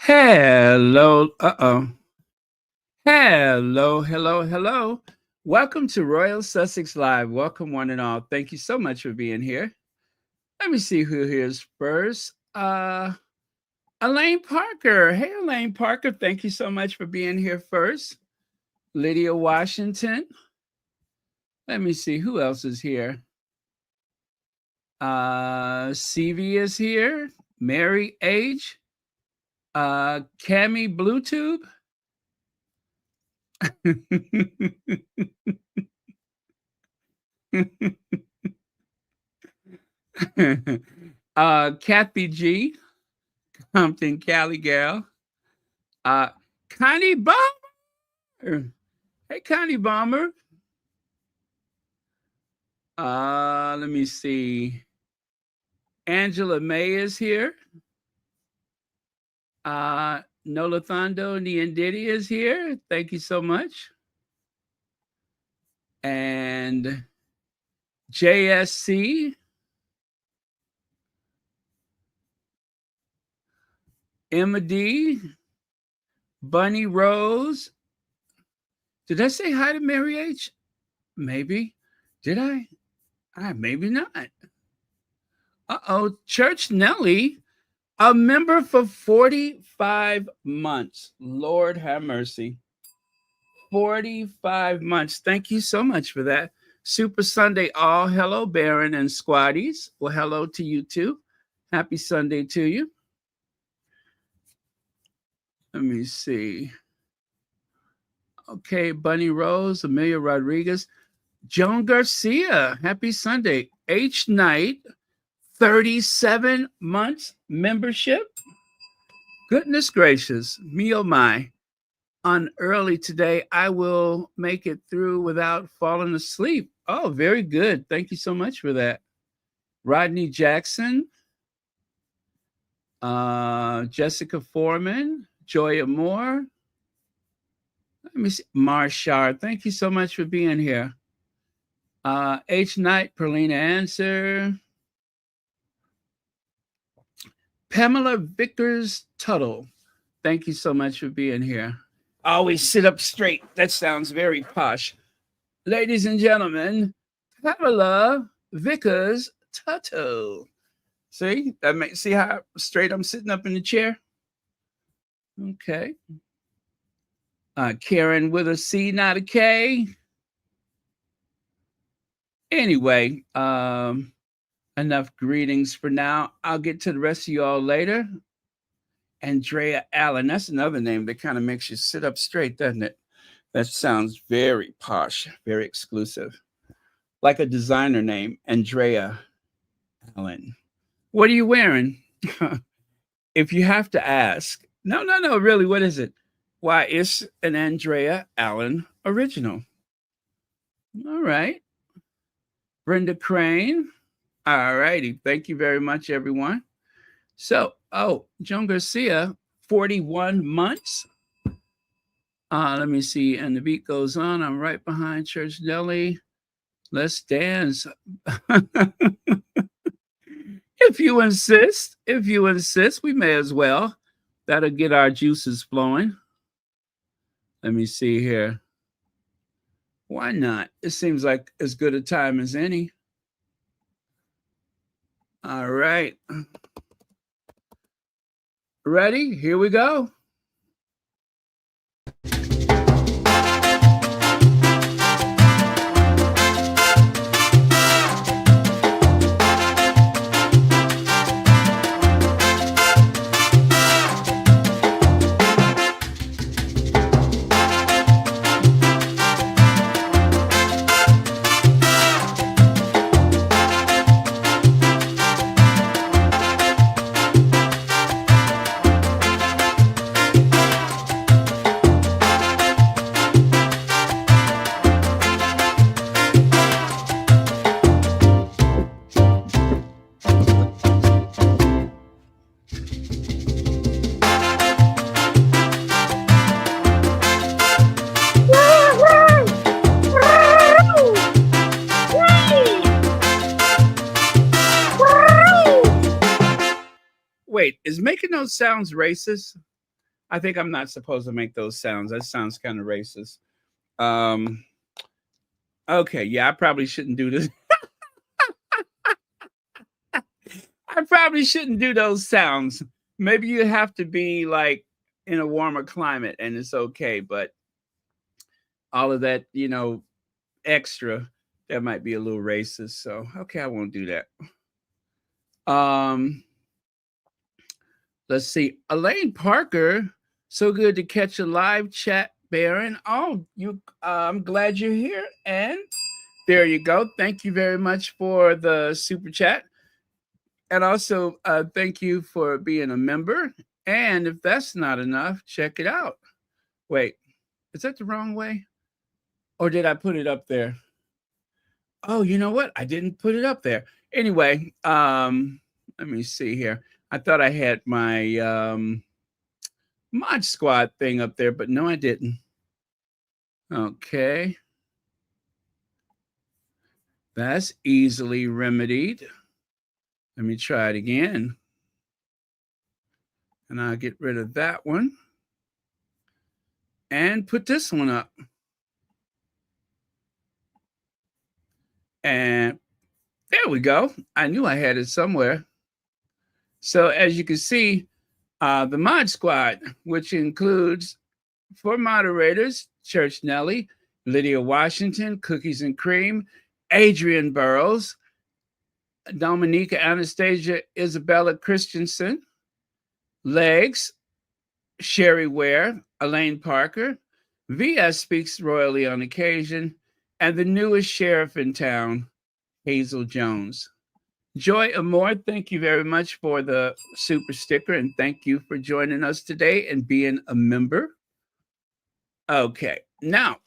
Hello. Hello. Welcome to Royal Sussex Live. Welcome, one and all. Thank you so much for being here. Let me see who here is first. Elaine Parker. Hey, Elaine Parker. Thank you so much for being here first. Lydia Washington. Let me see who else is here. CV is here. Mary H. Cami Bluetooth. Kathy G. Compton Cali Gal. Connie Bomber. Hey, Connie Bomber. Let me see. Angela May is here. Nolatondo Niandidi is here. Thank you so much. And JSC. Emma D. Bunny Rose. Did I say hi to Mary H? Maybe. Did I? Maybe not. Church Nellie. A member for 45 months. Lord have mercy. 45 months. Thank you so much for that. Super Sunday all. Hello, Baron and Squatties. Well, hello to you too. Happy Sunday to you. Let me see. Okay, Bunny Rose, Amelia Rodriguez. Joan Garcia. Happy Sunday. H. Knight. 37 months membership. Goodness gracious, me oh my. On early today, I will make it through without falling asleep. Oh, very good. Thank you so much for that. Rodney Jackson, Jessica Foreman, Joya Moore. Let me see. Marshard, thank you so much for being here. H. Knight, Perlina Answer. Pamela Vickers Tuttle, thank you so much for being here. Always sit up straight. That sounds very posh. Ladies and gentlemen, Pamela Vickers Tuttle. See how straight I'm sitting up in the chair? Okay. Karen with a C, not a K. Anyway, enough greetings for now. I'll get to the rest of you all later. Andrea Allen. That's another name that kind of makes you sit up straight, doesn't it? That sounds very posh, very exclusive. Like a designer name, Andrea Allen. What are you wearing? If you have to ask. No, really, what is it? Why, it's an Andrea Allen original. All right. Brenda Crane. All righty. Thank you very much, everyone. So, Joan Garcia, 41 months. Let me see. And the beat goes on. I'm right behind Church Deli. Let's dance. If you insist, we may as well. That'll get our juices flowing. Let me see here. Why not? It seems like as good a time as any. All right. Ready? Here we go. Wait, is making those sounds racist? I think I'm not supposed to make those sounds. That sounds kind of racist. Um, okay, yeah, I probably shouldn't do this. I probably shouldn't do those sounds. Maybe you have to be like in a warmer climate and it's okay, but all of that, extra, that might be a little racist. So, okay, I won't do that. Let's see. Elaine Parker, so good to catch a live chat, Baron. Oh, I'm glad you're here. And there you go. Thank you very much for the super chat. And also, thank you for being a member. And if that's not enough, check it out. Wait, is that the wrong way? Or did I put it up there? Oh, you know what? I didn't put it up there. Anyway, let me see here. I thought I had my Mod Squad thing up there, but no, I didn't. Okay. That's easily remedied. Let me try it again. And I'll get rid of that one. And put this one up. And there we go. I knew I had it somewhere. So as you can see, the Mod Squad, which includes 4 moderators, Church Nelly, Lydia Washington, Cookies and Cream, Adrian Burrows, Dominica Anastasia Isabella Christensen, Legs, Sherry Ware, Elaine Parker, VS Speaks Royally on Occasion, and the newest sheriff in town, Hazel Jones. Joy Amore, thank you very much for the super sticker, and thank you for joining us today and being a member. Okay, now,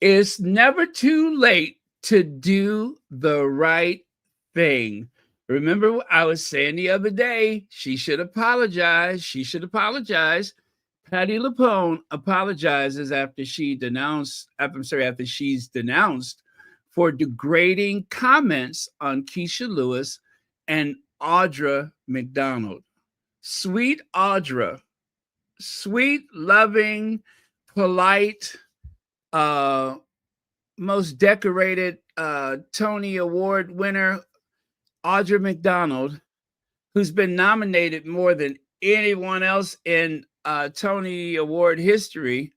it's never too late to do the right thing. Remember, I was saying the other day, she should apologize. She should apologize. Patti LuPone apologizes after she's denounced for degrading comments on Keisha Lewis and Audra McDonald. Sweet Audra, sweet, loving, polite, most decorated Tony Award winner, Audra McDonald, who's been nominated more than anyone else in Tony Award history.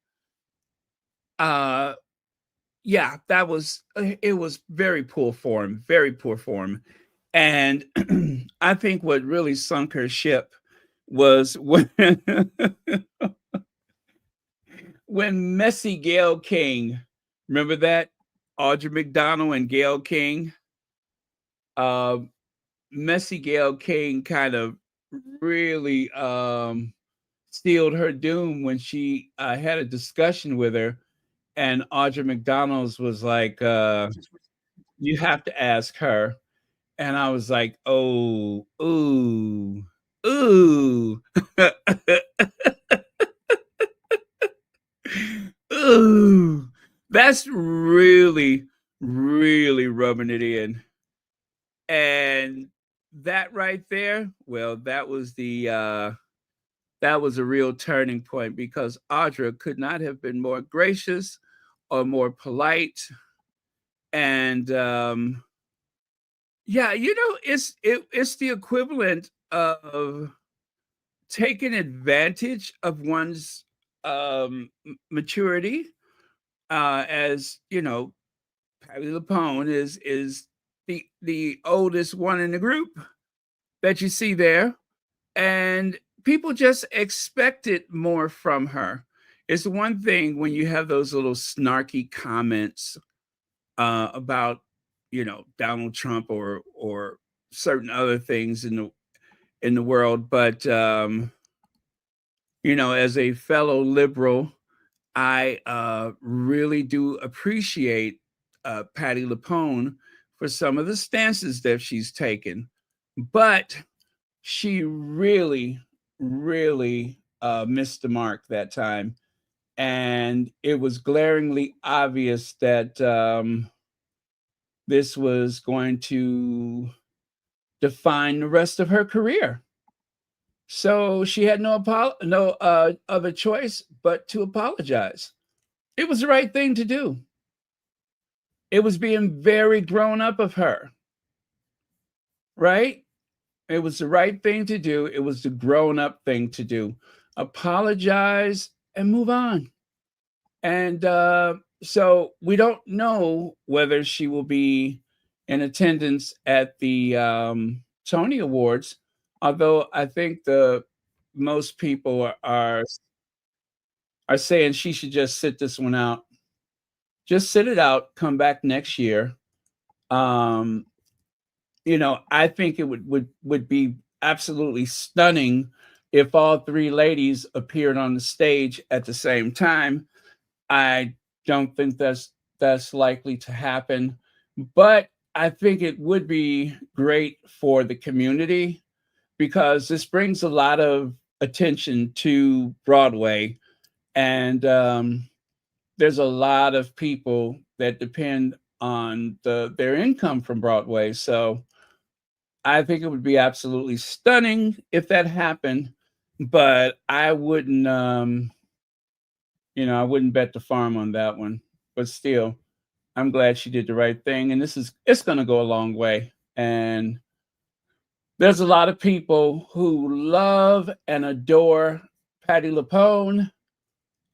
Yeah, it was very poor form, very poor form. And I think what really sunk her ship was when when Messy Gail King, remember that? Audra McDonald and Gail King. Messy Gail King kind of really sealed her doom when she had a discussion with her, and Audra McDonald's was like, "You have to ask her." And I was like, "Oh, ooh, ooh, ooh." That's really, really rubbing it in. And that right there, well, that was a real turning point because Audra could not have been more gracious or more polite. And yeah, it's the equivalent of taking advantage of one's maturity. As you know, Patti LuPone is the oldest one in the group that you see there, and people just expected more from her. It's one thing when you have those little snarky comments about Donald Trump or certain other things in the world, but as a fellow liberal, I really do appreciate Patti LuPone for some of the stances that she's taken, but she really, really missed the mark that time, and it was glaringly obvious that this was going to define the rest of her career. So she had no other choice but to apologize. It was the right thing to do. It was being very grown up of her, right? It was the right thing to do. It was the grown up thing to do. Apologize and move on. And so we don't know whether she will be in attendance at the Tony Awards, although I think the most people are saying she should just sit this one out. Just sit it out, come back next year. Um, I think it would be absolutely stunning if all three ladies appeared on the stage at the same time. I don't think that's likely to happen, but I think it would be great for the community because this brings a lot of attention to Broadway, and there's a lot of people that depend on their income from Broadway. So I think it would be absolutely stunning if that happened, but I wouldn't bet the farm on that one. But still, I'm glad she did the right thing, and it's going to go a long way. And there's a lot of people who love and adore Patti LuPone,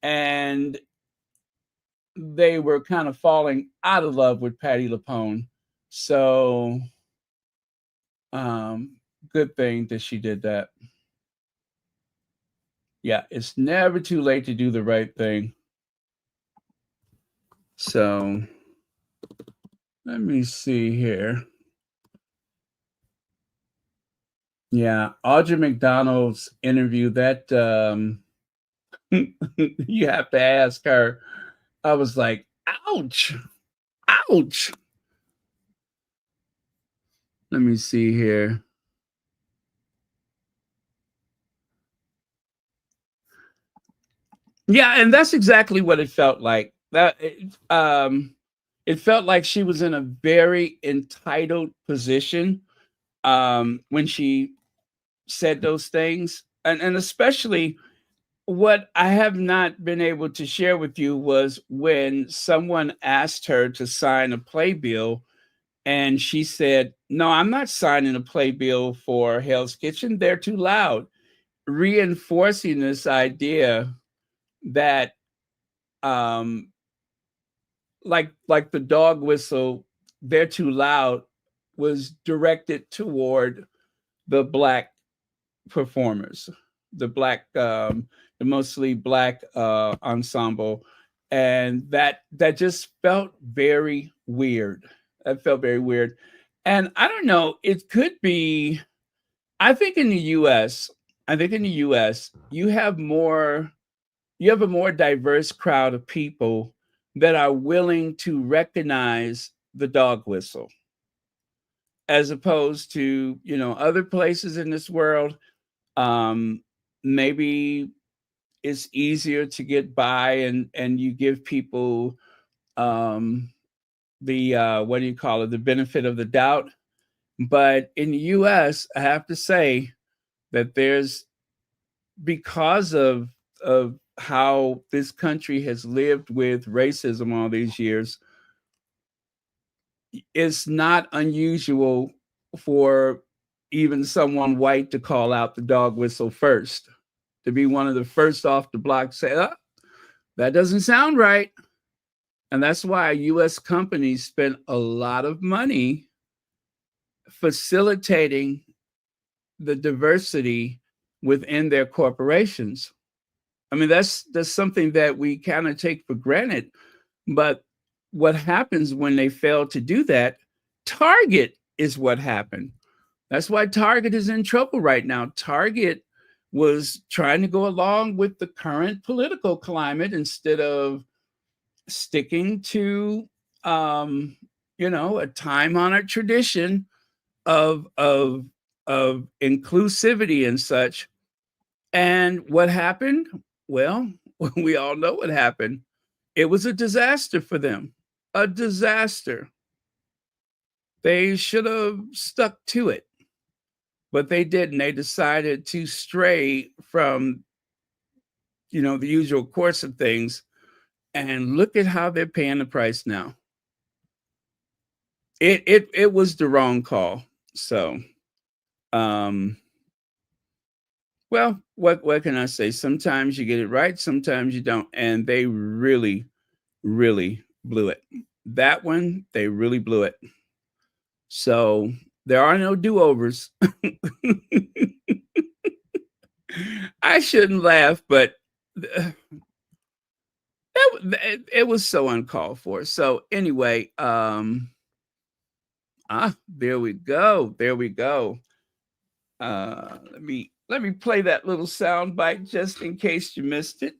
and they were kind of falling out of love with Patti LuPone. So, um, good thing that she did that. Yeah, it's never too late to do the right thing. So, let me see here. Yeah, Audra McDonald's interview that you have to ask her. I was like, ouch, ouch. Let me see here. Yeah, and that's exactly what it felt like. It felt like she was in a very entitled position when she said those things, and especially what I have not been able to share with you was when someone asked her to sign a playbill, and she said, "No, I'm not signing a playbill for Hell's Kitchen. They're too loud," reinforcing this idea that um like the dog whistle, "They're too loud," was directed toward the black performers, the mostly black ensemble, and that just felt very weird. That felt very weird, and I don't know. It could be. I think in the U.S. I think in the U.S. You have a more diverse crowd of people that are willing to recognize the dog whistle, as opposed to other places in this world. um, Maybe it's easier to get by, and you give people um, the what do you call it, the benefit of the doubt. But in the US, I have to say that there's because of how this country has lived with racism all these years, it's not unusual for even someone white to call out the dog whistle first, to be one of the first off the block to say, "Oh, that doesn't sound right." And that's why US companies spend a lot of money facilitating the diversity within their corporations. I mean, that's something that we kind of take for granted. But what happens when they fail to do that? Target is what happened. That's why Target is in trouble right now. Target was trying to go along with the current political climate instead of sticking to um, a time-honored tradition of of of inclusivity and such. And what happened? Well, we all know what happened. It was a disaster for them. A disaster. They should have stuck to it. but they didn't. They decided to stray from, the usual course of things, and look at how they're paying the price now. It was the wrong call. So, um, well, what can I say? Sometimes you get it right, sometimes you don't, and they really, really blew it. That one, they really blew it. So there are no do-overs. I shouldn't laugh, but it was so uncalled for. So anyway, there we go. There we go. Let me play that little sound bite just in case you missed it.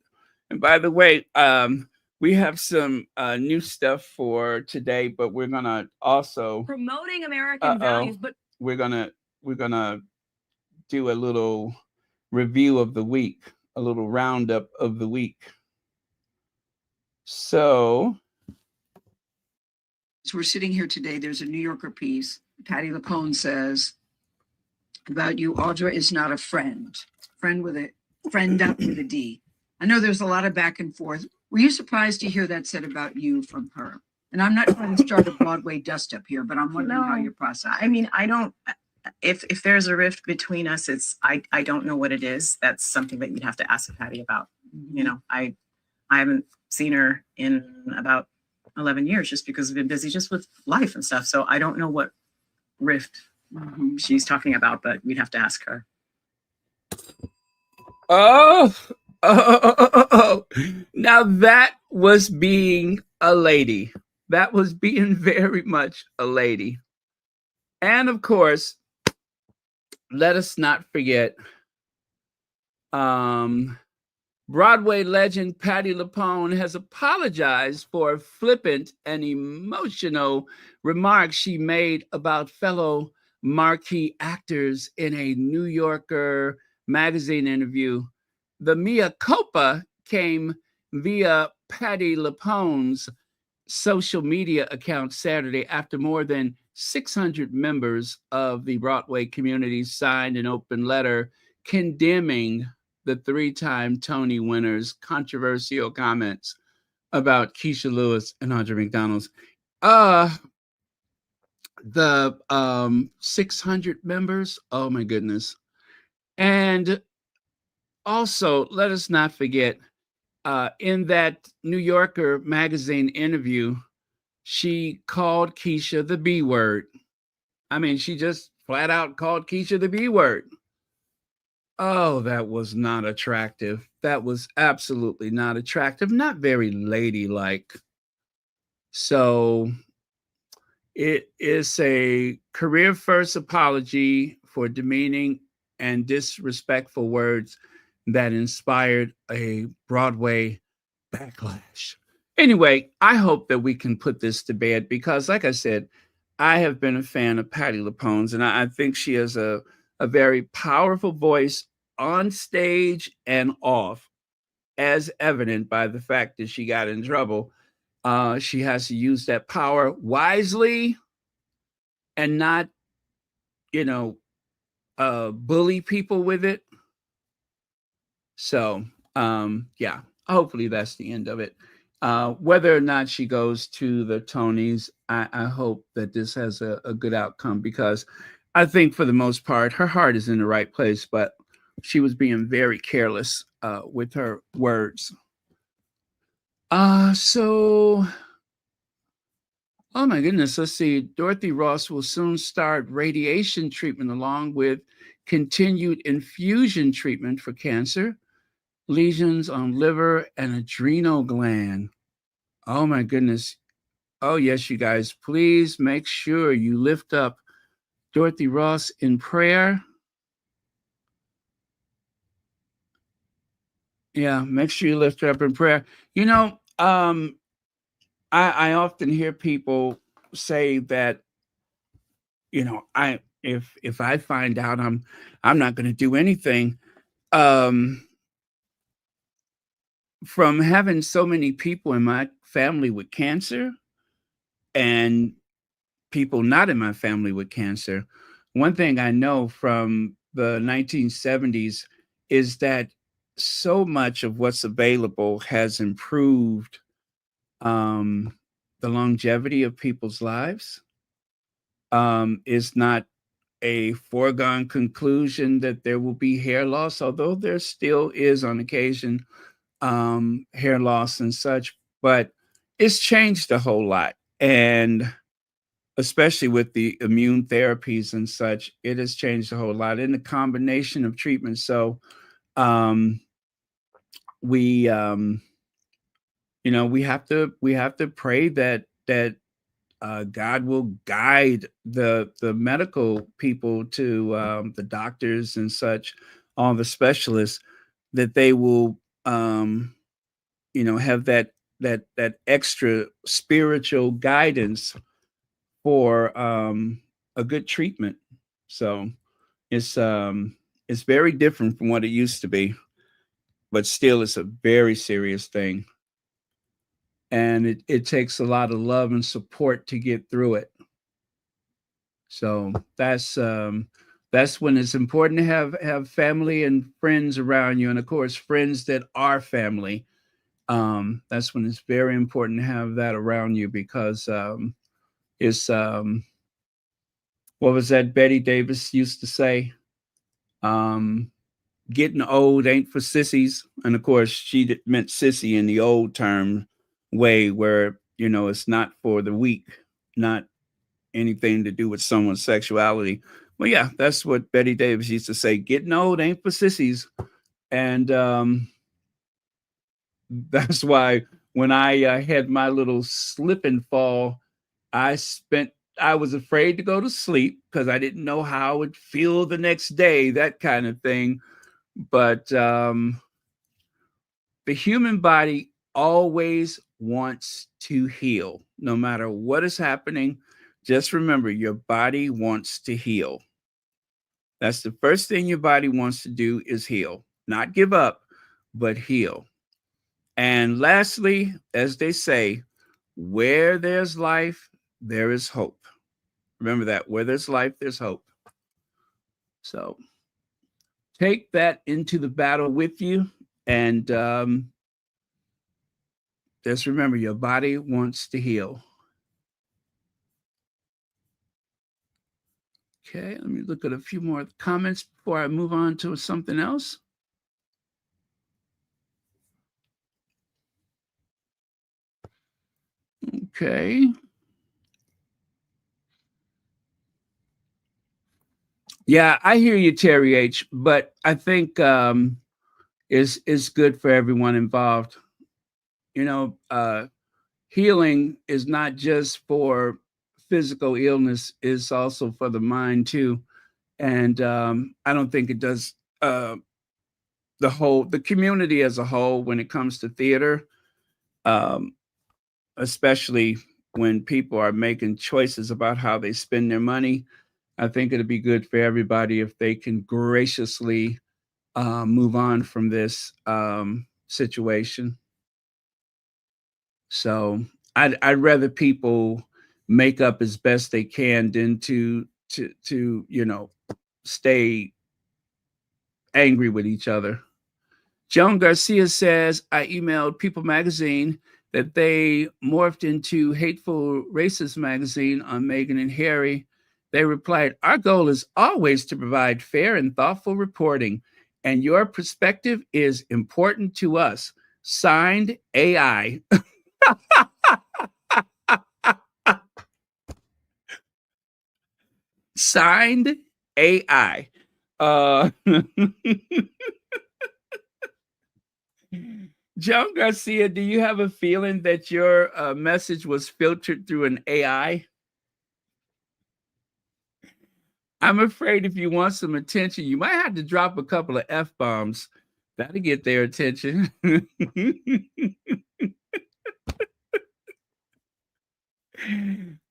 And by the way, we have some new stuff for today, but we're gonna also promoting American values, but we're gonna do a little review of the week, a little roundup of the week. So we're sitting here today. There's a New Yorker piece. Patti LuPone says about you, Audra is not a friend. Friend with a D. I know there's a lot of back and forth. Were you surprised to hear that said about you from her? And I'm not trying to start a Broadway dust up here, but I'm wondering how you're processing. I mean, I don't. If there's a rift between us, it's I don't know what it is. That's something that you'd have to ask Patti about. You know, I haven't seen her in about 11 years just because we've been busy just with life and stuff. So I don't know what rift she's talking about, but we'd have to ask her. Oh, now that was being a lady. That was being very much a lady. And of course, let us not forget Broadway legend Patti LuPone has apologized for flippant and emotional remarks she made about fellow marquee actors in a New Yorker magazine interview. The mea culpa came via Patti LuPone's social media account Saturday after more than 600 members of the Broadway community signed an open letter condemning the three-time Tony winners' controversial comments about Keisha Lewis and Audra McDonald's. The 600 members, oh my goodness. And also, let us not forget, in that New Yorker magazine interview, she called Keisha the B word. I mean, she just flat out called Keisha the B word. Oh, that was not attractive. That was absolutely not attractive. Not very ladylike. So it is a career first apology for demeaning and disrespectful words that inspired a Broadway backlash. Anyway, I hope that we can put this to bed because, like I said, I have been a fan of Patti LuPone's, and I think she has a very powerful voice on stage and off, as evident by the fact that she got in trouble. She has to use that power wisely and not, bully people with it. So, yeah, hopefully that's the end of it. Whether or not she goes to the Tonys, I hope that this has a good outcome because I think for the most part, her heart is in the right place, but she was being very careless with her words. So, oh my goodness, let's see. Dorothy Ross will soon start radiation treatment along with continued infusion treatment for cancer, lesions on liver and adrenal gland. Oh my goodness. Oh yes, you guys, please make sure you lift up Dorothy Ross in prayer. Yeah, make sure you lift her up in prayer. I often hear people say that, I if I find out I'm not going to do anything. From having so many people in my family with cancer and people not in my family with cancer, one thing I know from the 1970s is that so much of what's available has improved um, the longevity of people's lives. Is not a foregone conclusion that there will be hair loss, although there still is on occasion hair loss and such, but it's changed a whole lot. And especially with the immune therapies and such, it has changed a whole lot in the combination of treatments. So um, we, we have to pray that God will guide the medical people to the doctors and such, all the specialists, that they will have that extra spiritual guidance for a good treatment. So it's very different from what it used to be, but still it's a very serious thing. And it takes a lot of love and support to get through it. So that's when it's important to have family and friends around you, and of course friends that are family. That's when it's very important to have that around you, because it's what was that Betty Davis used to say? Um, Getting old ain't for sissies, and of course meant sissy in the old term way, where it's not for the weak, not anything to do with someone's sexuality. Well, yeah, that's what Betty Davis used to say. Getting old ain't for sissies, and that's why when I had my little slip and fall, I was afraid to go to sleep because I didn't know how I would feel the next day, that kind of thing. But the human body always wants to heal, no matter what is happening. Just remember, your body wants to heal. That's the first thing your body wants to do, is heal, not give up, but heal. And lastly, as they say, where there's life, there is hope. Remember that, where there's life, there's hope. So take that into the battle with you. And just remember, your body wants to heal. Okay, let me look at a few more comments before I move on to something else. Okay. Yeah, I hear you, Terry H. But I think it's good for everyone involved. Healing is not just for physical illness; it's also for the mind too. And I don't think it does the community as a whole when it comes to theater, um, especially when people are making choices about how they spend their money. I think it'd be good for everybody if they can graciously move on from this situation. So I'd rather people make up as best they can than to stay angry with each other. Joan Garcia says, I emailed People Magazine that they morphed into Hateful Racist magazine on Meghan and Harry. They replied, our goal is always to provide fair and thoughtful reporting, and your perspective is important to us. Signed, AI. Signed, AI. Joan Garcia, do you have a feeling that your message was filtered through an AI? I'm afraid if you want some attention, you might have to drop a couple of F-bombs. That'll get their attention.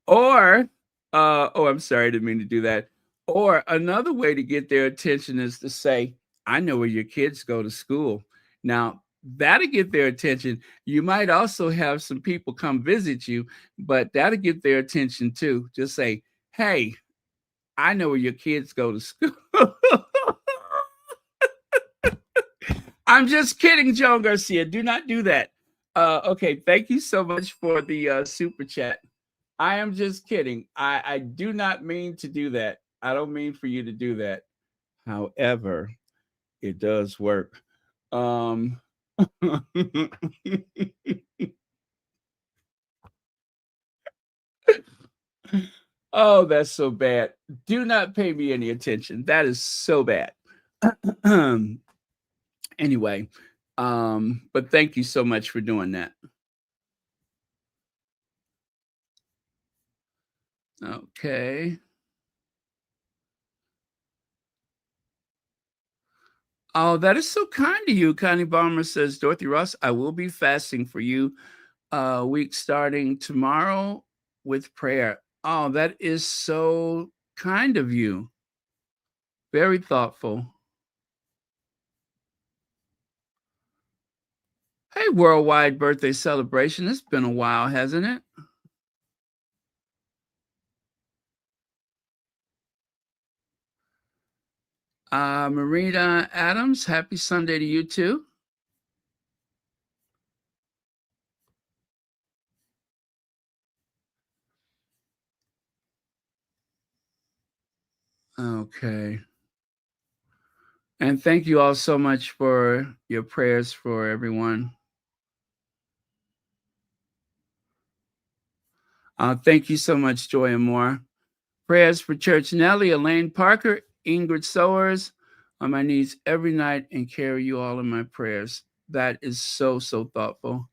Or, I'm sorry, I didn't mean to do that. Or another way to get their attention is to say, I know where your kids go to school. Now, that'll get their attention. You might also have some people come visit you, but that'll get their attention too. Just say, hey, I know where your kids go to school. I'm just kidding, Joan Garcia. Do not do that. Okay, thank you so much for the super chat. I am just kidding. I do not mean to do that. I don't mean for you to do that. However, it does work. Oh, that's so bad. Do not pay me any attention. That is so bad. Anyway, but thank you so much for doing that. Okay. Oh, that is so kind of you. Connie Balmer says, Dorothy Ross, I will be fasting for you week starting tomorrow with prayer. Oh, that is so kind of you. Very thoughtful. Hey, worldwide birthday celebration. It's been a while, hasn't it? Marina Adams, happy Sunday to you too. Okay. And thank you all so much for your prayers for everyone. Thank you so much, Joy and Moore. Prayers for Church Nellie, Elaine Parker, Ingrid Sowers. On my knees every night and carry you all in my prayers. That is so, so thoughtful.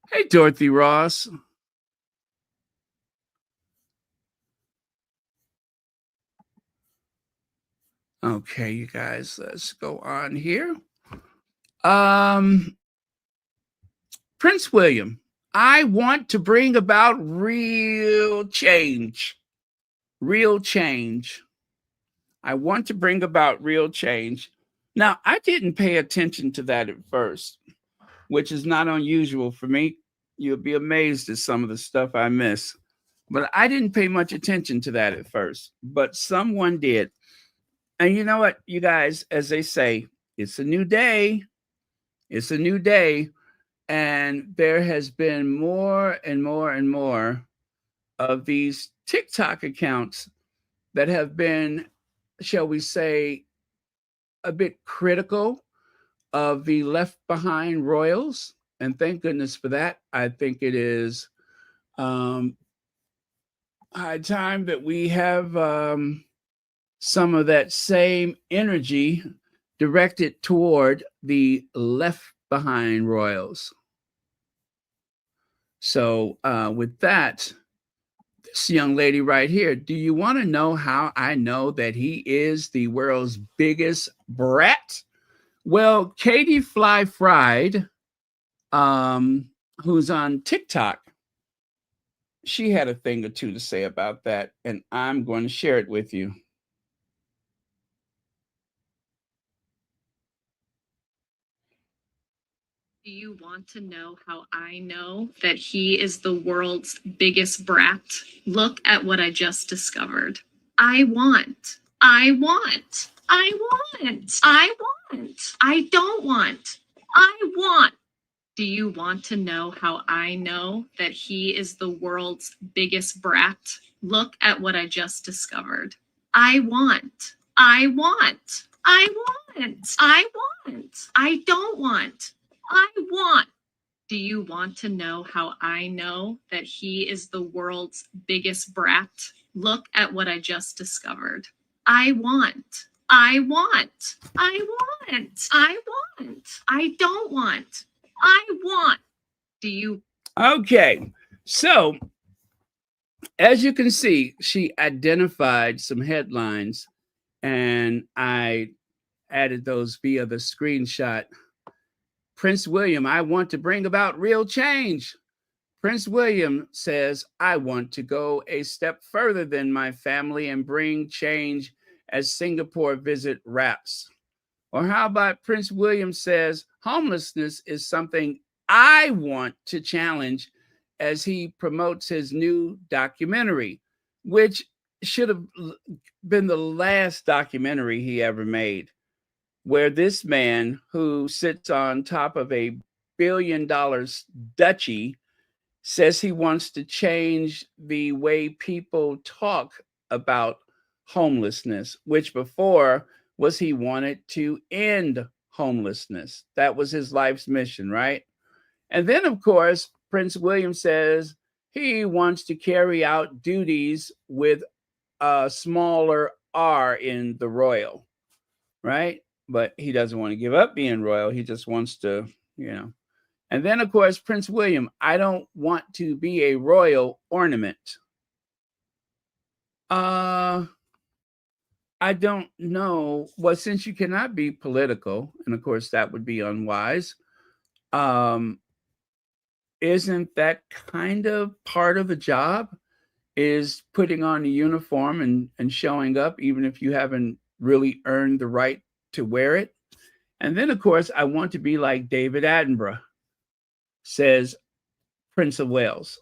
Hey, Dorothy Ross. Okay, you guys, let's go on here. Prince William, I want to bring about real change. Real change. I want to bring about real change. Now, I didn't pay attention to that at first, which is not unusual for me. You'll be amazed at some of the stuff I miss. But I didn't pay much attention to that at first, but someone did. And you know what, you guys, as they say, it's a new day. It's a new day. And there has been more and more and more of these TikTok accounts that have been, shall we say, a bit critical of the Left Behind royals. And thank goodness for that. I think it is high time that we have some of that same energy directed toward the Left Behind royals. So with that, this young lady right here, do you want to know how I know that he is the world's biggest brat? Well, Katie Fly Fried, who's on TikTok, she had a thing or two to say about that, and I'm going to share it with you. Do you want to know how I know that he is the world's biggest brat? Look at what I just discovered. I want. I don't want. I want. Do you want to know how I know that he is the world's biggest brat? Look at what I just discovered. I want. I don't want. I want. Do you want to know how I know that he is the world's biggest brat? Look at what I just discovered. I want. I don't want. I want. Do you? Okay. So, as you can see, she identified some headlines, and I added those via the screenshot. Prince William, I want to bring about real change. Prince William says, I want to go a step further than my family and bring change as Singapore visit wraps. Or how about Prince William says, homelessness is something I want to challenge as he promotes his new documentary, which should have been the last documentary he ever made, where this man who sits on top of a $1 billion duchy says he wants to change the way people talk about homelessness, which before was he wanted to end homelessness. That was his life's mission, right? And then, of course, Prince William says he wants to carry out duties with a smaller R in the royal, right? But he doesn't want to give up being royal. He just wants to, you know. And then, of course, Prince William, I don't want to be a royal ornament. I don't know. Well, since you cannot be political, and of course that would be unwise, isn't that kind of part of a job? Is putting on a uniform and showing up, even if you haven't really earned the right to wear it. And then, of course, I want to be like David Attenborough, says Prince of Wales.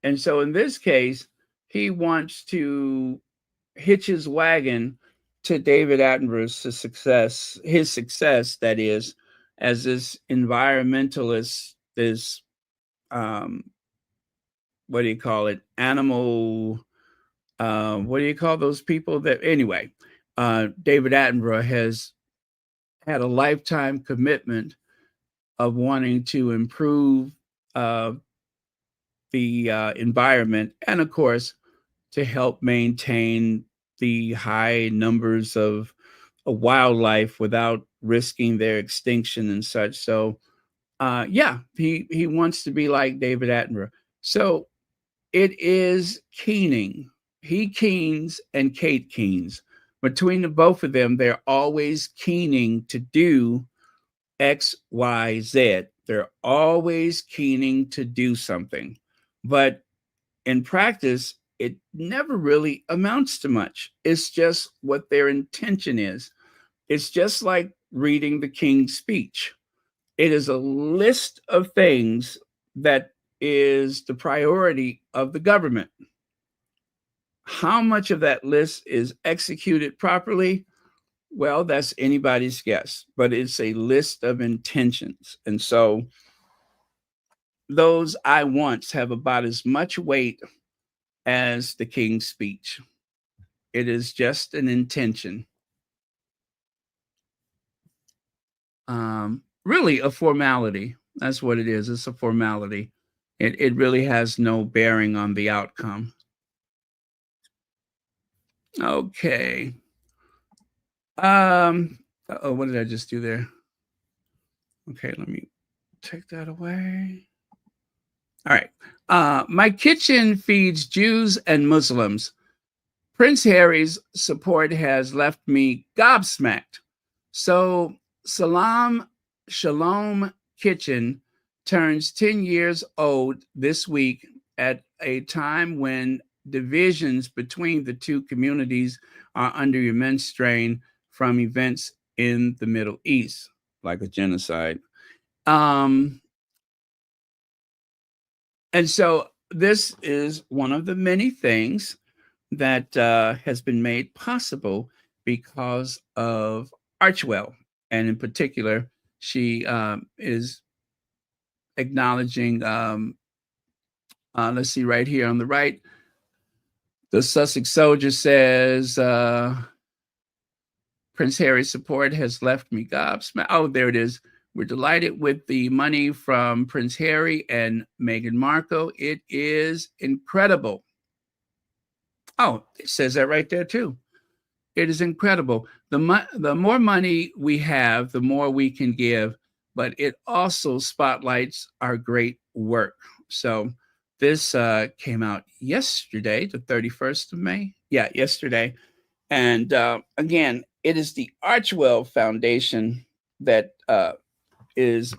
And so in this case, he wants to hitch his wagon to David Attenborough's success, his success, that is, as this environmentalist, this, what do you call it? Animal, what do you call those people that, anyway, David Attenborough has had a lifetime commitment of wanting to improve the environment, and of course, to help maintain the high numbers of wildlife without risking their extinction and such. So, yeah, he wants to be like David Attenborough. So it is keening. He keens and Kate keens. Between the both of them, they're always keening to do X, Y, Z. They're always keening to do something. But in practice, it never really amounts to much. It's just what their intention is. It's just like reading the King's Speech. It is a list of things that is the priority of the government. How much of that list is executed properly? Well, that's anybody's guess, but it's a list of intentions. And so those I wants have about as much weight as the King's Speech. It is just an intention. Really a formality. That's what it is. It's a formality. It really has no bearing on the outcome. Okay. What did I just do there? Okay, let me take that away. All right. My kitchen feeds Jews and Muslims. Prince Harry's support has left me gobsmacked. So Shalom Kitchen turns 10 years old this week at a time when divisions between the two communities are under immense strain from events in the Middle East, like a genocide. And so this is one of the many things that has been made possible because of Archwell. And in particular, she is acknowledging, let's see right here on the right, the Sussex Soldier says, Prince Harry's support has left me gobsmacked. Oh, there it is. We're delighted with the money from Prince Harry and Meghan Markle. It is incredible. Oh, it says that right there too. It is incredible. The more money we have, the more we can give, but it also spotlights our great work. So this came out yesterday, the 31st of May. Yeah, yesterday. And again, it is the Archwell Foundation that is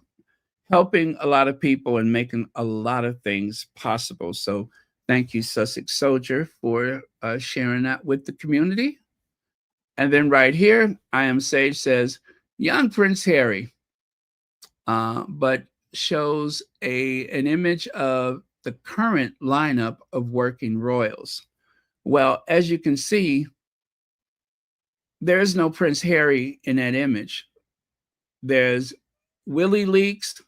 helping a lot of people and making a lot of things possible. So thank you, Sussex Soldier, for sharing that with the community. And then right here, I Am Sage says, young Prince Harry, but shows an image of the current lineup of working royals. Well, as you can see, there is no Prince Harry in that image. There's Willie Leaks,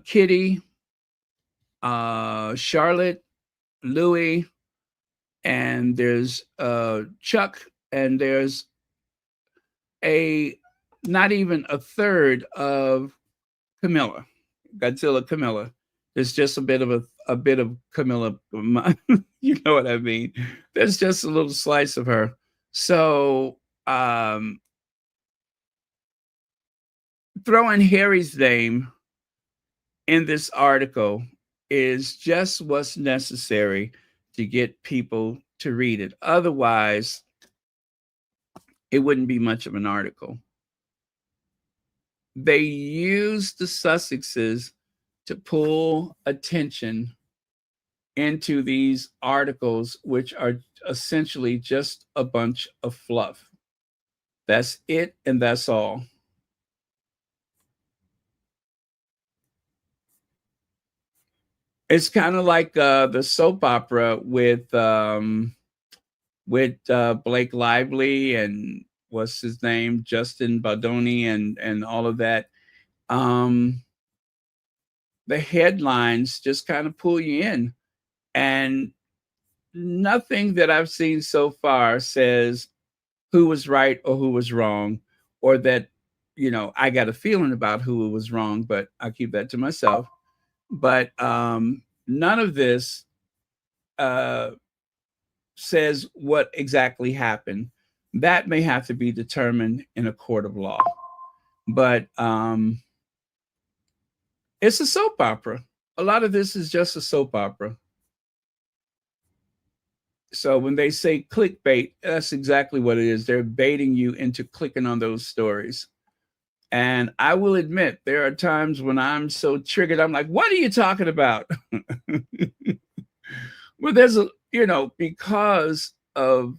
Kitty, Charlotte, Louis, and there's Chuck, and there's not even a third of Camilla, Godzilla Camilla. There's just a bit of Camilla. You know what I mean? There's just a little slice of her. So throwing Harry's name in this article is just what's necessary to get people to read it. Otherwise, it wouldn't be much of an article. They use the Sussexes to pull attention into these articles, which are essentially just a bunch of fluff. That's it, and that's all. It's kind of like the soap opera with Blake Lively and what's his name, Justin Baldoni, and all of that. The headlines just kind of pull you in, and nothing that I've seen so far says who was right or who was wrong, or that, I got a feeling about who was wrong, but I'll keep that to myself. But none of this says what exactly happened. That may have to be determined in a court of law. But it's a soap opera. A lot of this is just a soap opera. So when they say clickbait, that's exactly what it is. They're baiting you into clicking on those stories. And I will admit, there are times when I'm so triggered, I'm like, what are you talking about? Well, there's because of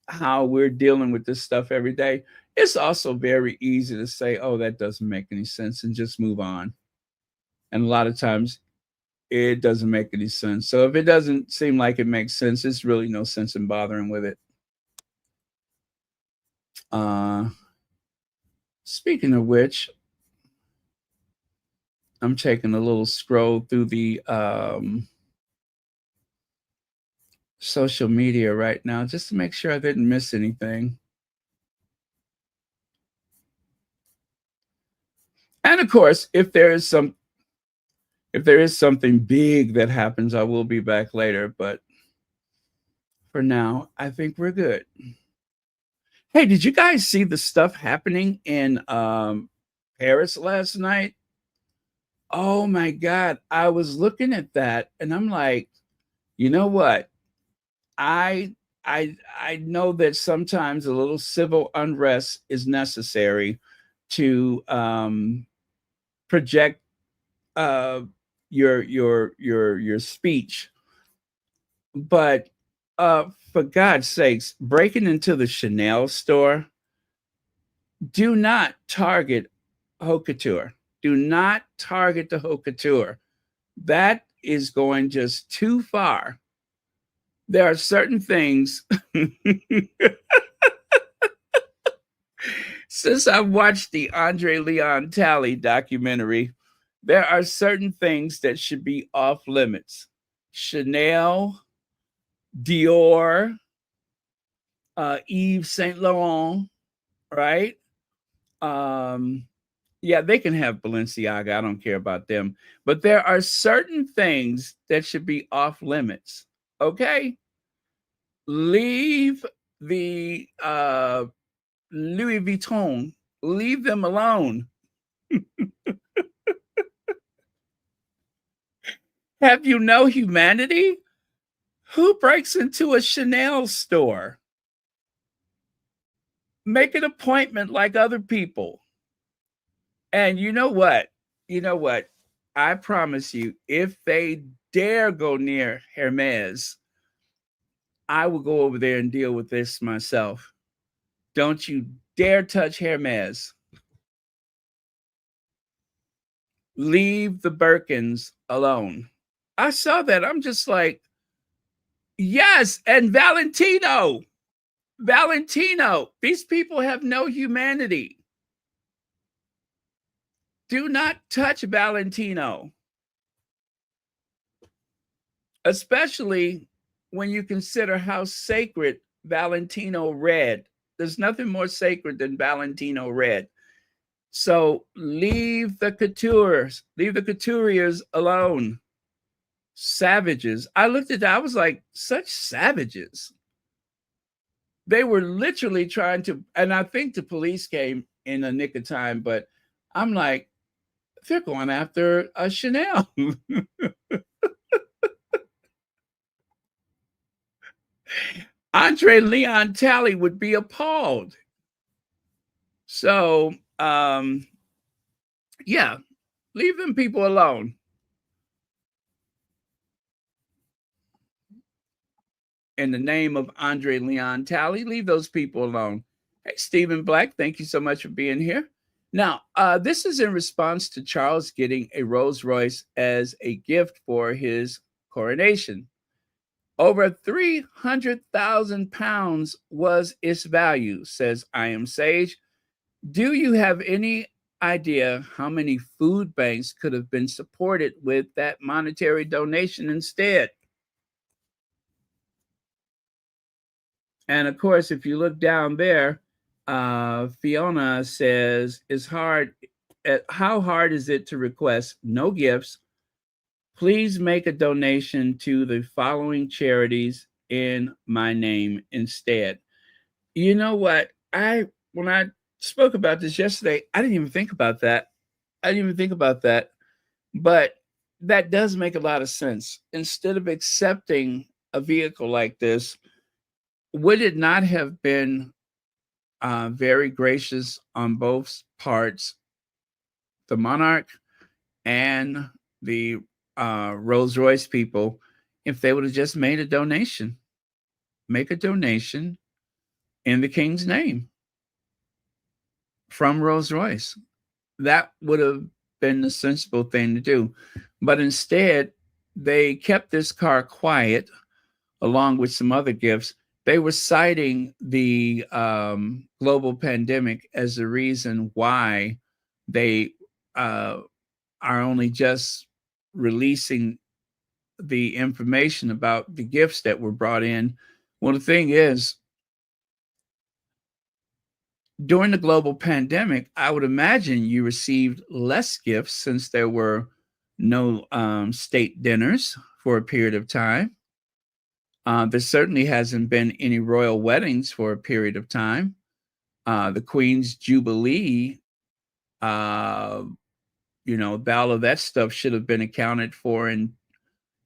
how we're dealing with this stuff every day, it's also very easy to say, oh, that doesn't make any sense, and just move on. And a lot of times it doesn't make any sense. So if it doesn't seem like it makes sense, there's really no sense in bothering with it. Speaking of which, I'm taking a little scroll through the social media right now just to make sure I didn't miss anything. And of course, if there is something big that happens, I will be back later. But for now, I think we're good. Hey, did you guys see the stuff happening in Paris last night? Oh my God. I was looking at that and I'm like, you know what? I know that sometimes a little civil unrest is necessary to project your speech, but for God's sakes, breaking into the Chanel store, do not target haute couture. Do not target the haute couture. That is going just too far. There are certain things. Since I've watched the Andre Leon Talley documentary, there are certain things that should be off limits. Chanel, Dior, Yves Saint Laurent, right? Yeah, they can have Balenciaga. I don't care about them. But there are certain things that should be off limits. Okay? Leave the Louis Vuitton. Leave them alone. Have you no humanity? Who breaks into a Chanel store? Make an appointment like other people. And you know what? I promise you, if they dare go near Hermes, I will go over there and deal with this myself. Don't you dare touch Hermes. Leave the Birkins alone. I saw that. I'm just like, yes. And Valentino, these people have no humanity. Do not touch Valentino, especially when you consider how sacred Valentino red. There's nothing more sacred than Valentino red. So leave the couturiers alone. Savages. I looked at that, I was like, such savages. They were literally trying to, and I think the police came in a nick of time, but I'm like, they're going after a Chanel. Andre Leon Talley would be appalled. So, yeah, leave them people alone. In the name of Andre Leon Talley, leave those people alone. Hey, Stephen Black, thank you so much for being here. Now, this is in response to Charles getting a Rolls Royce as a gift for his coronation. Over 300,000 pounds was its value, says I Am Sage. Do you have any idea how many food banks could have been supported with that monetary donation instead? And of course, if you look down there, Fiona says, how hard is it to request no gifts? Please make a donation to the following charities in my name instead. You know what? When I spoke about this yesterday, I didn't even think about that. But that does make a lot of sense. Instead of accepting a vehicle like this, would it not have been very gracious on both parts, the monarch and the Rolls Royce people, if they would have just made a donation? Make a donation in the king's name from Rolls Royce. That would have been the sensible thing to do. But instead, they kept this car quiet along with some other gifts. They were citing the global pandemic as the reason why they are only just releasing the information about the gifts that were brought in. Well, the thing is, during the global pandemic, I would imagine you received less gifts since there were no state dinners for a period of time. There certainly hasn't been any royal weddings for a period of time. The Queen's Jubilee, all of that stuff should have been accounted for in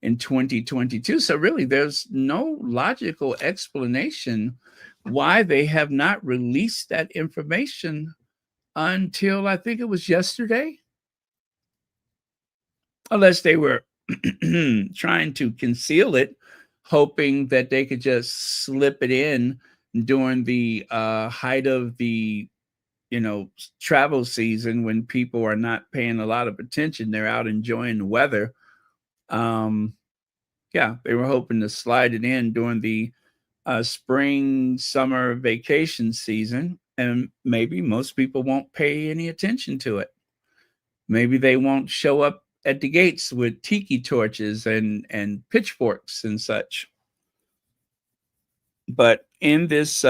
2022. So really, there's no logical explanation why they have not released that information until I think it was yesterday. Unless they were trying to conceal it, hoping that they could just slip it in during the height of the travel season when people are not paying a lot of attention. They're out enjoying the weather. They were hoping to slide it in during the spring, summer vacation season, and maybe most people won't pay any attention to it. Maybe they won't show up at the gates with tiki torches and pitchforks and such. But in this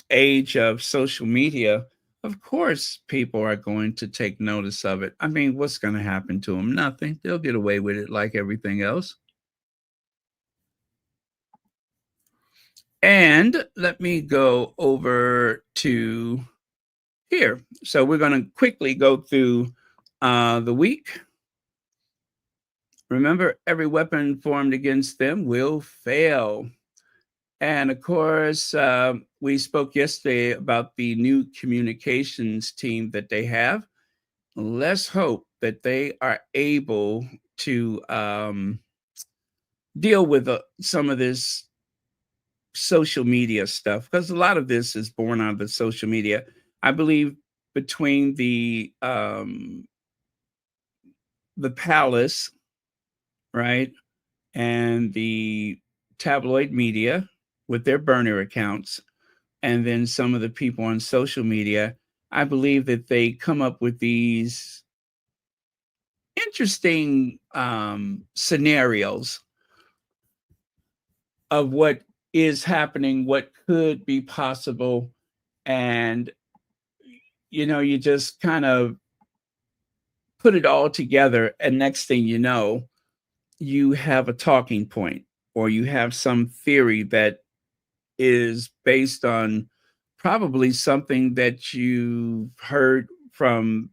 age of social media, of course, people are going to take notice of it. I mean, what's going to happen to them? Nothing. They'll get away with it like everything else. And let me go over to here. So we're going to quickly go through the week. Remember, every weapon formed against them will fail. And of course, we spoke yesterday about the new communications team that they have. Let's hope that they are able to deal with some of this social media stuff, because a lot of this is born out of the social media. I believe between the palace right? And the tabloid media with their burner accounts, and then some of the people on social media, I believe that they come up with these interesting scenarios of what is happening, what could be possible. And, you just kind of put it all together. And next thing you know, you have a talking point, or you have some theory that is based on probably something that you've heard from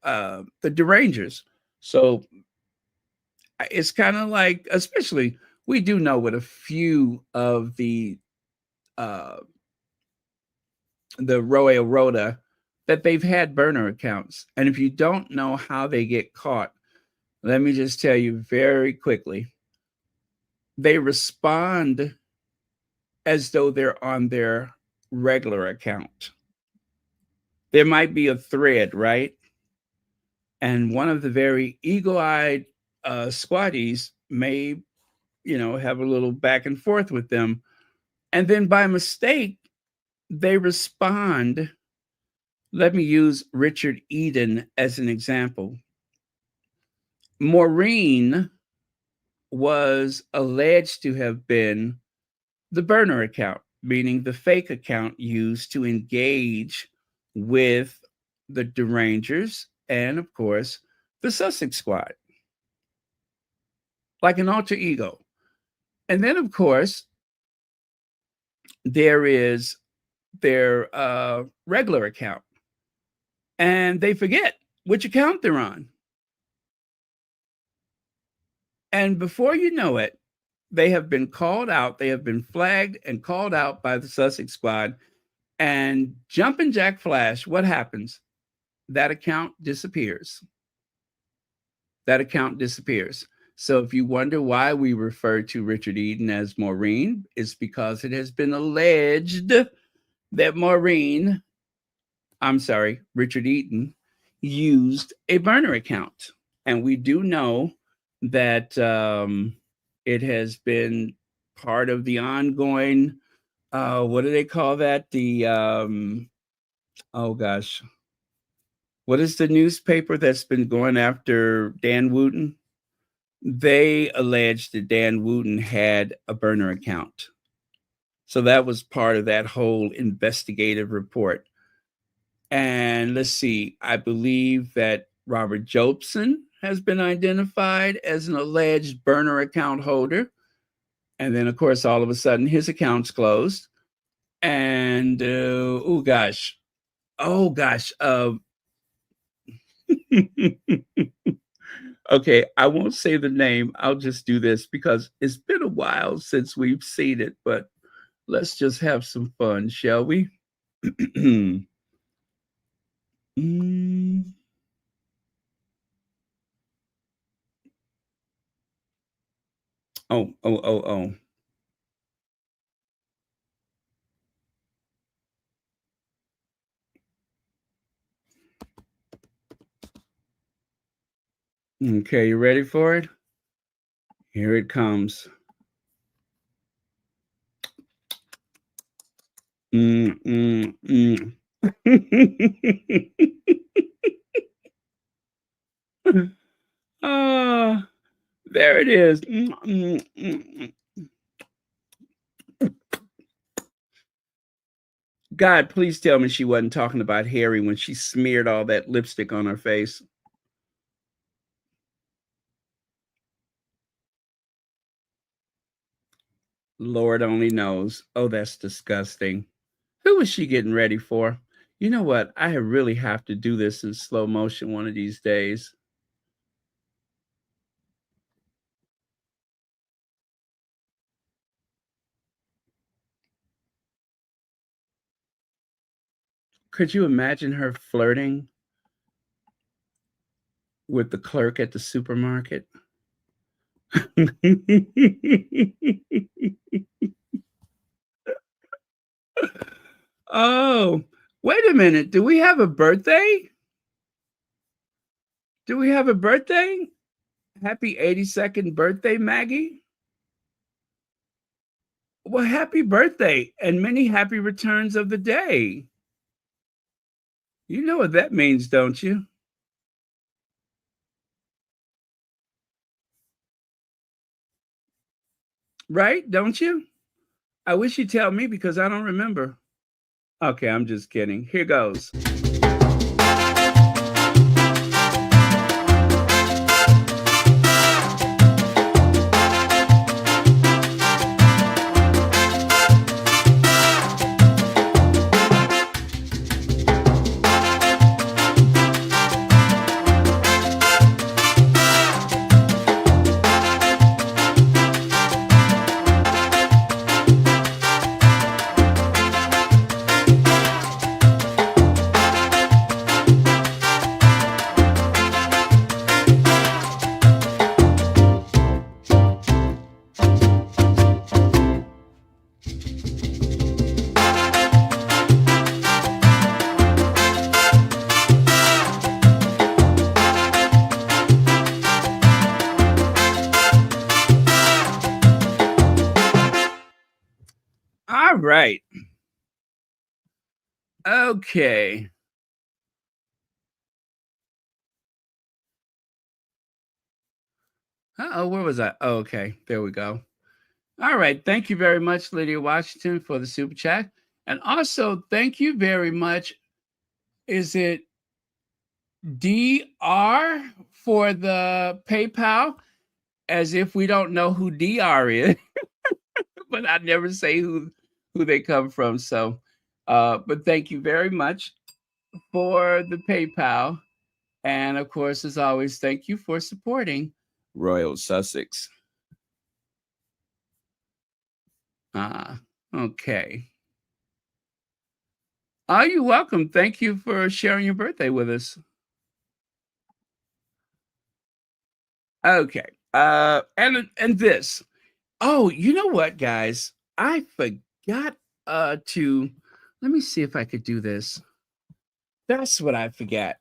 the derangers. So it's kind of like, especially, we do know with a few of uh, the Royal Rota that they've had burner accounts. And if you don't know how they get caught, let me just tell you very quickly. They respond as though they're on their regular account. There might be a thread, right? And one of the very eagle-eyed squatties may, have a little back and forth with them. And then by mistake, they respond. Let me use Richard Eden as an example. Maureen was alleged to have been the burner account, meaning the fake account used to engage with the derangers and, of course, the Sussex squad, like an alter ego. And then, of course, there is their regular account, and they forget which account they're on. And before you know it, they have been called out. They have been flagged and called out by the Sussex squad. And jumping Jack Flash, what happens? That account disappears. That account disappears. So if you wonder why we refer to Richard Eden as Maureen, it's because it has been alleged that Richard Eden used a burner account. And we do know that it has been part of the ongoing, what do they call that? Oh gosh. What is the newspaper that's been going after Dan Wooten? They alleged that Dan Wooten had a burner account. So that was part of that whole investigative report. And let's see, I believe that Robert Jobson has been identified as an alleged burner account holder. And then, of course, all of a sudden, his account's closed. And, oh gosh. Okay, I won't say the name. I'll just do this because it's been a while since we've seen it, but let's just have some fun, shall we? Oh. Okay, you ready for it? Here it comes. Oh, there it is. God, please tell me she wasn't talking about Harry when she smeared all that lipstick on her face. Lord only knows. Oh, that's disgusting. Who was she getting ready for? You know what? I really have to do this in slow motion one of these days. Could you imagine her flirting with the clerk at the supermarket? Oh, wait a minute. Do we have a birthday? Do we have a birthday? Happy 82nd birthday, Maggie. Well, happy birthday and many happy returns of the day. You know what that means, don't you? Right? Don't you? I wish you'd tell me because I don't remember. Okay, I'm just kidding. Here goes. All right. Okay. Uh-oh, where was I? Oh, okay, there we go. All right. Thank you very much, Lydia Washington, for the super chat. And also, thank you very much. Is it DR for the PayPal? As if we don't know who DR is, but I never say who they come from. So, but thank you very much for the PayPal. And of course, as always, thank you for supporting Royal Sussex. Okay. Oh, you're welcome. Thank you for sharing your birthday with us. Okay. And this. Oh, you know what, guys? I forgot to let me see if I could do this. That's what I forgot.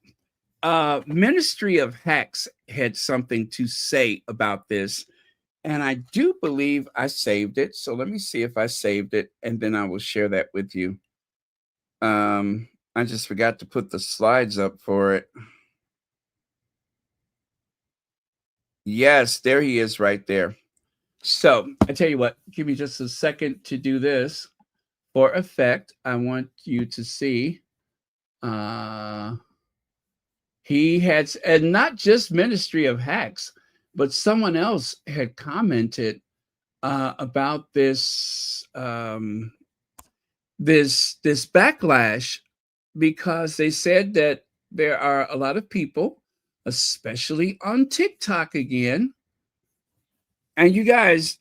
Ministry of Hex had something to say about this, and I do believe I saved it. So let me see if I saved it, and then I will share that with you. I just forgot to put the slides up for it. Yes, there he is right there. So I tell you what, give me just a second to do this for effect. I want you to see. He had, and not just Ministry of Hacks, but someone else had commented about this this backlash, because they said that there are a lot of people, especially on TikTok again. And you guys,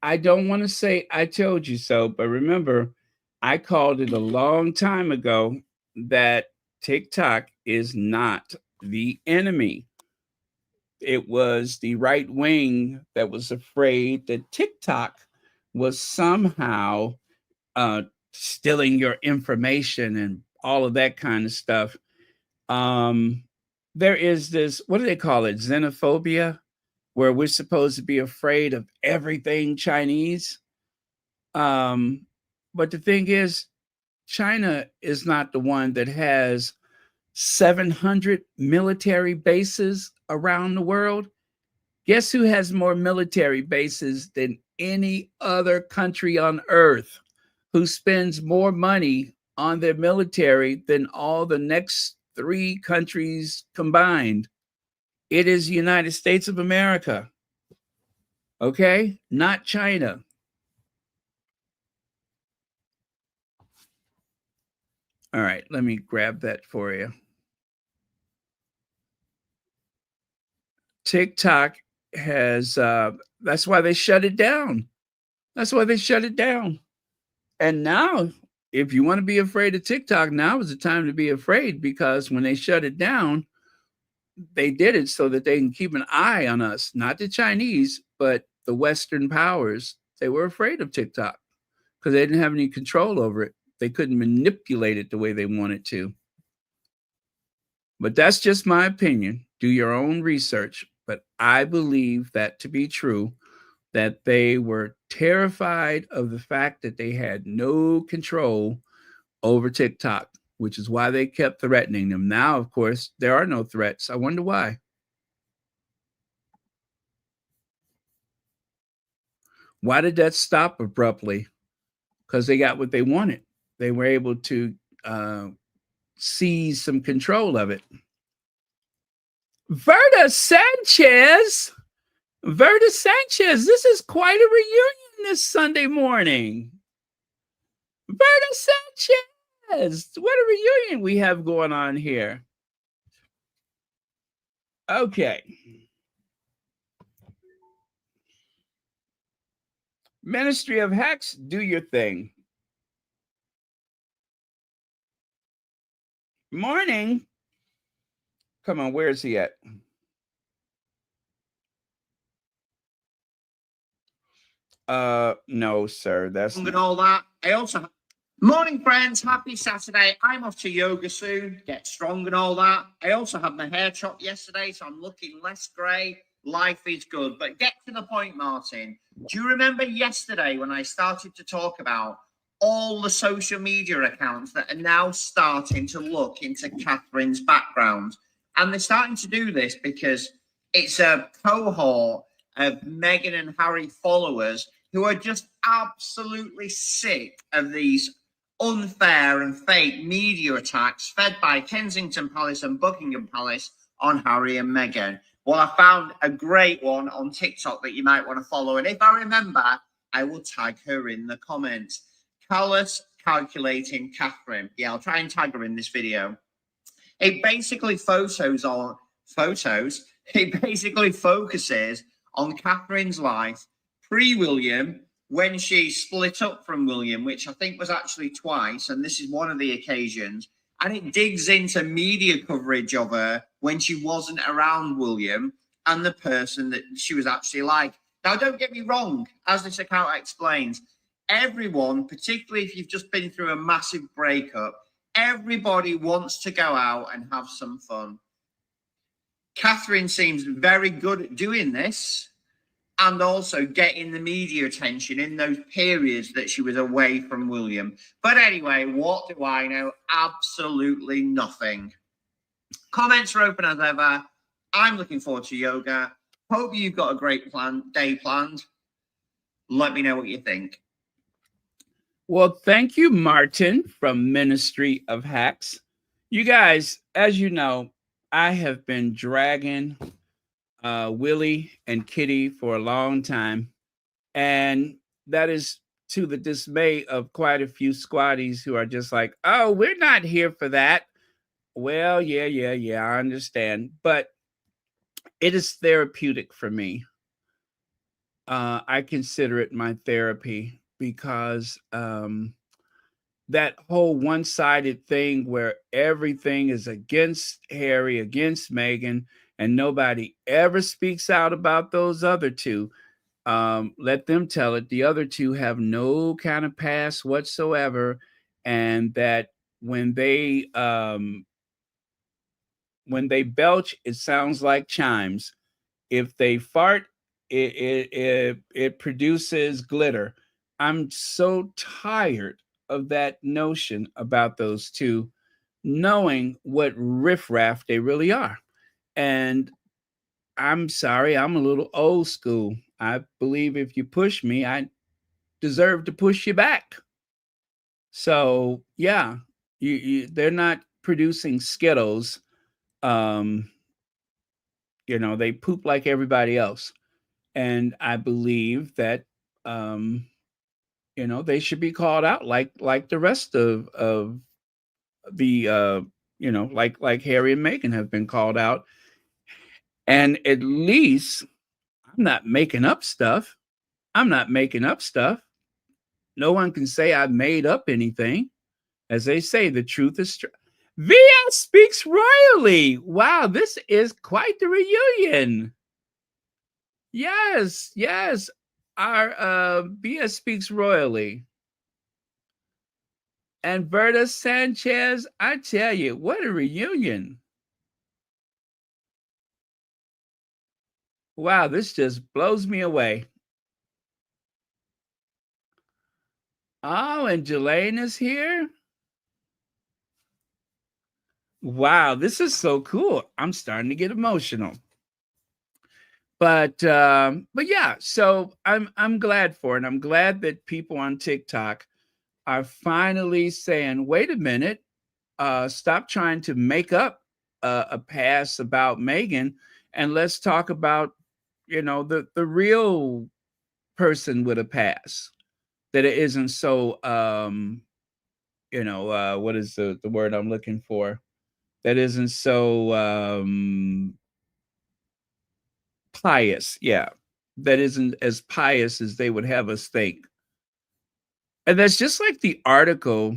I don't want to say I told you so, but remember, I called it a long time ago that TikTok is not the enemy. It was the right wing that was afraid that TikTok was somehow stealing your information and all of that kind of stuff. There is this, what do they call it? Xenophobia, where we're supposed to be afraid of everything Chinese. But the thing is, China is not the one that has 700 military bases around the world. Guess who has more military bases than any other country on earth? Who spends more money on their military than all the next 3 countries combined? It is the United States of America. Okay? Not China. All right, let me grab that for you. TikTok has, that's why they shut it down. That's why they shut it down. And now, if you want to be afraid of TikTok, now is the time to be afraid, because when they shut it down, they did it so that they can keep an eye on us, not the Chinese, but the Western powers. They were afraid of TikTok because they didn't have any control over it. They couldn't manipulate it the way they wanted to. But that's just my opinion. Do your own research. but I believe that to be true, that they were terrified of the fact that they had no control over TikTok, which is why they kept threatening them. Now, of course, there are no threats. I wonder why. Why did that stop abruptly? Because they got what they wanted. They were able to seize some control of it. Verda Sanchez. Verda Sanchez, this is quite a reunion this Sunday morning. Verda Sanchez, what a reunion we have going on here. Okay. Ministry of Hex, do your thing. Morning. Come on, where is he at? No, sir. That's and all that. I also morning, friends. Happy Saturday. I'm off to yoga soon. Get strong and all that. I also had my hair chopped yesterday, so I'm looking less grey. Life is good. But get to the point, Martin. Do you remember yesterday when I started to talk about all the social media accounts that are now starting to look into Catherine's background? And they're starting to do this because it's a cohort of Meghan and Harry followers who are just absolutely sick of these unfair and fake media attacks fed by Kensington Palace and Buckingham Palace on Harry and Meghan. Well, I found a great one on TikTok that you might want to follow. And if I remember, I will tag her in the comments. Callous calculating Catherine. Yeah, I'll try and tag her in this video. It basically It basically focuses on Catherine's life pre-William, when she split up from William, which I think was actually twice, and this is one of the occasions. And it digs into media coverage of her when she wasn't around William and the person that she was actually like. Now, don't get me wrong, as this account explains, everyone, particularly if you've just been through a massive breakup, everybody wants to go out and have some fun. Catherine seems very good at doing this and also getting the media attention in those periods that she was away from William. But anyway, what do I know? Absolutely nothing. Comments are open as ever. I'm looking forward to yoga. Hope you've got a great day planned. Let me know what you think. Well, thank you, Martin from Ministry of Hacks. You guys, as you know, I have been dragging Willie and Kitty for a long time. And that is to the dismay of quite a few squatties who are just like, oh, we're not here for that. Well, yeah, I understand. But it is therapeutic for me. I consider it my therapy because that whole one-sided thing where everything is against Harry, against Meghan, and nobody ever speaks out about those other two. Let them tell it. The other two have no kind of past whatsoever, and that when they belch, it sounds like chimes. If they fart, it produces glitter. I'm so tired of that notion about those two, knowing what riffraff they really are. And I'm sorry, I'm a little old school. I believe if you push me, I deserve to push you back. So yeah, they're not producing Skittles. They poop like everybody else. And I believe that they should be called out like the rest of the like Harry and Meghan have been called out. And at least I'm not making up stuff. No one can say I made up anything. As they say, the truth is true. VS speaks royally. Wow, this is quite the reunion. Yes. Our BS speaks royally. And Verda Sanchez, I tell you, what a reunion. Wow, this just blows me away. Oh, and Jelaine is here. Wow, this is so cool. I'm starting to get emotional. But yeah, so I'm glad for it. I'm glad that people on TikTok are finally saying, wait a minute, stop trying to make up a pass about Meghan, and let's talk about, the real person with a pass, that it isn't so what is the word I'm looking for, that isn't so pious. Yeah, that isn't as pious as they would have us think. And that's just like the article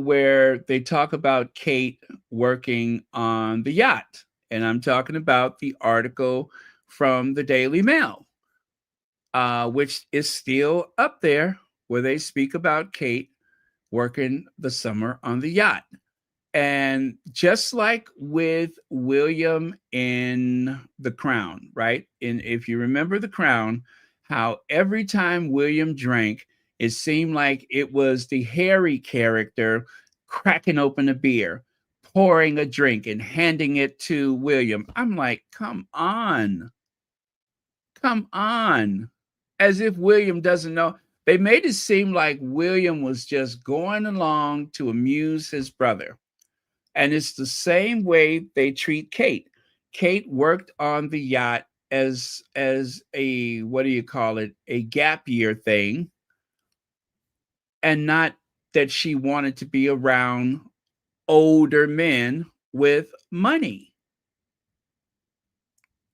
where they talk about Kate working on the yacht. And I'm talking about the article from the Daily Mail, which is still up there, where they speak about Kate working the summer on the yacht. And just like with William in The Crown, right? And if you remember The Crown, how every time William drank, it seemed like it was the Harry character cracking open a beer, pouring a drink, and handing it to William. I'm like, come on. Come on. As if William doesn't know. They made it seem like William was just going along to amuse his brother. And it's the same way they treat Kate. Kate worked on the yacht as a, what do you call it, a gap year thing, and not that she wanted to be around older men with money.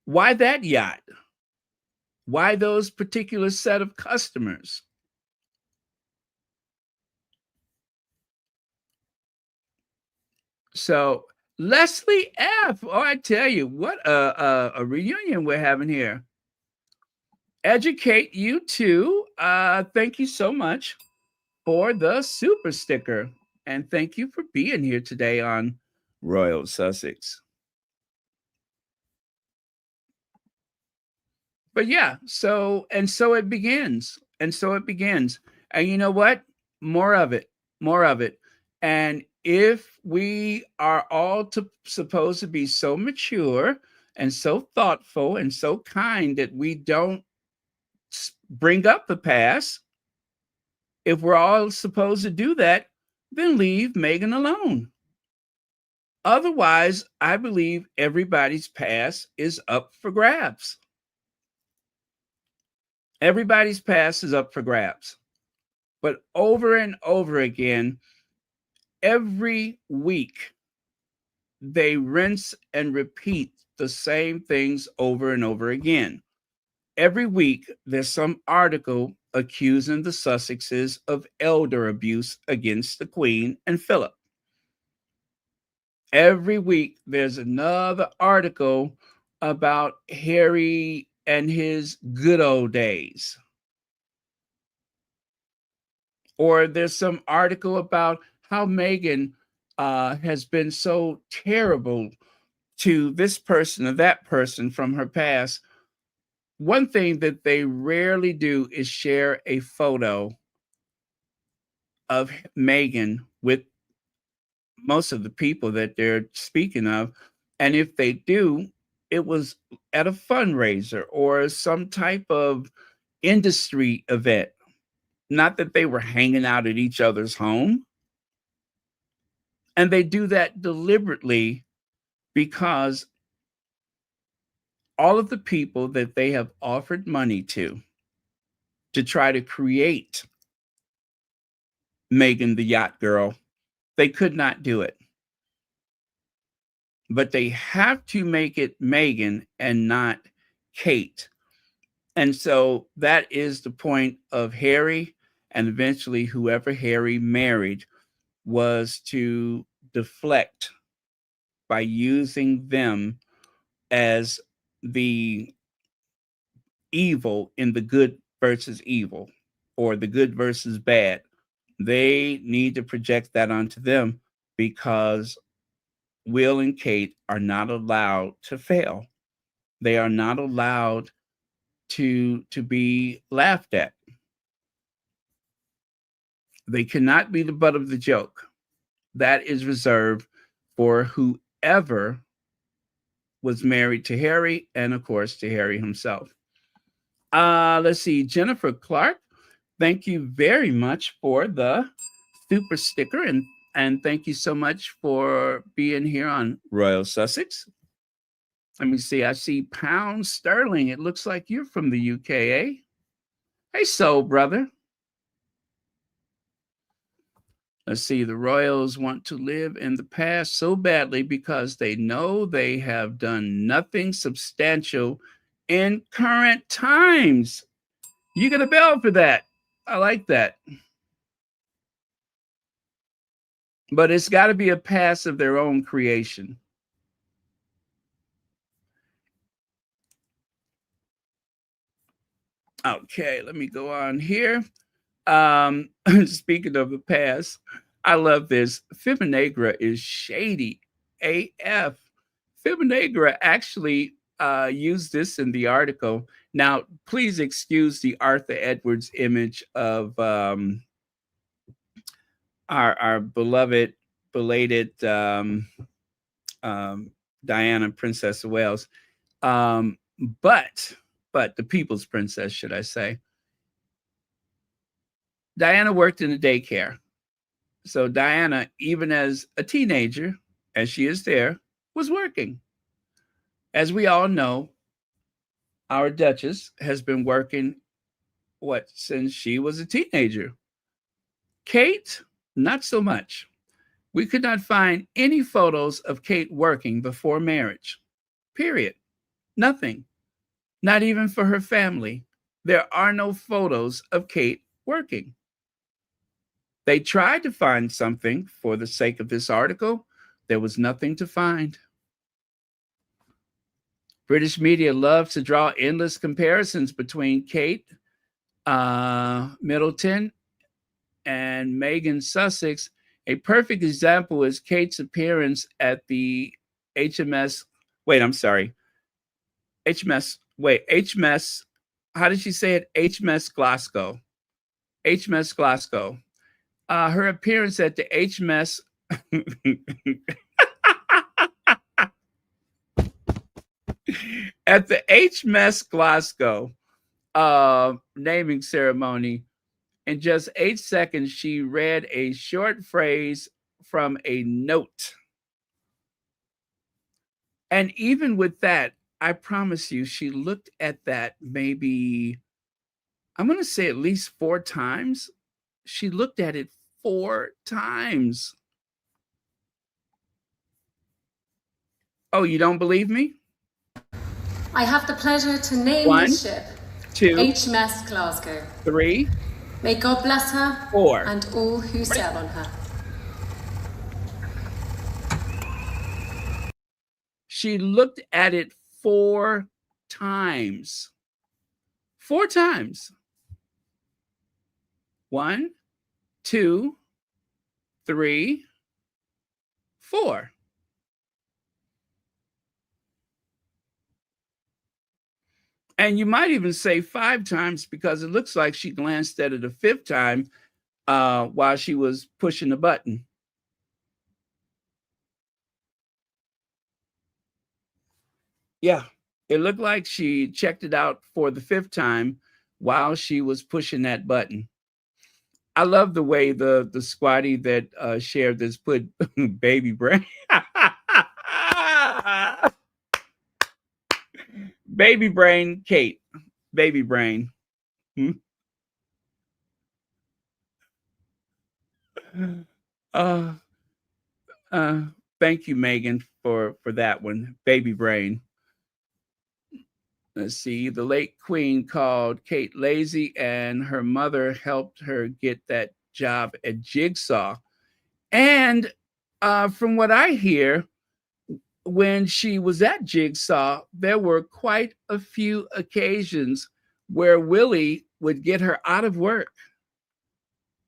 Why that yacht? Why those particular set of customers? So Leslie F. Oh, I tell you, what a reunion we're having here. Educate you too. Thank you so much for the super sticker. And thank you for being here today on Royal Sussex. But yeah, so it begins. And so it begins. And you know what? More of it. More of it. And if we are all supposed to be so mature and so thoughtful and so kind that we don't bring up the past, if we're all supposed to do that, then leave Meghan alone. Otherwise, I believe everybody's past is up for grabs. Everybody's past is up for grabs. But over and over again, every week, they rinse and repeat the same things over and over again. Every week, there's some article accusing the Sussexes of elder abuse against the Queen and Philip. Every week, there's another article about Harry and his good old days. Or there's some article about how Meghan has been so terrible to this person or that person from her past. One thing that they rarely do is share a photo of Meghan with most of the people that they're speaking of. And if they do, it was at a fundraiser or some type of industry event. Not that they were hanging out at each other's home. And they do that deliberately because all of the people that they have offered money to try to create Meghan the yacht girl, they could not do it. But they have to make it Meghan and not Kate. And so that is the point of Harry, and eventually whoever Harry married, was to deflect by using them as the evil in the good versus evil, or the good versus bad. They need to project that onto them because Will and Kate are not allowed to fail. They are not allowed to be laughed at. They cannot be the butt of the joke. That is reserved for whoever was married to Harry and, of course, to Harry himself. Let's see. Jennifer Clark, thank you very much for the super sticker. And thank you so much for being here on Royal Sussex. Let me see. I see pound sterling. It looks like you're from the UK, eh? Hey, soul brother. Let's see. The Royals want to live in the past so badly because they know they have done nothing substantial in current times. You get a bell for that. I like that. But it's got to be a past of their own creation. Okay, let me go on here. Speaking of the past, I love this. Fibinagra is shady AF. Fibinagra actually used this in the article. Now, please excuse the Arthur Edwards image of our beloved, belated Diana, Princess of Wales. But the people's princess, should I say. Diana worked in a daycare. So Diana, even as a teenager, as she is there, was working. As we all know, our Duchess has been working, since she was a teenager. Kate, not so much. We could not find any photos of Kate working before marriage. Period. Nothing. Not even for her family. There are no photos of Kate working. They tried to find something for the sake of this article. There was nothing to find. British media loves to draw endless comparisons between Kate Middleton and Meghan Sussex. A perfect example is Kate's appearance at the HMS. How did she say it? HMS Glasgow. HMS Glasgow. Her appearance at the HMS at the HMS Glasgow naming ceremony. In just 8 seconds, she read a short phrase from a note. And even with that, I promise you, she looked at that maybe, I'm going to say at least 4 times. She looked at it 4 times. Oh, you don't believe me? I have the pleasure to name 1, this ship 2, HMS Glasgow. 3, May God bless her 4. and all who sail on her. She looked at it 4 times. 4 times. 1, 2, 3, 4. And you might even say 5 times because it looks like she glanced at it a 5th time while she was pushing the button. Yeah, it looked like she checked it out for the 5th time while she was pushing that button. I love the way the squatty that shared this put baby brain. Baby brain, Kate. Baby brain. Thank you, Meghan, for that one. Baby brain. Let's see. The late Queen called Kate lazy, and her mother helped her get that job at Jigsaw. And from what I hear, when she was at Jigsaw, there were quite a few occasions where Willie would get her out of work,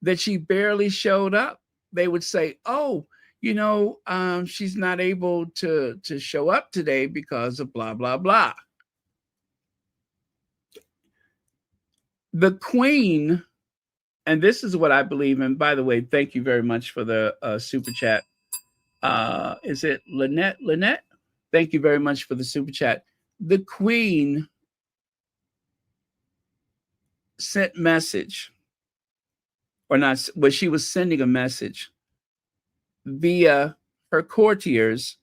that she barely showed up. They would say, oh, she's not able to show up today because of blah, blah, blah. The Queen, and this is what I believe in. By the way, thank you very much for the super chat. Is it Lynette? Lynette? Thank you very much for the super chat. The Queen sent message, or not, but she was sending a message via her courtiers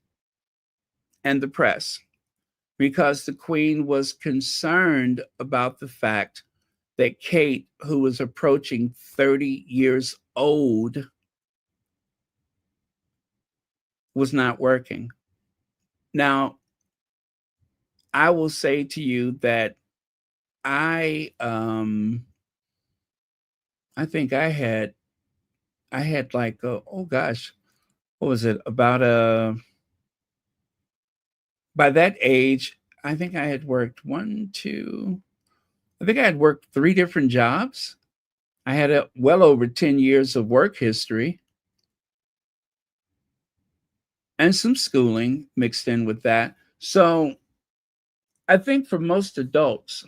and the press, because the Queen was concerned about the fact that Kate, who was approaching 30 years old, was not working. Now, I will say to you that I think I had like oh gosh, what was it, about by that age, I think I had worked I think I had worked 3 different jobs. I had well over 10 years of work history and some schooling mixed in with that. So I think for most adults,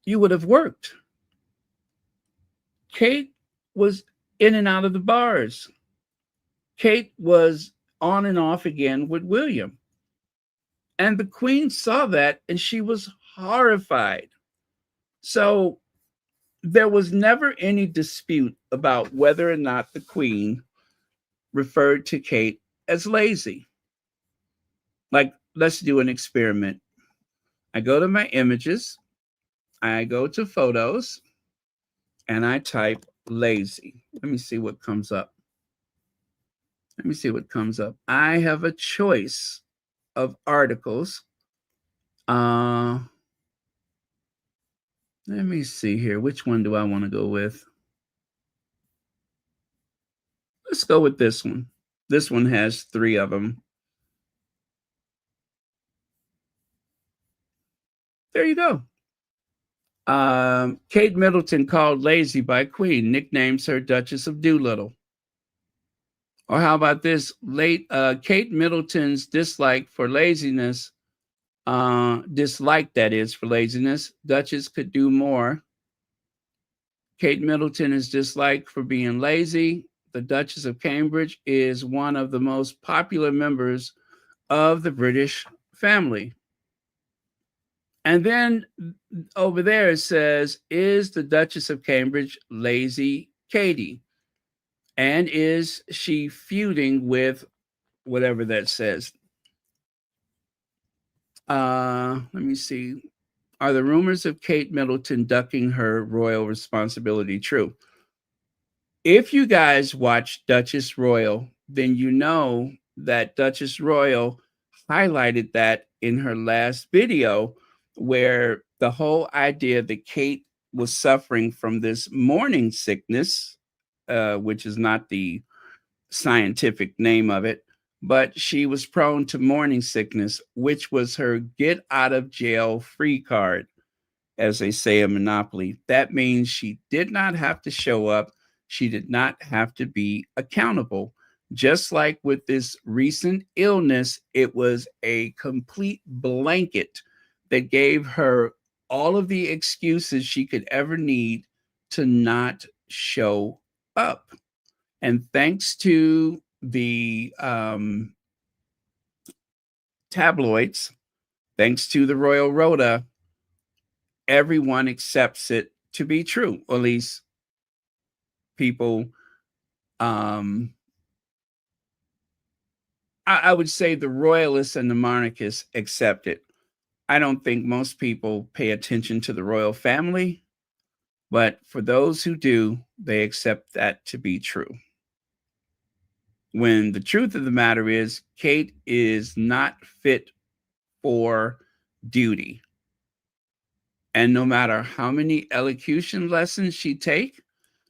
you would have worked. Kate was in and out of the bars. Kate was on and off again with William. And the Queen saw that and she was horrified. So there was never any dispute about whether or not the Queen referred to Kate as lazy. Like, let's do an experiment. I go to my images, I go to photos, and I type lazy. Let me see what comes up. I have a choice of articles. Let me see here. Which one do I want to go with? Let's go with this one. This one has 3 of them. There you go. Kate Middleton called lazy by Queen, nicknames her Duchess of Doolittle. Or how about this? Kate Middleton's dislike for laziness, Duchess could do more. Kate Middleton is disliked for being lazy. The Duchess of Cambridge is one of the most popular members of the British family. And then over there it says, is the Duchess of Cambridge lazy Katie? And is she feuding with whatever that says? Let me see. Are the rumors of Kate Middleton ducking her royal responsibility true? If you guys watch Duchess Royal, then you know that Duchess Royal highlighted that in her last video, where the whole idea that Kate was suffering from this morning sickness, which is not the scientific name of it, but she was prone to morning sickness, which was her get out of jail free card, as they say in Monopoly. That means she did not have to show up. She did not have to be accountable. Just like with this recent illness, it was a complete blanket that gave her all of the excuses she could ever need to not show up. And thanks to the tabloids, thanks to the Royal Rota, everyone accepts it to be true. Or at least people, I would say the royalists and the monarchists accept it. I don't think most people pay attention to the royal family, but for those who do, they accept that to be true. When the truth of the matter is, Kate is not fit for duty. And no matter how many elocution lessons she take,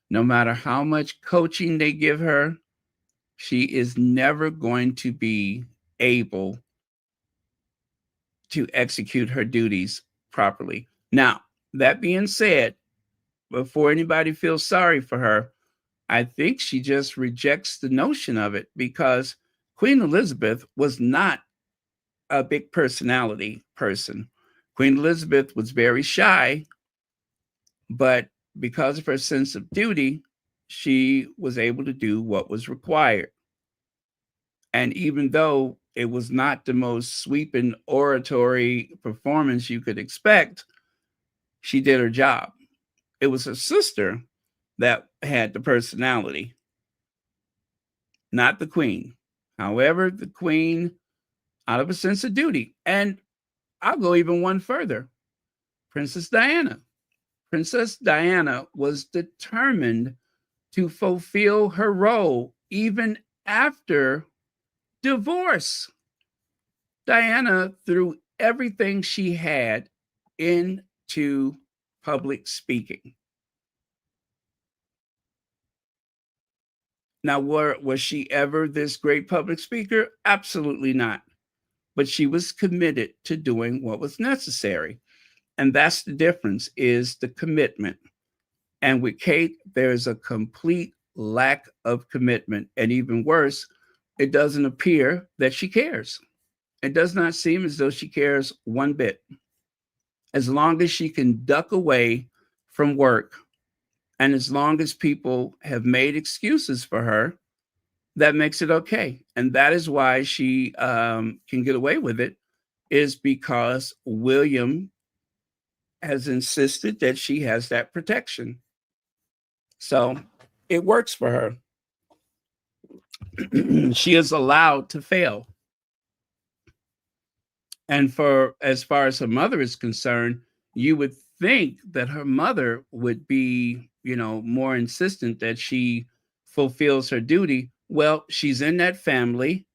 no matter how much coaching they give her, she is never going to be able to execute her duties properly. Now, that being said, before anybody feels sorry for her, I think she just rejects the notion of it, because Queen Elizabeth was not a big personality person. Queen Elizabeth was very shy But because of her sense of duty, she was able to do what was required. And even though it was not the most sweeping oratory performance you could expect, she did her job. It was her sister that had the personality, not the queen. However, the queen, out of a sense of duty, and I'll go even one further, Princess Diana. Princess Diana was determined to fulfill her role even after divorce. Diana threw everything she had into public speaking. Now, was she ever this great public speaker? Absolutely not. But she was committed to doing what was necessary. And that's the difference, is the commitment. And with Kate, there's a complete lack of commitment. And even worse, it doesn't appear that she cares. It does not seem as though she cares one bit. As long as she can duck away from work, and as long as people have made excuses for her, that makes it okay. And that is why she can get away with it, is because William has insisted that she has that protection. So it works for her. She is allowed to fail. And for as far as her mother is concerned, you would think that her mother would be, more insistent that she fulfills her duty. Well, she's in that family,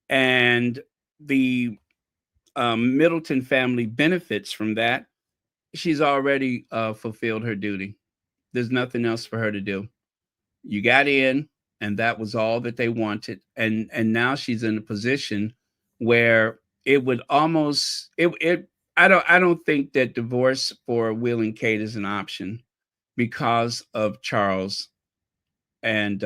and the Middleton family benefits from that. She's already fulfilled her duty. There's nothing else for her to do. You got in, and that was all that they wanted. And now she's in a position where it would almost I don't think that divorce for Will and Kate is an option because of Charles and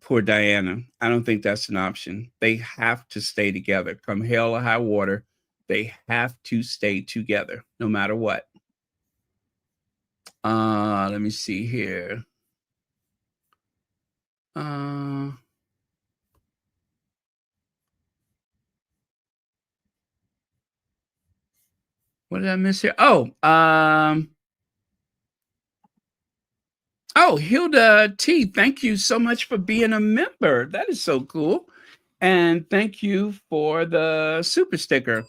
poor Diana. I don't think that's an option. They have to stay together. Come hell or high water, they have to stay together no matter what. Let me see here. What did I miss here? Hilda T, thank you so much for being a member. That is so cool. And thank you for the super sticker.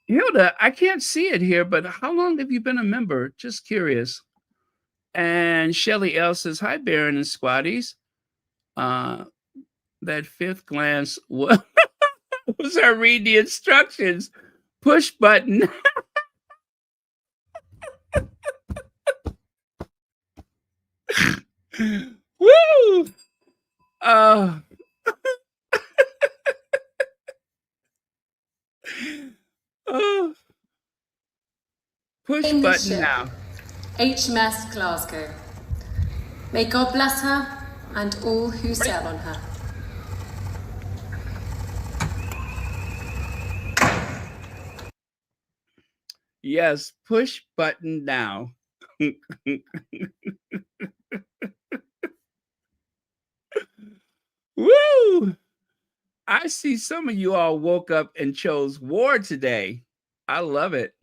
Hilda, I can't see it here, but how long have you been a member? Just curious. And Shelly L says, hi, Baron and Squatties. That fifth glance was her read the instructions. Push button. Woo! Push In the button ship, now. HMS Glasgow. May God bless her and all who sail on her. Yes, push button now. Woo! I see some of you all woke up and chose war today. I love it.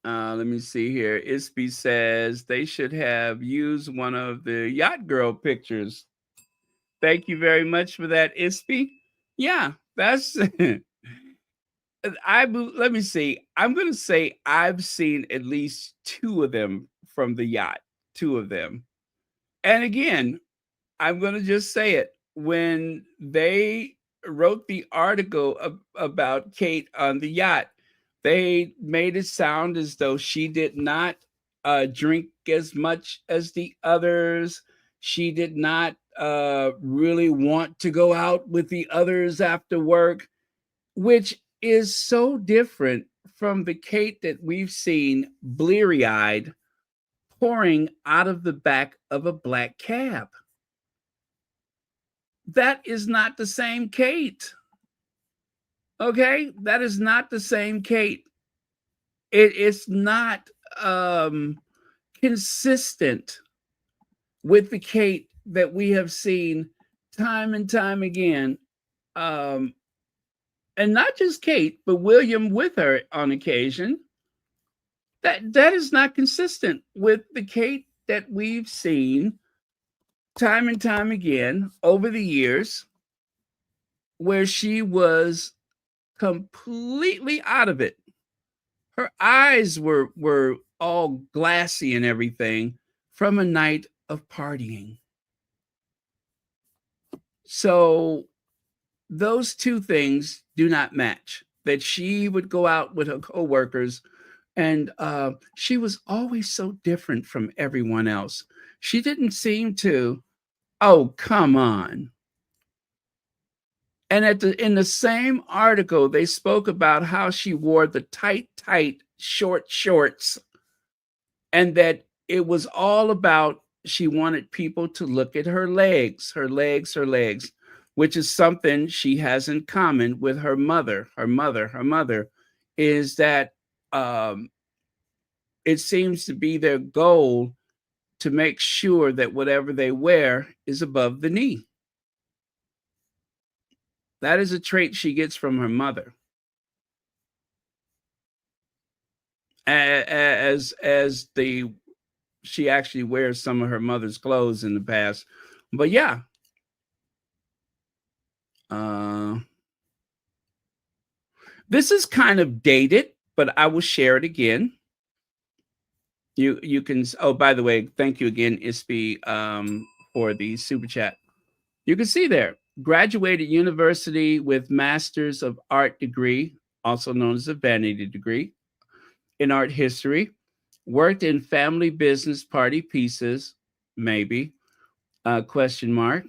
Let me see here. Ispy says they should have used one of the Yacht Girl pictures. Thank you very much for that, Ispy. Yeah, that's let me see. I'm going to say I've seen at least two of them from the yacht, two of them. And again, I'm going to just say it. When they wrote the article about Kate on the yacht, they made it sound as though she did not drink as much as the others. She did not really want to go out with the others after work, which is so different from the Kate that we've seen bleary-eyed pouring out of the back of a black cab. That is not the same Kate. Okay? That is not the same Kate. it's not consistent with the Kate that we have seen time and time again. And not just Kate, but William with her on occasion. That is not consistent with the Kate that we've seen time and time again over the years, where she was completely out of it. Her eyes were all glassy and everything from a night of partying. So those two things do not match. That she would go out with her coworkers, and she was always so different from everyone else. She didn't seem to. Oh, come on. And in the same article, they spoke about how she wore the tight short shorts, and that it was all about she wanted people to look at her legs, her legs, which is something she has in common with her mother. Her mother is that it seems to be their goal to make sure that whatever they wear is above the knee. That is a trait she gets from her mother. She actually wears some of her mother's clothes in the past. But yeah. This is kind of dated, but I will share it again. You can, oh, by the way, thank you again, Ispi, for the super chat. You can see there, graduated university with Masters of Art degree, also known as a vanity degree, in art history. Worked in family business, party pieces, maybe, question mark.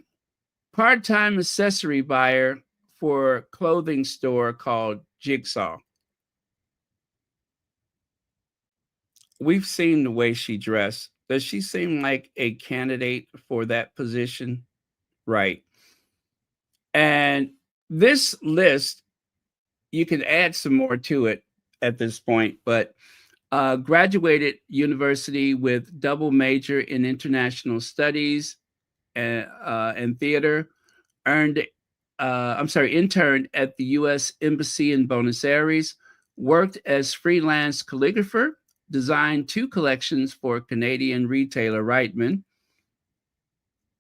Part-time accessory buyer for a clothing store called Jigsaw. We've seen the way she dressed. Does she seem like a candidate for that position? Right. And this list, you can add some more to it at this point, but graduated university with double major in international studies and theater, interned at the U.S. Embassy in Buenos Aires, worked as freelance calligrapher, designed 2 collections for Canadian retailer Reitman,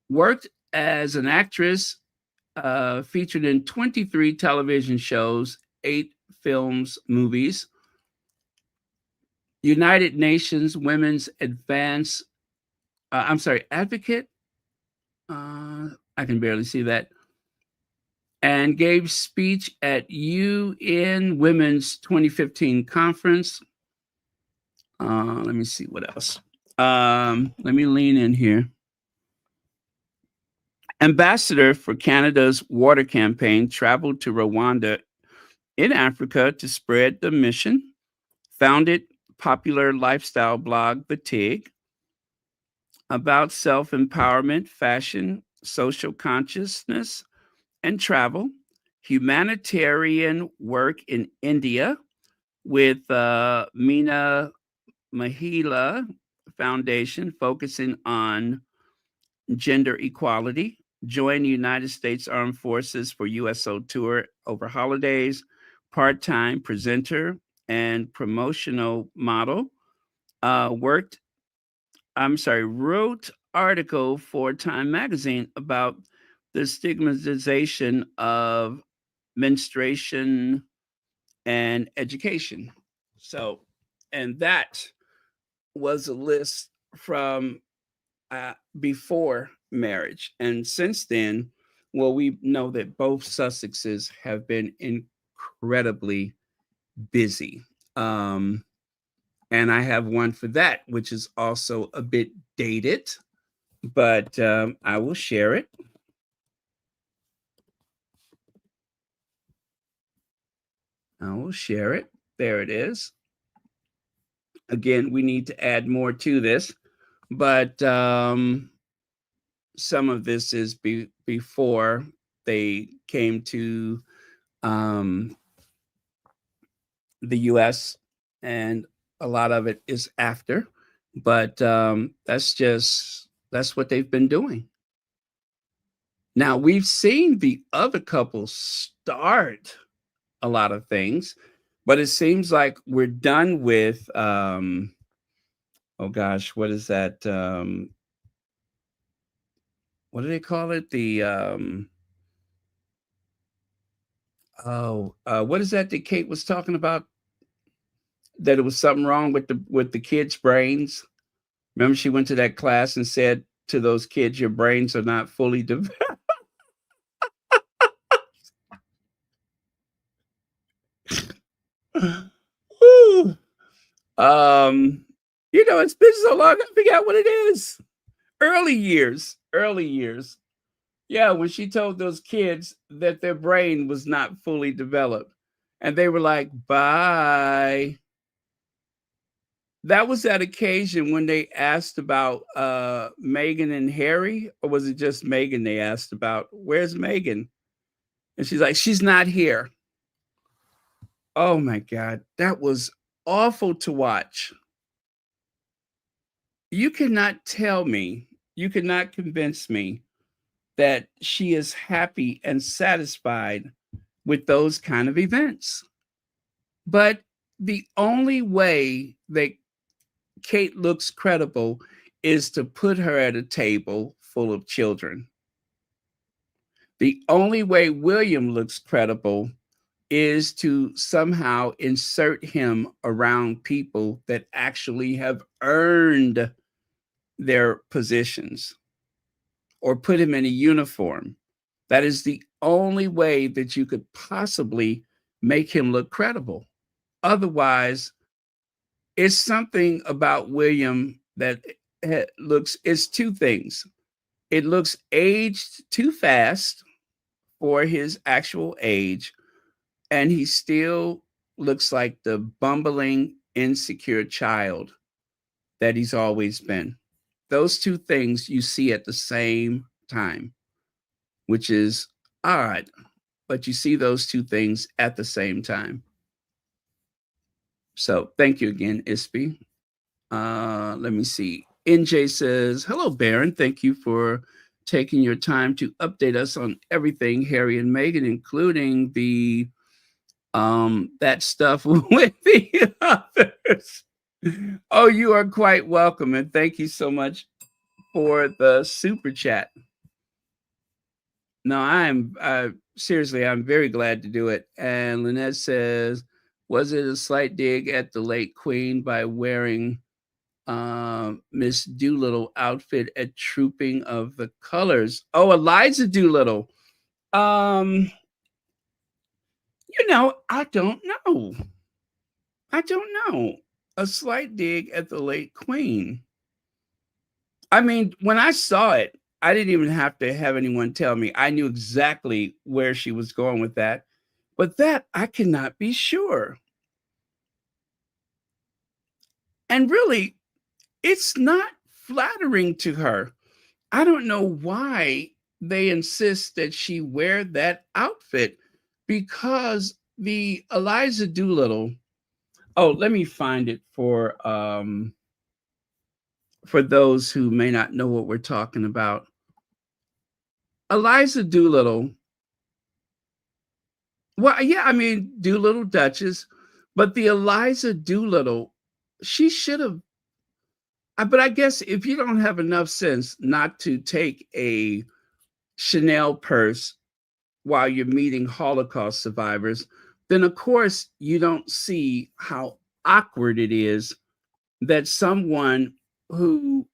worked as an actress, featured in 23 television shows, 8 films, movies, United Nations Women's Advance, Advocate, I can barely see that, and gave speech at UN Women's 2015 conference. Let me see what else. Let me lean in here. Ambassador for Canada's water campaign, traveled to Rwanda in Africa to spread the mission, founded popular lifestyle blog, The Tig, about self-empowerment, fashion, social consciousness, and travel. Humanitarian work in India with Meena Mahila Foundation, focusing on gender equality. Joined the United States Armed Forces for USO tour over holidays. Part-time presenter and promotional model. Wrote article for Time magazine about the stigmatization of menstruation and education. So, and that was a list from before marriage. And since then, well, we know that both Sussexes have been incredibly busy. And I have one for that, which is also a bit dated, but I will share it. There it is. Again, we need to add more to this, but some of this is before they came to the U.S., and a lot of it is after, but that's what they've been doing. Now we've seen the other couple start a lot of things, but it seems like we're done with oh gosh, what is that? What do they call it? The what is that Kate was talking about? That it was something wrong with the kids' brains. Remember, she went to that class and said to those kids, "Your brains are not fully developed." Whew. It's been so long, I forgot what it is. Early years. Yeah, when she told those kids that their brain was not fully developed, and they were like, "Bye." That was that occasion when they asked about Meghan and Harry, or was it just Meghan they asked about? Where's Meghan? And she's like, she's not here. Oh my God, that was awful to watch. You cannot tell me, you cannot convince me that she is happy and satisfied with those kind of events. But the only way that Kate looks credible is to put her at a table full of children. The only way William looks credible is to somehow insert him around people that actually have earned their positions, or put him in a uniform. That is the only way that you could possibly make him look credible. Otherwise, it's something about William that it's two things. It looks aged too fast for his actual age, and he still looks like the bumbling, insecure child that he's always been. Those two things you see at the same time, which is odd, but you see those two things at the same time. So thank you again, Ispy. Let me see. NJ says, hello, Baron. Thank you for taking your time to update us on everything Harry and Meghan, including the that stuff with the others. Oh, you are quite welcome, and thank you so much for the super chat. No, I'm seriously, I'm very glad to do it. And Lynette says, was it a slight dig at the late Queen by wearing Miss Doolittle outfit at Trooping of the Colors? Oh, Eliza Doolittle. I don't know. A slight dig at the late Queen. I mean, when I saw it, I didn't even have to have anyone tell me. I knew exactly where she was going with that. But that I cannot be sure. And really, it's not flattering to her. I don't know why they insist that she wear that outfit, because the Eliza Doolittle. Oh, let me find it for those who may not know what we're talking about. Eliza Doolittle. Well, yeah, I mean, Doolittle Duchess, but the Eliza Doolittle, she should have. But I guess if you don't have enough sense not to take a Chanel purse while you're meeting Holocaust survivors, then of course you don't see how awkward it is that someone who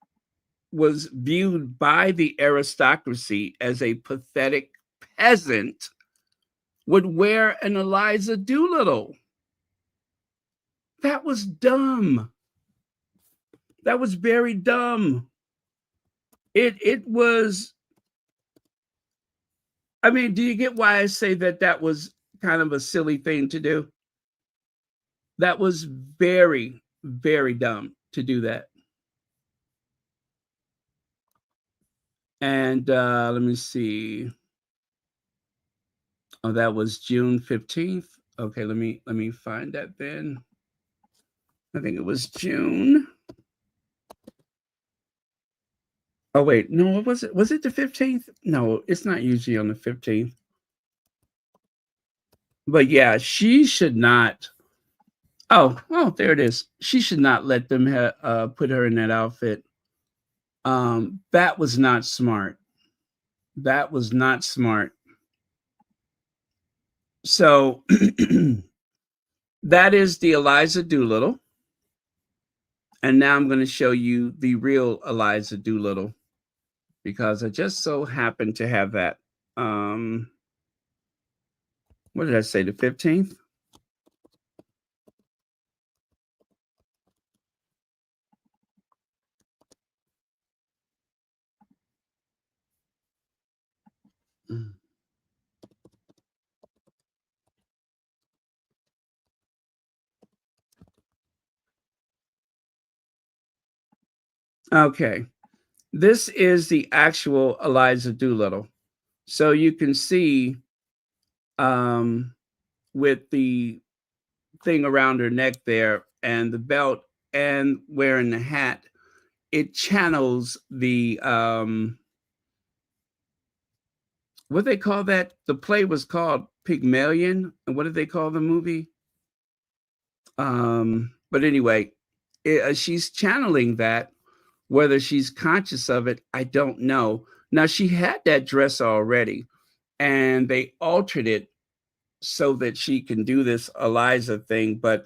was viewed by the aristocracy as a pathetic peasant would wear an Eliza Doolittle. That was dumb. That was very dumb. It was. I mean, do you get why I say that was kind of a silly thing to do? That was very, very dumb to do that. And let me see. Oh, that was June 15th. Okay, let me find that then. I think it was June. Oh, wait. No, what was it? Was it the 15th? No, it's not usually on the 15th. But yeah, she should not. Oh, there it is. She should not let them put her in that outfit. That was not smart. That was not smart. So that is the Eliza Doolittle. And now I'm going to show you the real Eliza Doolittle because I just so happen to have that. What did I say? The 15th? Okay. This is the actual Eliza Doolittle. So you can see with the thing around her neck there and the belt and wearing the hat, it channels the what they call that? The play was called Pygmalion. And what did they call the movie? But anyway, she's channeling that. Whether she's conscious of it, I don't know. Now, she had that dress already, and they altered it so that she can do this Eliza thing. But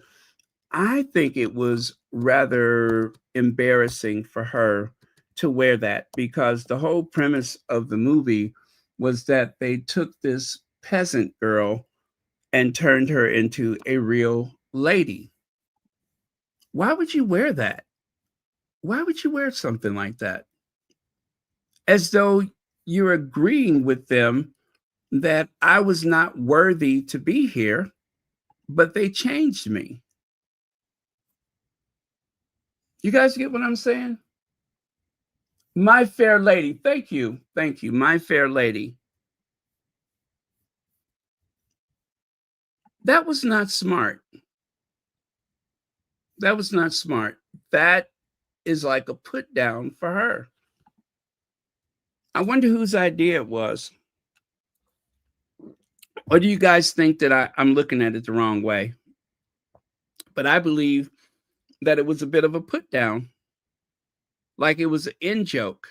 I think it was rather embarrassing for her to wear that because the whole premise of the movie was that they took this peasant girl and turned her into a real lady. Why would you wear that? Why would you wear something like that? As though you're agreeing with them that I was not worthy to be here, but they changed me. You guys get what I'm saying? My Fair Lady. Thank you. Thank you. My Fair Lady. That was not smart. That was not smart. That is like a put down for her. I wonder whose idea it was. Or do you guys think that I'm looking at it the wrong way? But I believe that it was a bit of a put down. Like it was an in joke.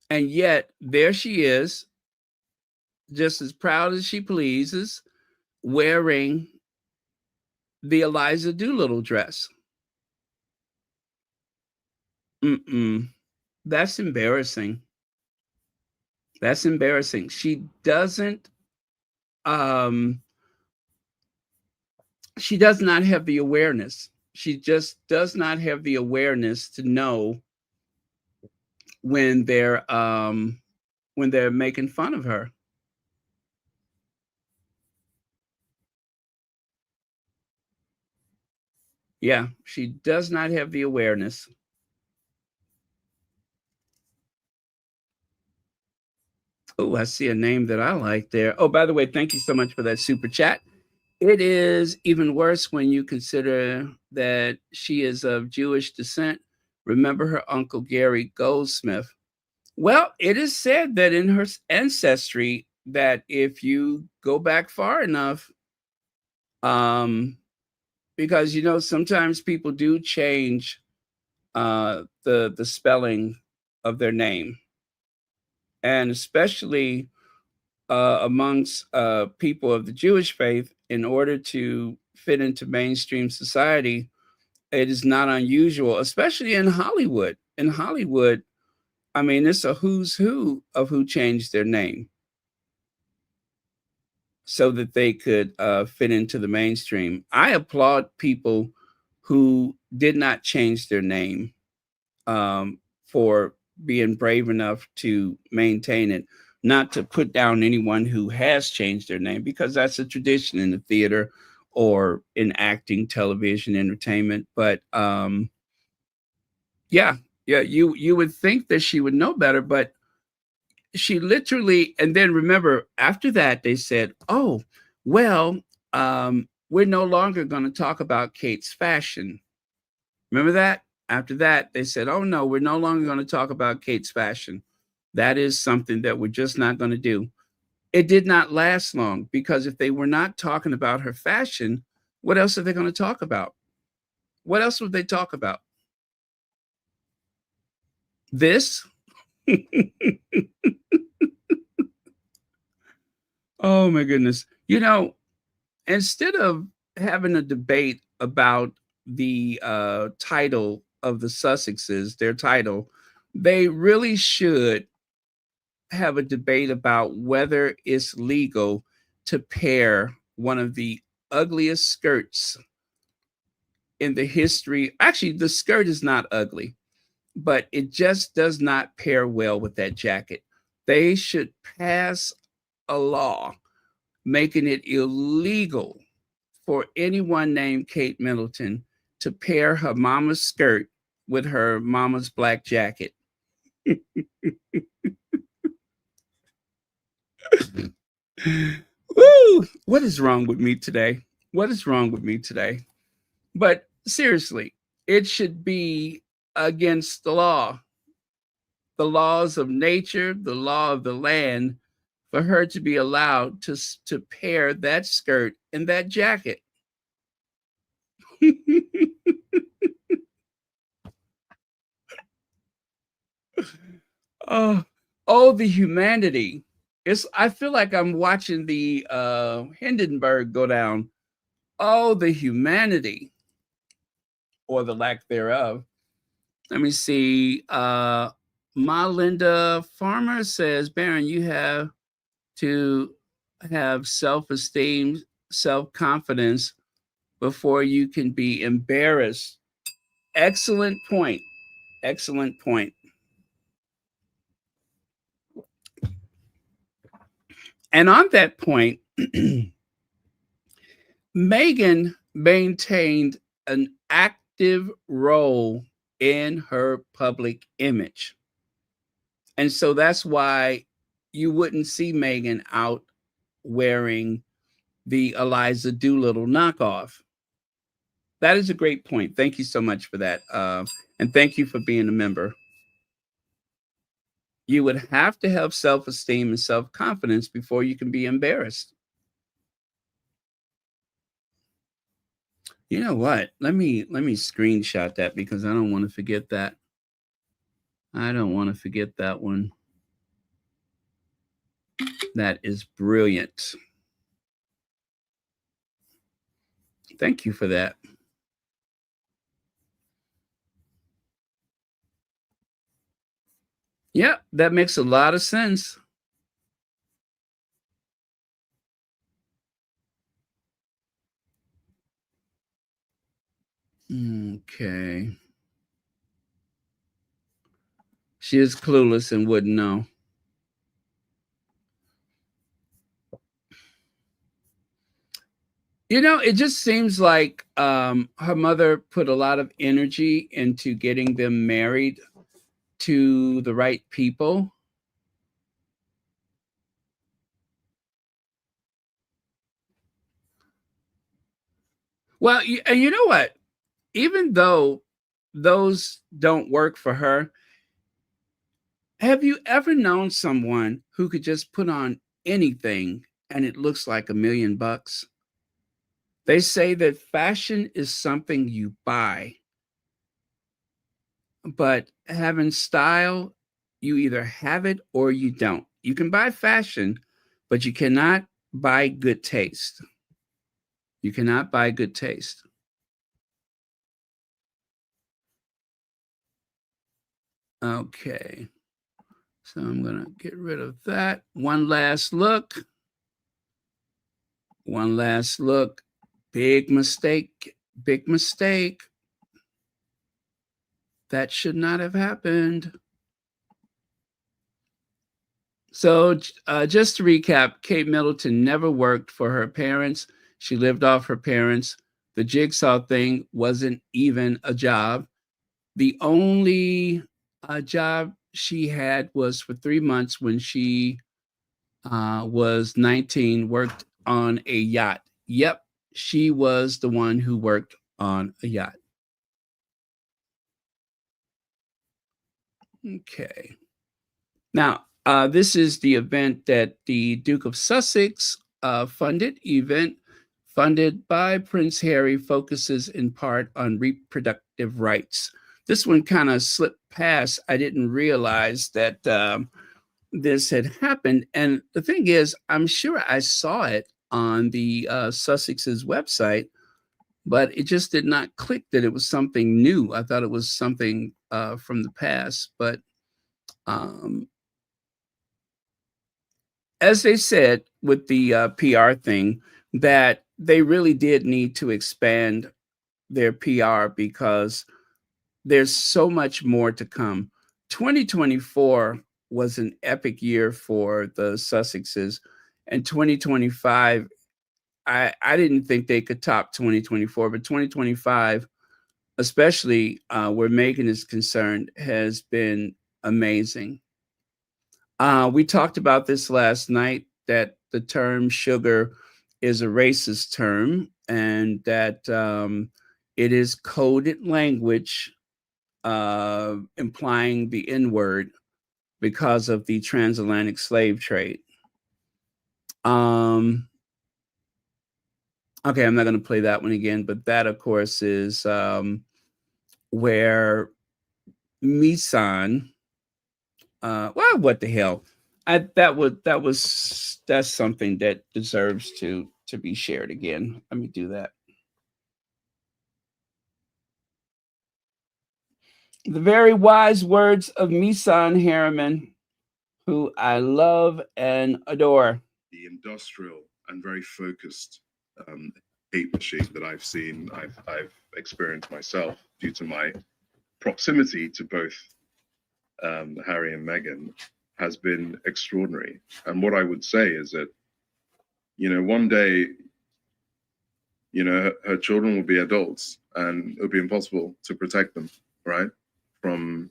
And yet there she is, just as proud as she pleases, wearing the Eliza Doolittle dress. That's embarrassing. That's embarrassing. She doesn't, she does not have the awareness. She just does not have the awareness to know when they're making fun of her. Yeah, she does not have the awareness. Oh, I see a name that I like there. Oh, by the way, thank you so much for that super chat. It is even worse when you consider that she is of Jewish descent. Remember her uncle Gary Goldsmith. Well, it is said that in her ancestry, that if you go back far enough, because sometimes people do change the spelling of their name, and especially amongst people of the Jewish faith, in order to fit into mainstream society, it is not unusual, especially in Hollywood. In Hollywood, I mean, it's a who's who of who changed their name so that they could fit into the mainstream. I applaud people who did not change their name for being brave enough to maintain it, not to put down anyone who has changed their name, because that's a tradition in the theater or in acting, television, entertainment. But yeah, you would think that she would know better, but she literally, and then remember, after that, they said, oh, well, we're no longer going to talk about Kate's fashion. Remember that? After that, they said, oh, no, we're no longer going to talk about Kate's fashion. That is something that we're just not going to do. It did not last long, because if they were not talking about her fashion, what else are they going to talk about? What else would they talk about? This? Oh, my goodness. You know, instead of having a debate about the title of the Sussexes, their title, they really should have a debate about whether it's legal to pair one of the ugliest skirts in the history. Actually, the skirt is not ugly, but it just does not pair well with that jacket. They should pass a law making it illegal for anyone named Kate Middleton to pair her mama's skirt with her mama's black jacket. Woo! What is wrong with me today? What is wrong with me today? But seriously, it should be against the laws of nature, the law of the land, for her to be allowed to pair that skirt and that jacket. Oh, the humanity. I feel like I'm watching the Hindenburg go down. Oh, the humanity, or the lack thereof. Let me see. Ma Linda Farmer says, Baron, you have to have self-esteem, self-confidence before you can be embarrassed. Excellent point. Excellent point. And on that point, Meghan maintained an active role in her public image. And so that's why you wouldn't see Meghan out wearing the Eliza Doolittle knockoff. That is a great point. Thank you so much for that. And thank you for being a member. You would have to have self-esteem and self-confidence before you can be embarrassed. You know what? Let me screenshot that, because I don't want to forget that. I don't want to forget that one. That is brilliant. Thank you for that. Yeah, that makes a lot of sense. Okay. She is clueless and wouldn't know. You know, it just seems like her mother put a lot of energy into getting them married to the right people. Well, and you know what? Even though those don't work for her, have you ever known someone who could just put on anything and it looks like $1 million? They say that fashion is something you buy, but having style, you either have it or you don't. You can buy fashion, but you cannot buy good taste. You cannot buy good taste. Okay. So I'm going to get rid of that. One last look. One last look. Big mistake. Big mistake. That should not have happened. So just to recap, Kate Middleton never worked for her parents. She lived off her parents. The jigsaw thing wasn't even a job. The only job she had was for 3 months when she was 19, worked on a yacht Yep, she was the one who worked on a yacht. Okay. Now, this is the event that the Duke of Sussex funded. Event funded by Prince Harry focuses in part on reproductive rights. This one kind of slipped past. I didn't realize that this had happened. And the thing is, I'm sure I saw it on the Sussex's website, but it just did not click that it was something new. I thought it was something from the past, but as they said with the PR thing, that they really did need to expand their PR because there's so much more to come. 2024 was an epic year for the Sussexes, and 2025, I didn't think they could top 2024, but 2025, especially where Meghan is concerned, has been amazing. We talked about this last night, that the term sugar is a racist term, and that it is coded language implying the N-word because of the transatlantic slave trade. Okay, I'm not going to play that one again, but that, of course, is where Misan, well, what the hell? That's something that deserves to be shared again. Let me do that. The very wise words of Misan Harriman, who I love and adore. The industrial and very focused hate machine that I've seen, I've experienced myself due to my proximity to both Harry and Meghan, has been extraordinary. And what I would say is that, you know, one day, you know, her children will be adults and it'll be impossible to protect them, right, from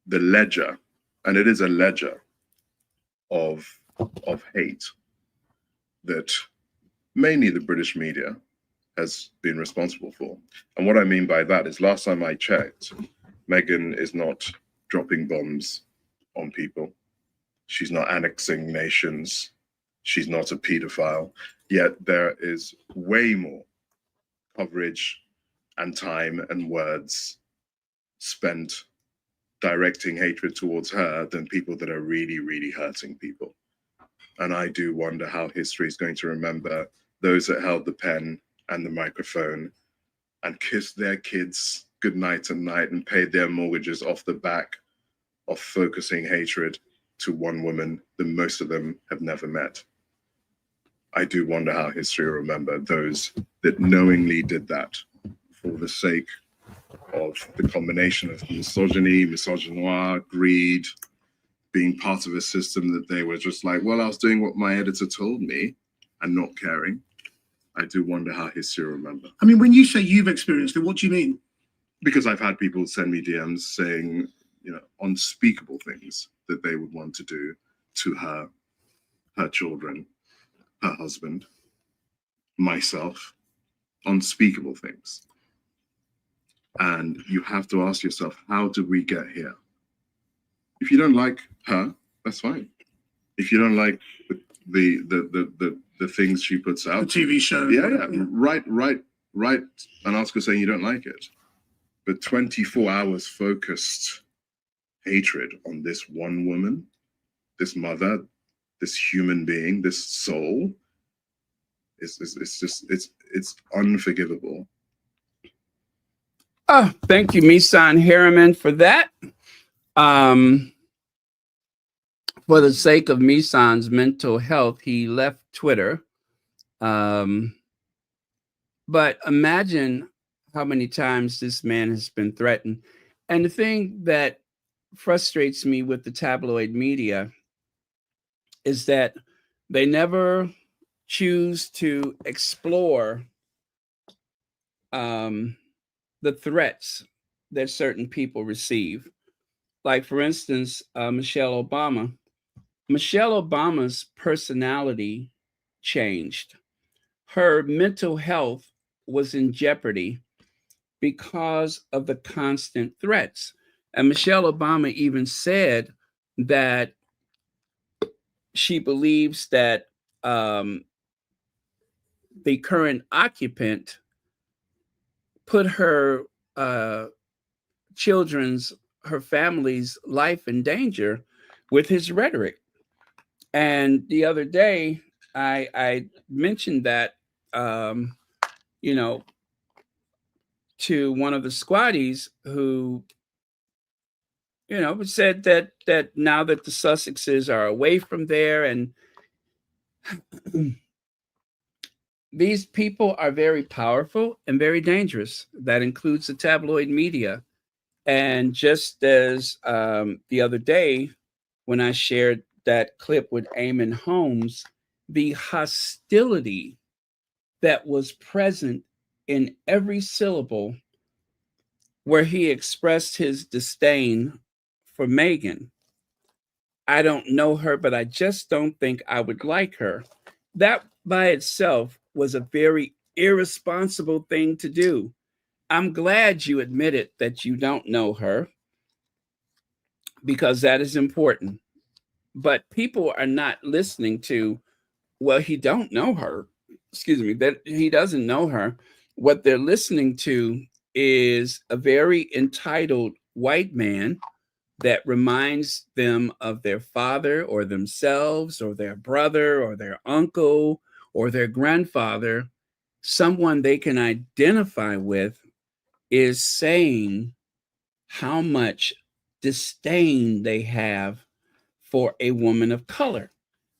the ledger, and it is a ledger of hate that mainly the British media has been responsible for. And what I mean by that is, last time I checked, Meghan is not dropping bombs on people. She's not annexing nations. She's not a pedophile. Yet there is way more coverage and time and words spent directing hatred towards her than people that are really, really hurting people. And I do wonder how history is going to remember those that held the pen and the microphone and kissed their kids goodnight at night and paid their mortgages off the back of focusing hatred to one woman that most of them have never met. I do wonder how history will remember those that knowingly did that for the sake of the combination of misogyny, misogynoir, greed, being part of a system that they were just like, well, I was doing what my editor told me and not caring. I do wonder how history will remember. I mean, when you say you've experienced it, what do you mean? Because I've had people send me DMs saying, you know, unspeakable things that they would want to do to her, her children, her husband, myself, unspeakable things. And you have to ask yourself, how did we get here? If you don't like her, that's fine. If you don't like the things she puts out, The TV show. yeah, write an article saying you don't like it. But 24 hours focused hatred on this one woman, this mother, this human being, this soul, it's unforgivable. Oh, thank you, Misan Harriman, for that. For the sake of Misan's mental health, he left Twitter. But imagine how many times this man has been threatened. And the thing that frustrates me with the tabloid media is that they never choose to explore the threats that certain people receive. Like, for instance, Michelle Obama. Michelle Obama's personality changed. Her mental health was in jeopardy because of the constant threats. And Michelle Obama even said that she believes that the current occupant put her her family's life in danger with his rhetoric. And the other day, I mentioned that, you know, to one of the squatties who, you know, said that now that the Sussexes are away from there, and these people are very powerful and very dangerous. That includes the tabloid media. And just as the other day, when I shared that clip with Eamon Holmes, the hostility that was present in every syllable where he expressed his disdain for Meghan. I don't know her, but I just don't think I would like her. That by itself was a very irresponsible thing to do. I'm glad you admitted that you don't know her, because that is important. But people are not listening to, well, he don't know her. Excuse me, that he doesn't know her. What they're listening to is a very entitled white man that reminds them of their father or themselves or their brother or their uncle or their grandfather. Someone they can identify with is saying how much disdain they have for a woman of color.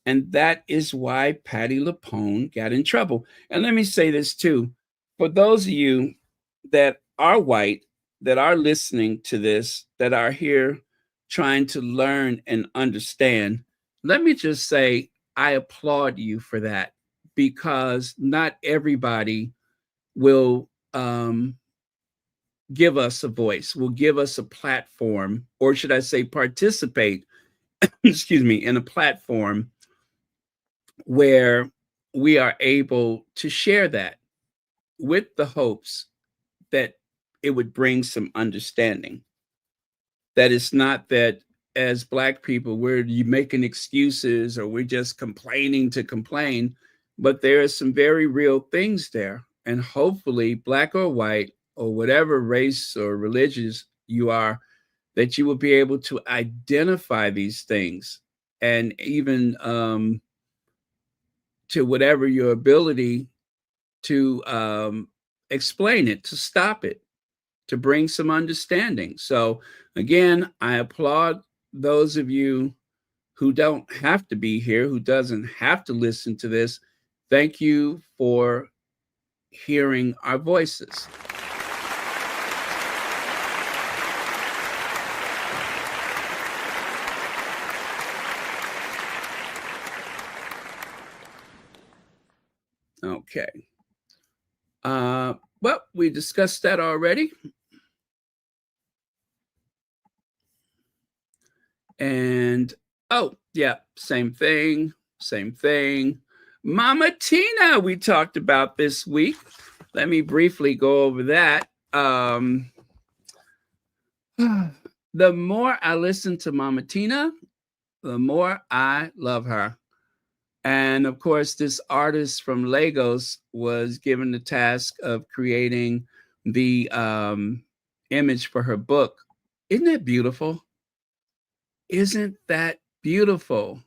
And that is why Patti LuPone got in trouble. And let me say this too. For those of you that are white, that are listening to this, that are here trying to learn and understand, let me just say I applaud you for that, because not everybody will give us a voice, will give us a platform, or should I say participate, excuse me, in a platform where we are able to share that with the hopes that it would bring some understanding. That it's not that as Black people, we're making excuses or we're just complaining to complain, but there are some very real things there. And hopefully, Black or white, or whatever race or religious you are, that you will be able to identify these things, and even to whatever your ability to explain it, to stop it, to bring some understanding. So again, I applaud those of you who don't have to be here, who doesn't have to listen to this. Thank you for hearing our voices. Okay. Well, we discussed that already. And, oh, yeah, same thing. Mama Tina, we talked about this week. Let me briefly go over that. The more I listen to Mama Tina, the more I love her. And of course, this artist from Lagos was given the task of creating the image for her book. Isn't that beautiful? Isn't that beautiful?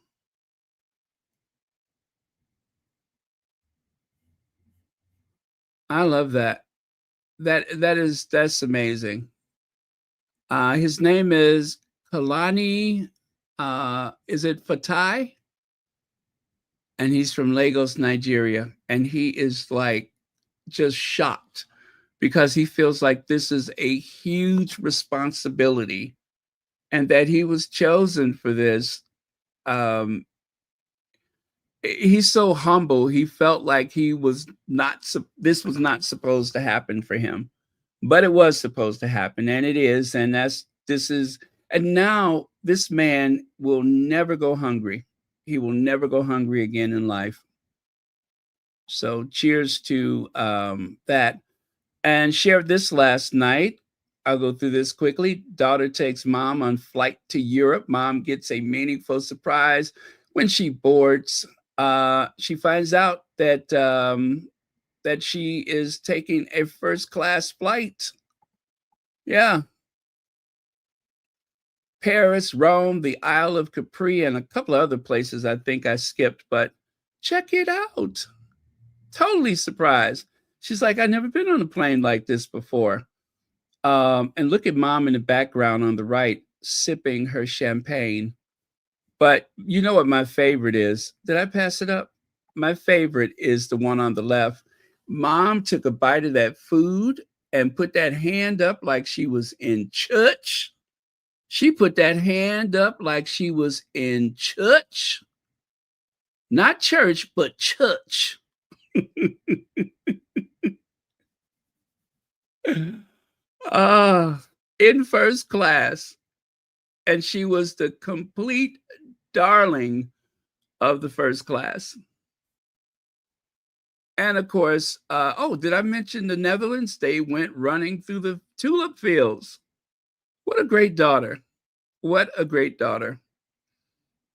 I love that. That's amazing. His name is Kalani. Is it Fatai? And he's from Lagos, Nigeria. And he is like just shocked because he feels like this is a huge responsibility and that he was chosen for this. He's so humble. He felt like he was not, this was not supposed to happen for him, but it was supposed to happen, and it is. And and now this man will never go hungry. He will never go hungry again in life. So cheers to that. And shared this last night. I'll go through this quickly. Daughter takes mom on flight to Europe. Mom gets a meaningful surprise when she boards. She finds out that that she is taking a first class flight. Yeah. Paris, Rome, the Isle of Capri, and a couple of other places I think I skipped, but check it out. Totally surprised. She's like, I've never been on a plane like this before. And look at mom in the background on the right, sipping her champagne. But you know what my favorite is? Did I pass it up? My favorite is the one on the left. Mom took a bite of that food and put that hand up like she was in church. She put that hand up like she was in church. Not church, but church. In first class. And she was the complete darling of the first class. And of course, did I mention the Netherlands? They went running through the tulip fields. What a great daughter. What a great daughter.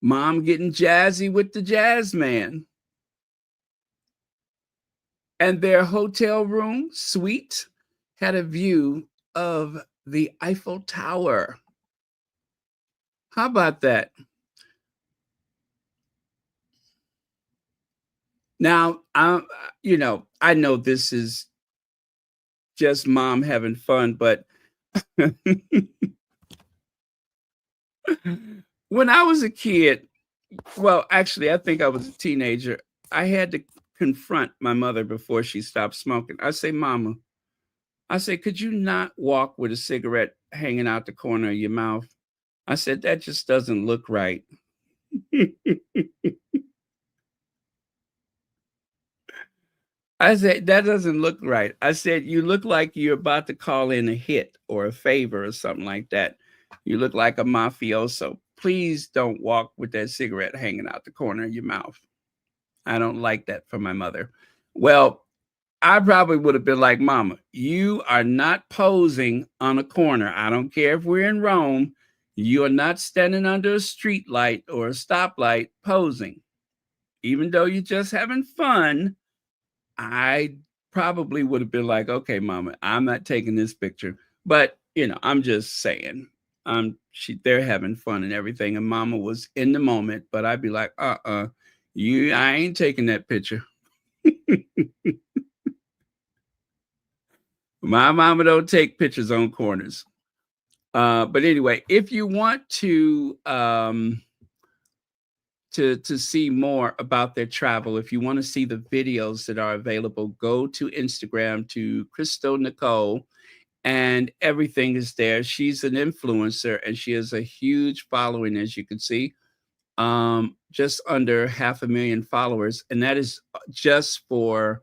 Mom getting jazzy with the jazz man. And their hotel room suite had a view of the Eiffel Tower. How about that? Now, I know this is just mom having fun, but when I was a kid, well, actually, I think I was a teenager, I had to confront my mother before she stopped smoking. I say, Mama, could you not walk with a cigarette hanging out the corner of your mouth? I said, that just doesn't look right. I said, that doesn't look right. I said, you look like you're about to call in a hit or a favor or something like that. You look like a mafioso. Please don't walk with that cigarette hanging out the corner of your mouth. I don't like that for my mother. Well, I probably would have been like, Mama, you are not posing on a corner. I don't care if we're in Rome. You are not standing under a street light or a stoplight posing. Even though you're just having fun, I probably would have been like, okay, Mama, I'm not taking this picture. But, I'm just saying, they're having fun and everything. And Mama was in the moment, but I'd be like, I ain't taking that picture. My mama don't take pictures on corners. But anyway, if you want to see more about their travel, if you want to see the videos that are available, go to Instagram to Crystal Nicole, and everything is there. She's an influencer and she has a huge following, as you can see, just under 500,000 followers. And that is just for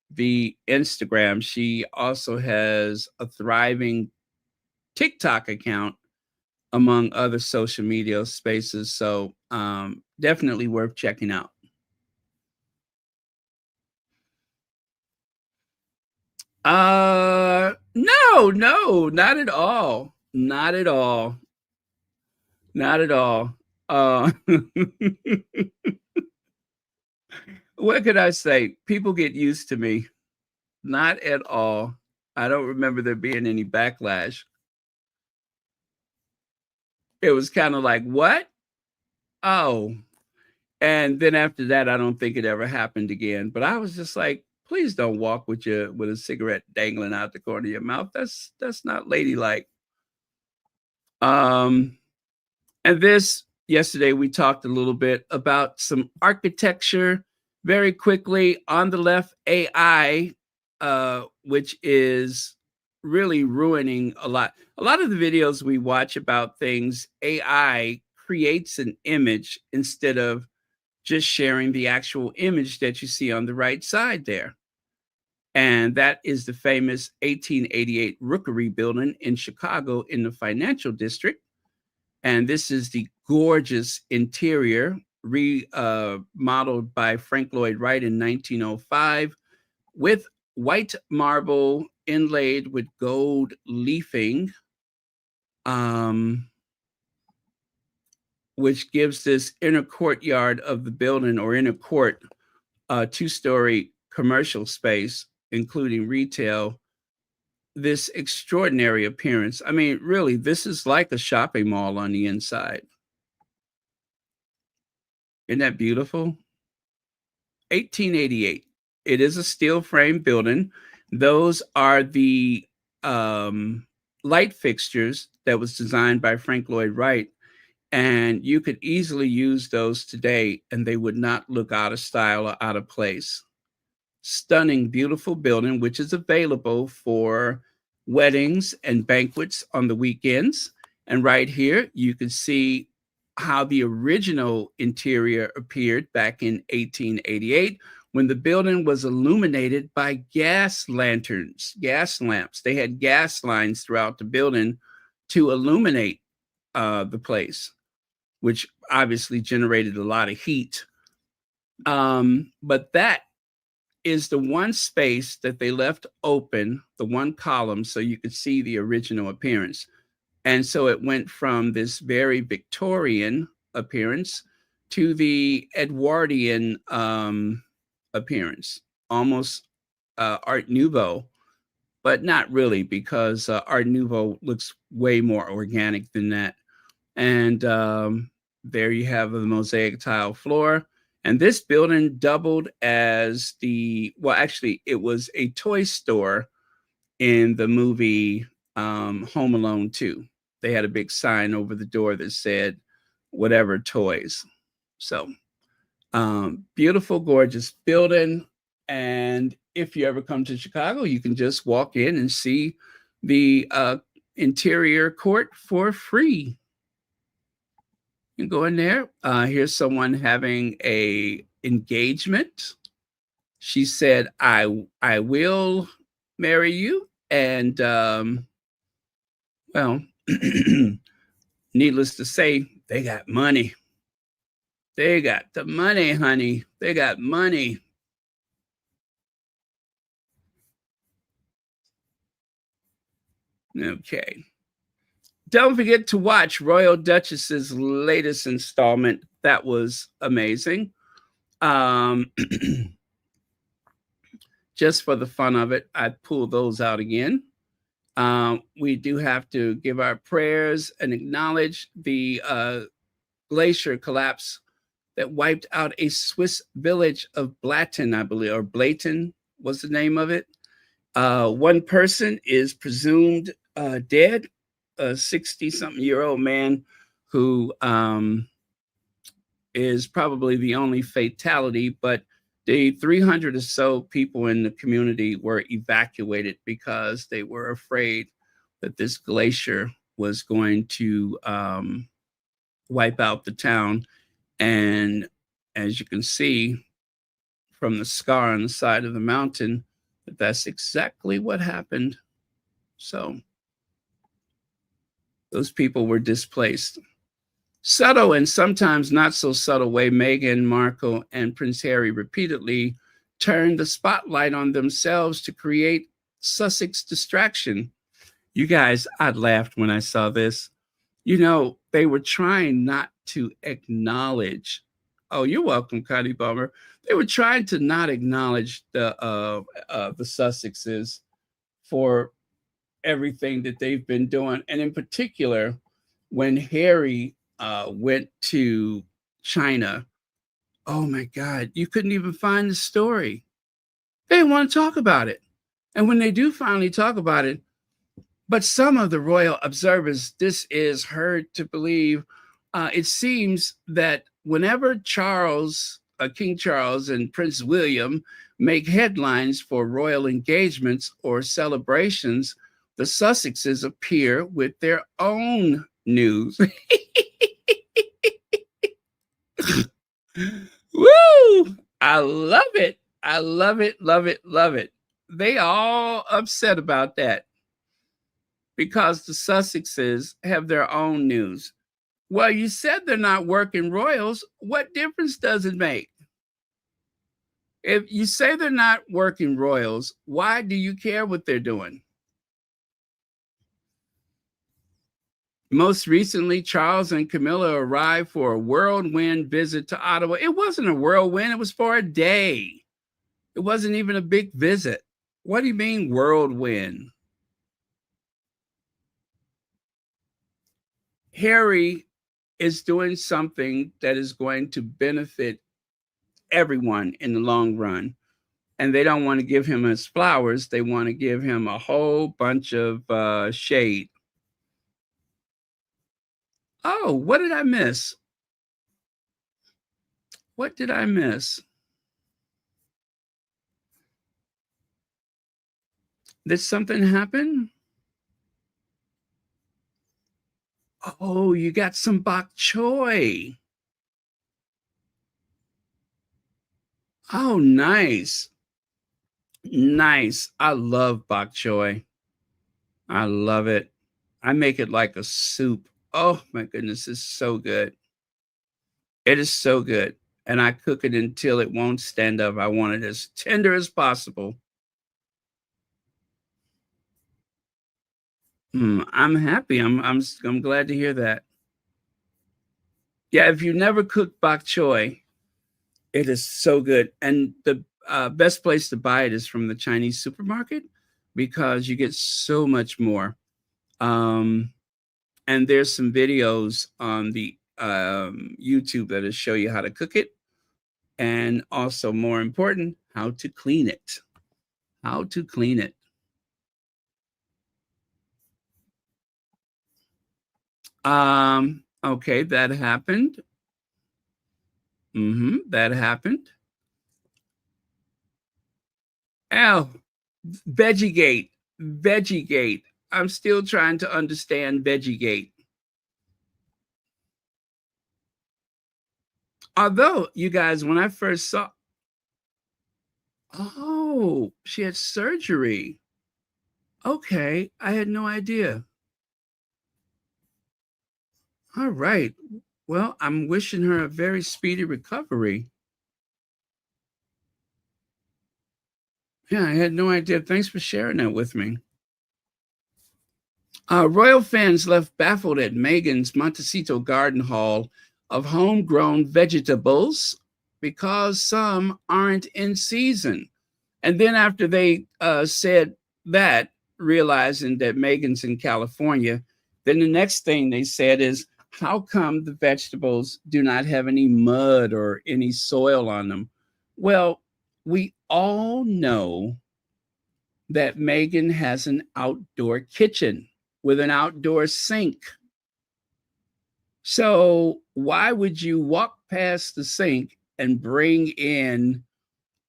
the Instagram. She also has a thriving TikTok account, among other social media spaces. So definitely worth checking out. No, not at all. Not at all. Not at all. What could I say? People get used to me. Not at all. I don't remember there being any backlash. It was kind of like, what? Oh. And then after that, I don't think it ever happened again. But I was just like, please don't walk with a cigarette dangling out the corner of your mouth. That's not ladylike. And yesterday we talked a little bit about some architecture. Very quickly, on the left, AI, which is really ruining a lot. A lot of the videos we watch about things, AI creates an image instead of just sharing the actual image that you see on the right side there. And that is the famous 1888 Rookery building in Chicago in the financial district. And this is the gorgeous interior, remodeled by Frank Lloyd Wright in 1905 with white marble inlaid with gold leafing, which gives this inner courtyard of the building, or inner court, two-story commercial space, including retail, this extraordinary appearance. I mean, really, this is like a shopping mall on the inside. Isn't that beautiful? 1888. It is a steel frame building. Those are the light fixtures that was designed by Frank Lloyd Wright. And you could easily use those today and they would not look out of style or out of place. Stunning, beautiful building, which is available for weddings and banquets on the weekends. And right here, you can see how the original interior appeared back in 1888 when the building was illuminated by gas lanterns, gas lamps. They had gas lines throughout the building to illuminate the place, which obviously generated a lot of heat. But that is the one space that they left open, the one column, so you could see the original appearance. And so it went from this very Victorian appearance to the Edwardian appearance, almost Art Nouveau, but not really, because Art Nouveau looks way more organic than that. And there you have the mosaic tile floor. And this building doubled as well, actually, it was a toy store in the movie Home Alone 2. They had a big sign over the door that said, whatever toys. So beautiful, gorgeous building. And if you ever come to Chicago, you can just walk in and see the interior court for free. You can go in there. Here's someone having a engagement. She said, I will marry you. And well, needless to say, they got money. They got the money, honey. They got money. Okay. Don't forget to watch Royal Duchess's latest installment. That was amazing. Just for the fun of it, I pulled those out again. We do have to give our prayers and acknowledge the glacier collapse that wiped out a Swiss village of Blatten, I believe, or Blaten was the name of it. One person is presumed dead, a 60-something-year-old man who is probably the only fatality, but the 300 or so people in the community were evacuated because they were afraid that this glacier was going to wipe out the town. And as you can see from the scar on the side of the mountain, that's exactly what happened. So those people were displaced. Subtle and sometimes not so subtle way, Meghan Markle and Prince Harry repeatedly turned the spotlight on themselves to create Sussex distraction. You guys, I laughed when I saw this. You know, they were trying not to acknowledge. Oh, you're welcome, Connie Bummer. They were trying to not acknowledge the Sussexes for everything that they've been doing. And in particular, when Harry went to China, oh my God, you couldn't even find the story. They didn't want to talk about it. And when they do finally talk about it, but some of the royal observers, this is hard to believe, it seems that whenever King Charles and Prince William make headlines for royal engagements or celebrations, the Sussexes appear with their own news. Woo! I love it. I love it, love it, love it. They all upset about that because the Sussexes have their own news. Well, you said they're not working royals. What difference does it make? If you say they're not working royals, why do you care what they're doing? Most recently, Charles and Camilla arrived for a whirlwind visit to Ottawa. It wasn't a whirlwind, it was for a day. It wasn't even a big visit. What do you mean, whirlwind? Harry is doing something that is going to benefit everyone in the long run. And they don't want to give him his flowers. They want to give him a whole bunch of shade. Oh, what did I miss? What did I miss? Did something happen? Oh, you got some bok choy. Oh, nice. Nice. I love bok choy. I love it. I make it like a soup. Oh my goodness, it's so good. It is so good. And I cook it until it won't stand up. I want it as tender as possible. I'm happy. I'm glad to hear that. Yeah, if you never cooked bok choy, it is so good. And the best place to buy it is from the Chinese supermarket because you get so much more. And there's some videos on the YouTube that'll show you how to cook it. And also, more important, how to clean it. How to clean it. Okay, that happened. That happened. Oh, Veggigate. Veggigate. I'm still trying to understand Veggigate. Although, you guys, when I first saw, oh, she had surgery. Okay, I had no idea. All right. Well, I'm wishing her a very speedy recovery. Yeah, I had no idea. Thanks for sharing that with me. Royal fans left baffled at Meghan's Montecito Garden Haul of homegrown vegetables because some aren't in season. And then after they said that, realizing that Meghan's in California, then the next thing they said is, how come the vegetables do not have any mud or any soil on them? Well, we all know that Meghan has an outdoor kitchen with an outdoor sink. So why would you walk past the sink and bring in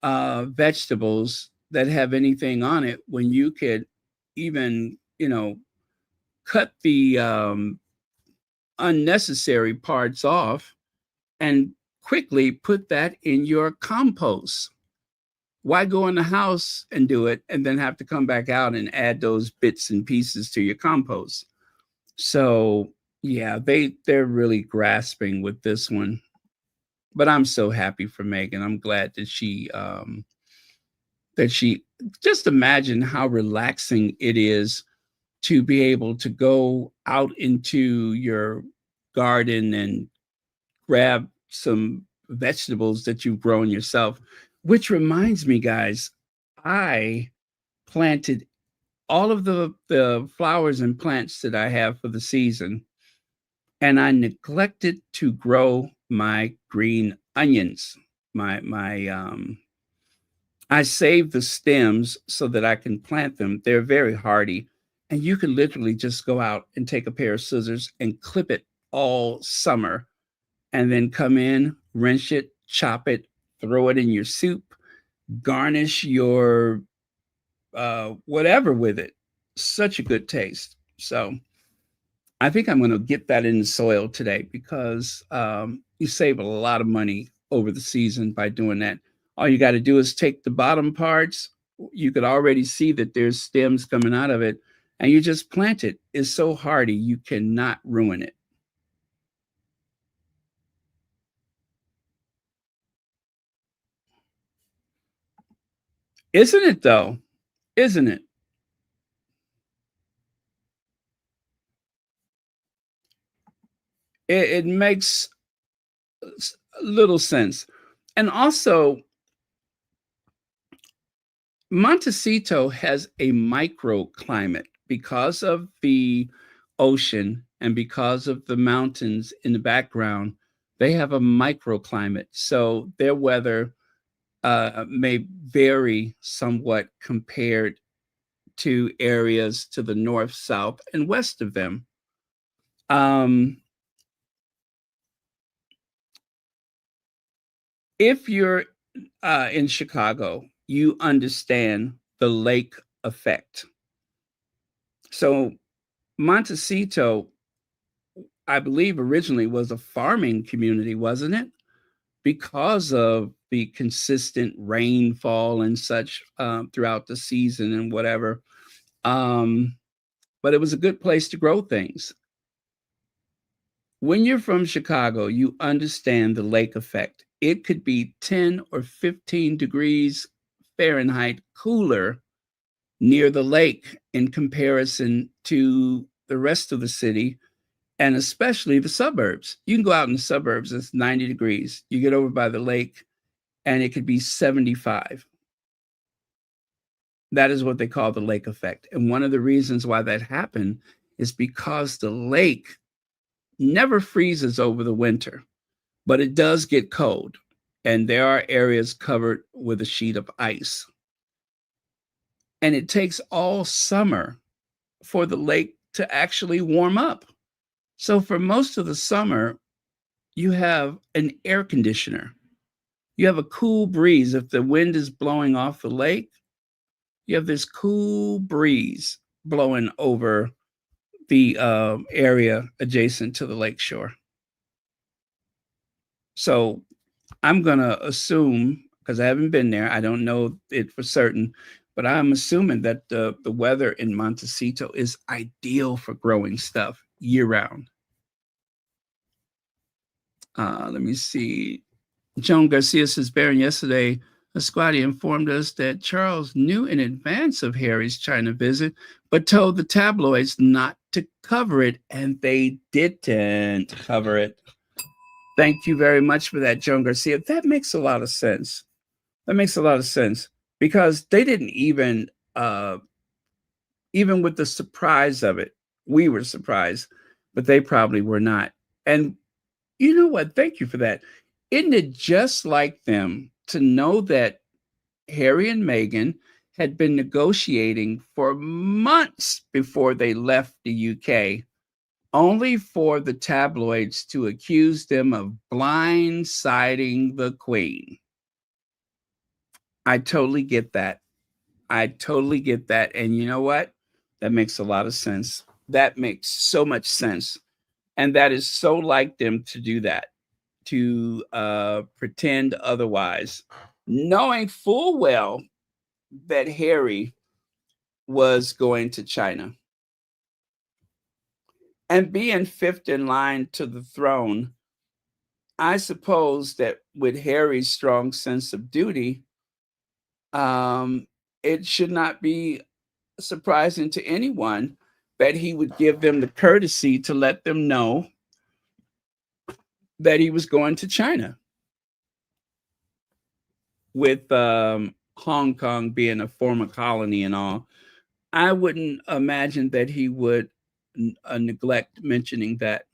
vegetables that have anything on it when you could even, cut the unnecessary parts off and quickly put that in your compost? Why go in the house and do it and then have to come back out and add those bits and pieces to your compost? So yeah, they're really grasping with this one. But I'm so happy for Meghan. I'm glad that she just imagine how relaxing it is to be able to go out into your garden and grab some vegetables that you've grown yourself. Which reminds me, guys, I planted all of the flowers and plants that I have for the season, and I neglected to grow my green onions. I saved the stems so that I can plant them. They're very hardy, and you can literally just go out and take a pair of scissors and clip it all summer, and then come in, rinse it, chop it, throw it in your soup, garnish your whatever with it. Such a good taste. So I think I'm going to get that in the soil today because you save a lot of money over the season by doing that. All you got to do is take the bottom parts. You could already see that there's stems coming out of it, and you just plant it. It's so hardy, you cannot ruin it. Isn't it though? Isn't it? It makes little sense. And also, Montecito has a microclimate because of the ocean and because of the mountains in the background. They have a microclimate, so their weather may vary somewhat compared to areas to the north, south, and west of them. If you're in Chicago, you understand the lake effect. So Montecito, I believe, originally was a farming community, wasn't it? Because of the consistent rainfall and such throughout the season and whatever. But it was a good place to grow things. When you're from Chicago, you understand the lake effect. It could be 10 or 15 degrees Fahrenheit cooler near the lake in comparison to the rest of the city, and especially the suburbs. You can go out in the suburbs, it's 90 degrees. You get over by the lake, and it could be 75. That is what they call the lake effect. And one of the reasons why that happened is because the lake never freezes over the winter, but it does get cold. And there are areas covered with a sheet of ice. And it takes all summer for the lake to actually warm up. So for most of the summer, you have an air conditioner. You have a cool breeze. If the wind is blowing off the lake, you have this cool breeze blowing over the area adjacent to the lake shore. So I'm going to assume, because I haven't been there, I don't know it for certain, but I'm assuming that the weather in Montecito is ideal for growing stuff year round. Let me see. Joan Garcia says, Baron, yesterday, Asquati informed us that Charles knew in advance of Harry's China visit, but told the tabloids not to cover it, and they didn't cover it. Thank you very much for that, Joan Garcia. That makes a lot of sense. That makes a lot of sense because they didn't even with the surprise of it, we were surprised, but they probably were not. And you know what? Thank you for that. Isn't it just like them to know that Harry and Meghan had been negotiating for months before they left the UK, only for the tabloids to accuse them of blindsiding the Queen? I totally get that. I totally get that. And you know what? That makes a lot of sense. That makes so much sense. And that is so like them to do that, to pretend otherwise, knowing full well that Harry was going to China. And being fifth in line to the throne, I suppose that with Harry's strong sense of duty, it should not be surprising to anyone that he would give them the courtesy to let them know that he was going to China. With Hong Kong being a former colony and all, I wouldn't imagine that he would neglect mentioning that.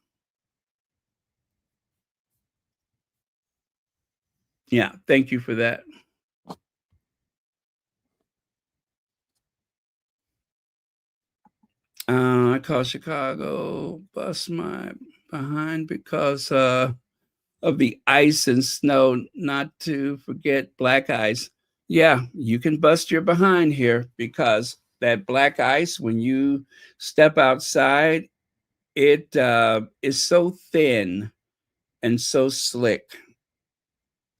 Yeah, thank you for that. I call Chicago, bust my behind because of the ice and snow, not to forget black ice. Yeah, you can bust your behind here because that black ice, when you step outside, it is so thin and so slick.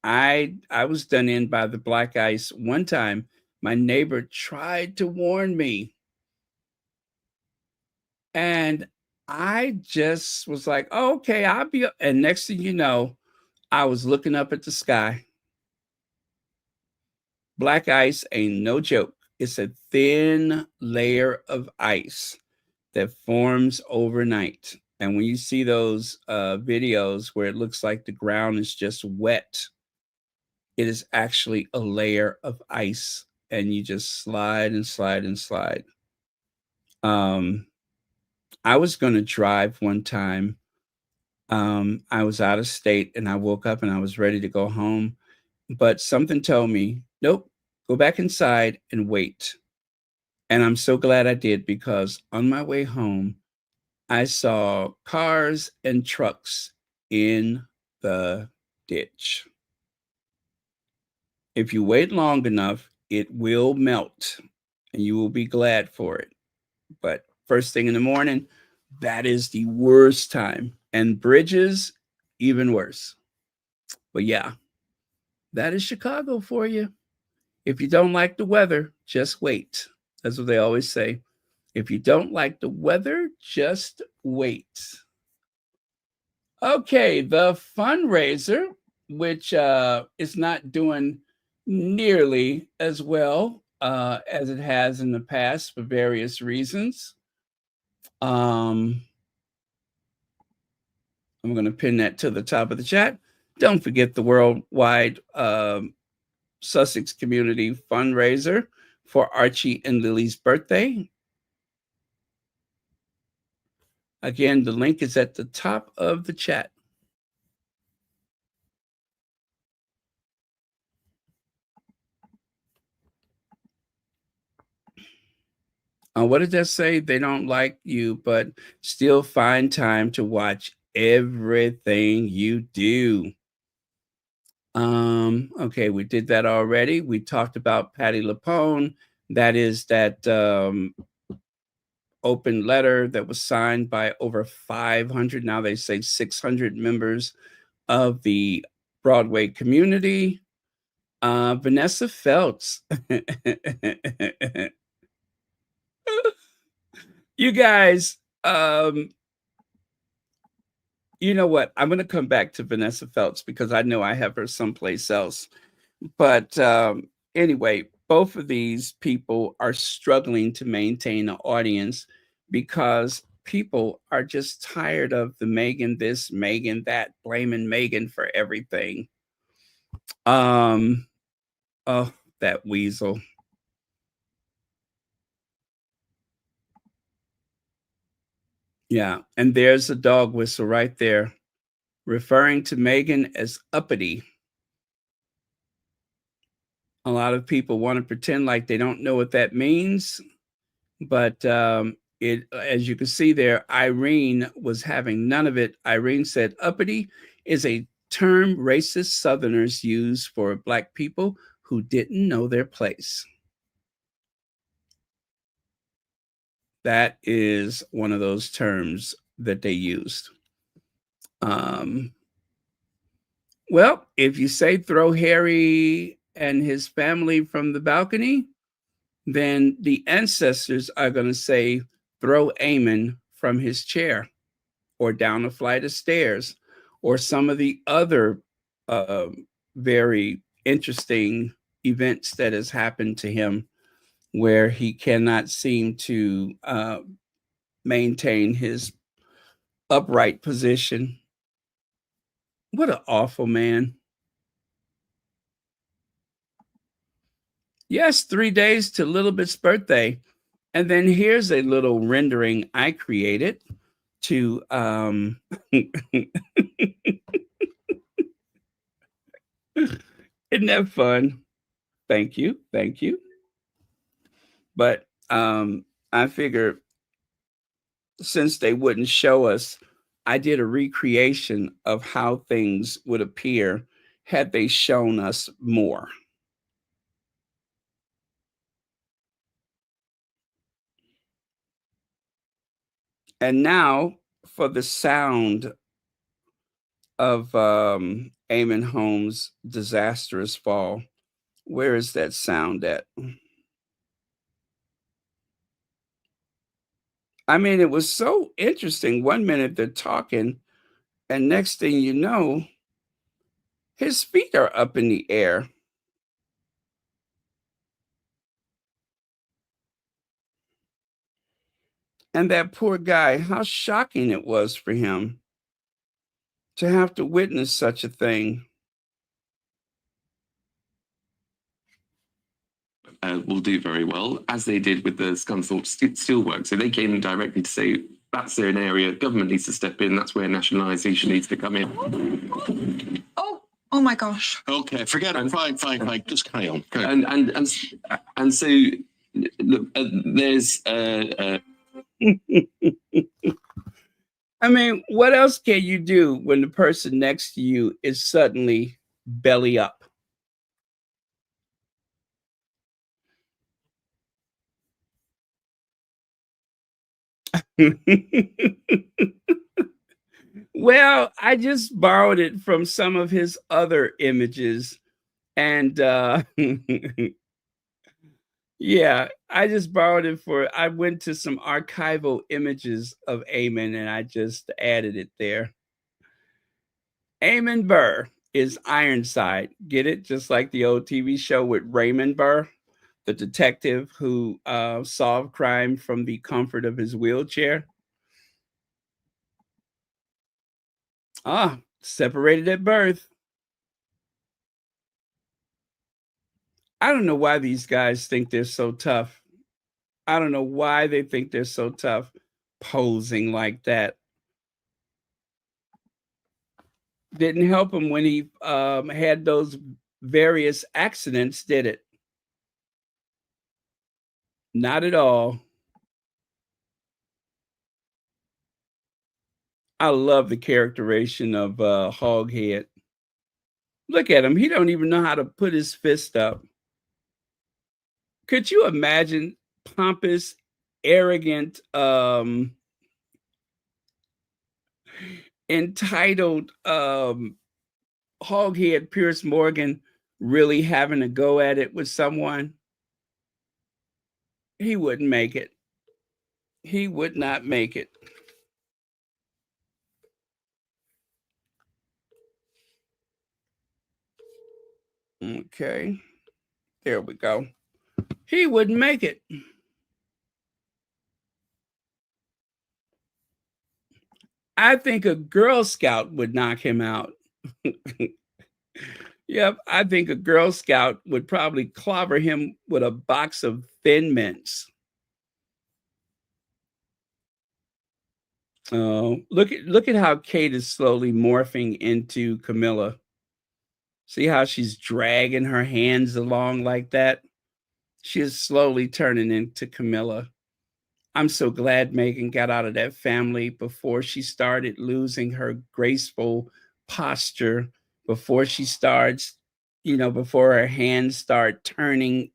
I was done in by the black ice one time. My neighbor tried to warn me, and I just was like, oh, okay, I'll be. And next thing you know, I was looking up at the sky. Black ice ain't no joke. It's a thin layer of ice that forms overnight. And when you see those videos where it looks like the ground is just wet, it is actually a layer of ice, and you just slide and slide and slide. I was going to drive one time. I was out of state and I woke up and I was ready to go home, but something told me, nope, go back inside and wait. And I'm so glad I did, because on my way home, I saw cars and trucks in the ditch. If you wait long enough, it will melt and you will be glad for it. But first thing in the morning, that is the worst time. And bridges, even worse. But yeah, that is Chicago for you. If you don't like the weather, just wait. That's what they always say. If you don't like the weather, just wait. Okay, the fundraiser, which is not doing nearly as well as it has in the past for various reasons. I'm going to pin that to the top of the chat. Don't forget the worldwide Sussex community fundraiser for Archie and Lily's birthday. Again, the link is at the top of the chat. What did that say? They don't like you, but still find time to watch everything you do. Okay, we did that already. We talked about Patti LuPone. That is that open letter that was signed by over 500, now they say 600 members of the Broadway community. Vanessa Feltz. You guys, you know what? I'm going to come back to Vanessa Feltz because I know I have her someplace else. But anyway, both of these people are struggling to maintain an audience because people are just tired of the Meghan this, Meghan that, blaming Meghan for everything. Oh, that weasel. Yeah, and there's a dog whistle right there, referring to Meghan as uppity. A lot of people want to pretend like they don't know what that means, but it, as you can see there, Irene was having none of it. Irene said, uppity is a term racist Southerners use for Black people who didn't know their place. That is one of those terms that they used. Well, if you say throw Harry and his family from the balcony, then the ancestors are going to say throw Eamon from his chair or down a flight of stairs, or some of the other very interesting events that has happened to him where he cannot seem to maintain his upright position. What an awful man. Yes, 3 days to Littlebit's birthday. And then here's a little rendering I created to isn't that fun? Thank you. Thank you. But I figured since they wouldn't show us, I did a recreation of how things would appear had they shown us more. And now for the sound of Eamon Holmes' disastrous fall. Where is that sound at? I mean, it was so interesting. 1 minute they're talking, and next thing you know, his feet are up in the air. And that poor guy, how shocking it was for him to have to witness such a thing. Will do very well, as they did with the Scunthorpe steelwork. So they came directly to say that's an area government needs to step in. That's where nationalisation needs to come in. Oh my gosh. Okay, forget it. Fine. Just carry on. Carry on. And so look, there's. I mean, what else can you do when the person next to you is suddenly belly up? Well, I just borrowed it from some of his other images. And yeah, I just borrowed it I went to some archival images of Eamon and I just added it there. Eamon Burr is Ironside. Get it? Just like the old TV show with Raymond Burr, the detective who solved crime from the comfort of his wheelchair. Separated at birth. I don't know why these guys think they're so tough. I don't know why they think they're so tough posing like that. Didn't help him when he had those various accidents, did it? Not at all. I love the characterization of Hoghead. Look at him. He don't even know how to put his fist up. Could you imagine pompous, arrogant, entitled Hoghead Pierce Morgan really having a go at it with someone? He wouldn't make it. He would not make it. Okay, there we go. He wouldn't make it. I think a Girl Scout would knock him out. Yep, I think a Girl Scout would probably clobber him with a box of Thin Mints. Oh, look at how Kate is slowly morphing into Camilla. See how she's dragging her hands along like that? She is slowly turning into Camilla. I'm so glad Meghan got out of that family before she started losing her graceful posture, before she starts, before her hands start turning,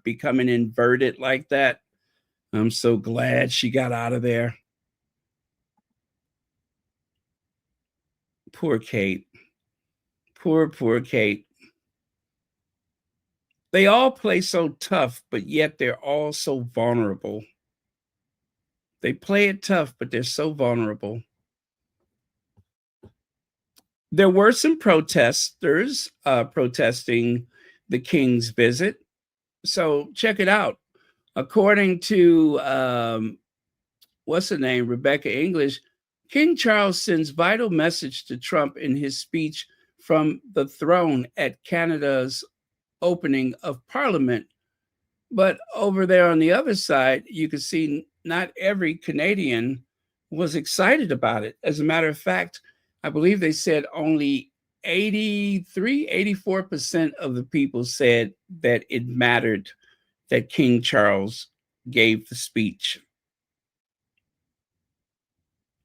becoming inverted like that. I'm so glad she got out of there. Poor Kate. Poor Kate. They all play so tough, but yet they're all so vulnerable. They play it tough, but they're so vulnerable. There were some protesters protesting the king's visit. So check it out. According to, what's her name, Rebecca English, King Charles sends vital message to Trump in his speech from the throne at Canada's opening of Parliament. But over there on the other side, you can see not every Canadian was excited about it. As a matter of fact, I believe they said only 84% of the people said that it mattered that King Charles gave the speech.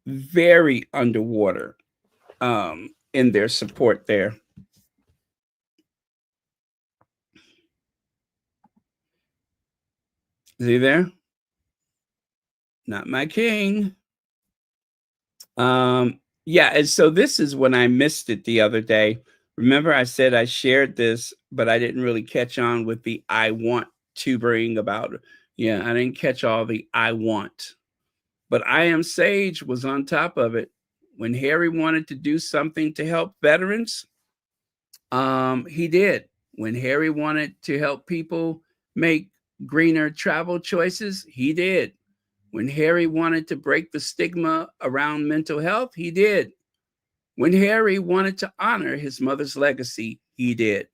Very underwater in their support there. Is he there? Not my king. Yeah, and so this is when I missed it the other day. Remember, I said I shared this, but I didn't really catch on with the I want tubering about it. Yeah, I didn't catch all the I want. But I Am Sage was on top of it. When Harry wanted to do something to help veterans, he did. When Harry wanted to help people make greener travel choices, he did. When Harry wanted to break the stigma around mental health, he did. When Harry wanted to honor his mother's legacy, he did.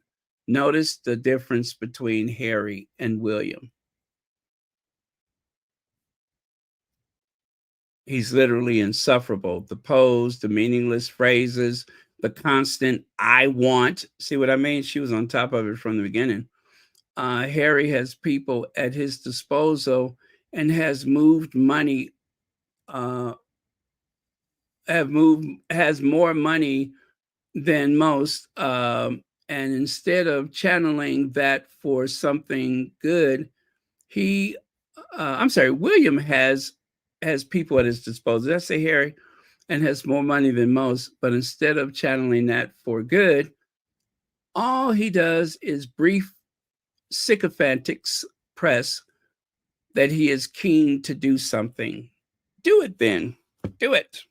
Notice the difference between Harry and William. He's literally insufferable. The pose, the meaningless phrases, the constant "I want." See what I mean? She was on top of it from the beginning. Harry has people at his disposal and has moved money, has more money than most. And instead of channeling that for something good, William has people at his disposal. Did I say Harry? And has more money than most, but instead of channeling that for good, all he does is brief sycophantic press that he is keen to do something. Do it then. Do it.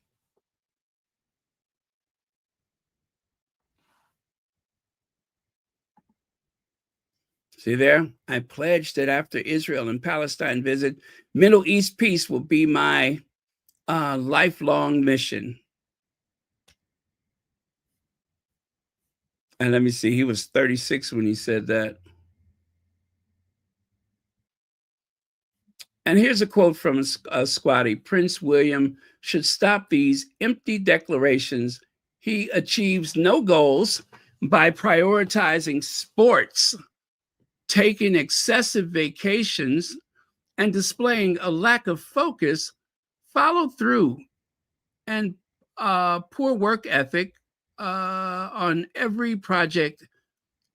See there? I pledged that after Israel and Palestine visit, Middle East peace will be my lifelong mission. And let me see, he was 36 when he said that. And here's a quote from a squatty. Prince William should stop these empty declarations. He achieves no goals by prioritizing sports, taking excessive vacations, and displaying a lack of focus, follow through, and poor work ethic on every project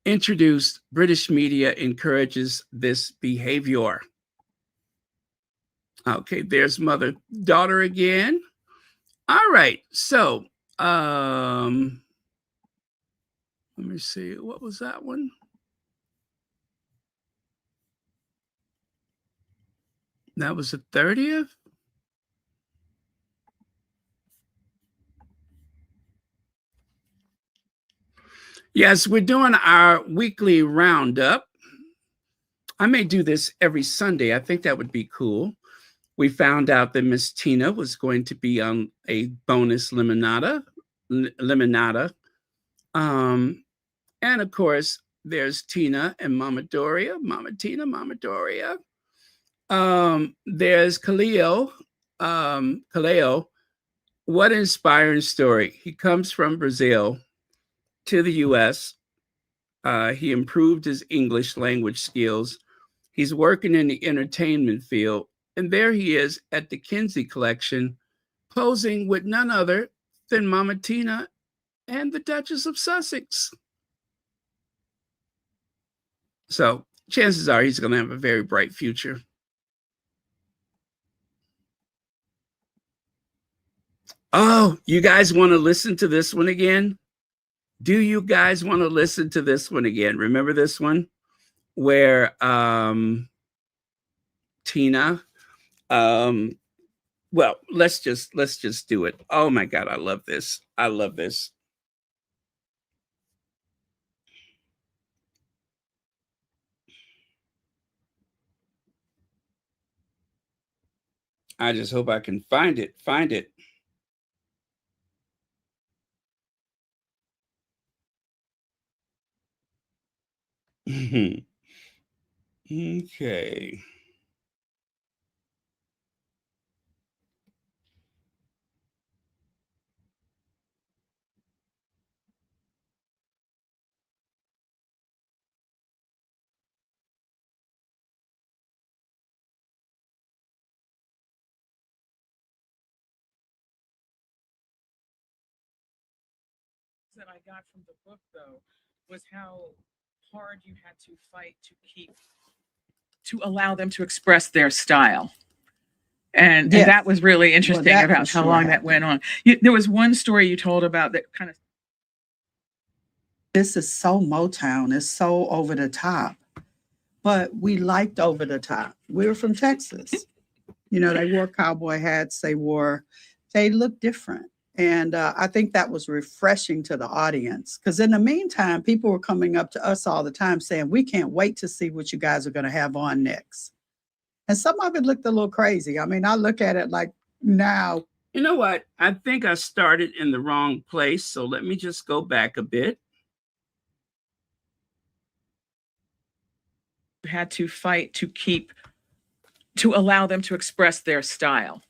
introduced. British media encourages this behavior. Okay, there's mother-daughter again. All right, so let me see, what was that one? That was the 30th? Yes, we're doing our weekly roundup. I may do this every Sunday. I think that would be cool. We found out that Miss Tina was going to be on a bonus limonada. And of course, there's Tina and Mama Doria. Mama Tina, Mama Doria. There's Kaleo. Kaleo, what an inspiring story. He comes from Brazil to the U.S. He improved his English language skills. He's working in the entertainment field. And there he is at the Kinsey Collection, posing with none other than Mama Tina and the Duchess of Sussex. So chances are he's going to have a very bright future. Oh, you guys want to listen to this one again? Do you guys want to listen to this one again? Remember this one where Tina, well, let's just do it. Oh my God, I love this. I love this. I just hope I can find it. Okay. That I got from the book, though, was how hard you had to fight to allow them to express their style. And that was really interesting about how long that went on. There was one story you told about that kind of. This is so Motown. It's so over the top. But we liked over the top. We were from Texas. You know, they wore cowboy hats. They looked different. And I think that was refreshing to the audience, because in the meantime, people were coming up to us all the time saying, we can't wait to see what you guys are going to have on next. And some of it looked a little crazy. I mean, I look at it like now. You know what? I think I started in the wrong place. So let me just go back a bit. Had to fight to allow them to express their style.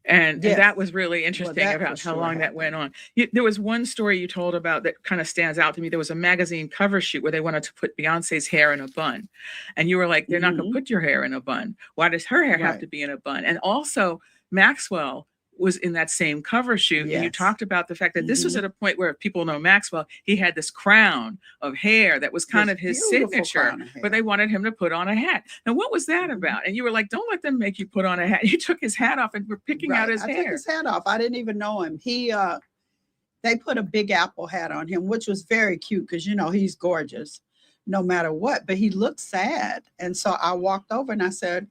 And Yes. that was really interesting that about for how sure long that happened. went on. There was one story you told about that kind of stands out to me. There was a magazine cover shoot where they wanted to put Beyonce's hair in a bun. And you were like, they're not going to put your hair in a bun. Why does her hair have Right. to be in a bun? And also Maxwell was in that same cover shoot. And you Yes. talked about the fact that this was at a point where, if people know Maxwell, he had this crown of hair that was kind This of his beautiful signature, crown of hair. but they wanted him to put on a hat. Now, what was that about? And you were like, don't let them make you put on a hat. You took his hat off and were picking out Right. his I took hair. his hat off. I didn't even know him. They put a Big Apple hat on him, which was very cute because, he's gorgeous no matter what, but he looked sad. And so I walked over and I said,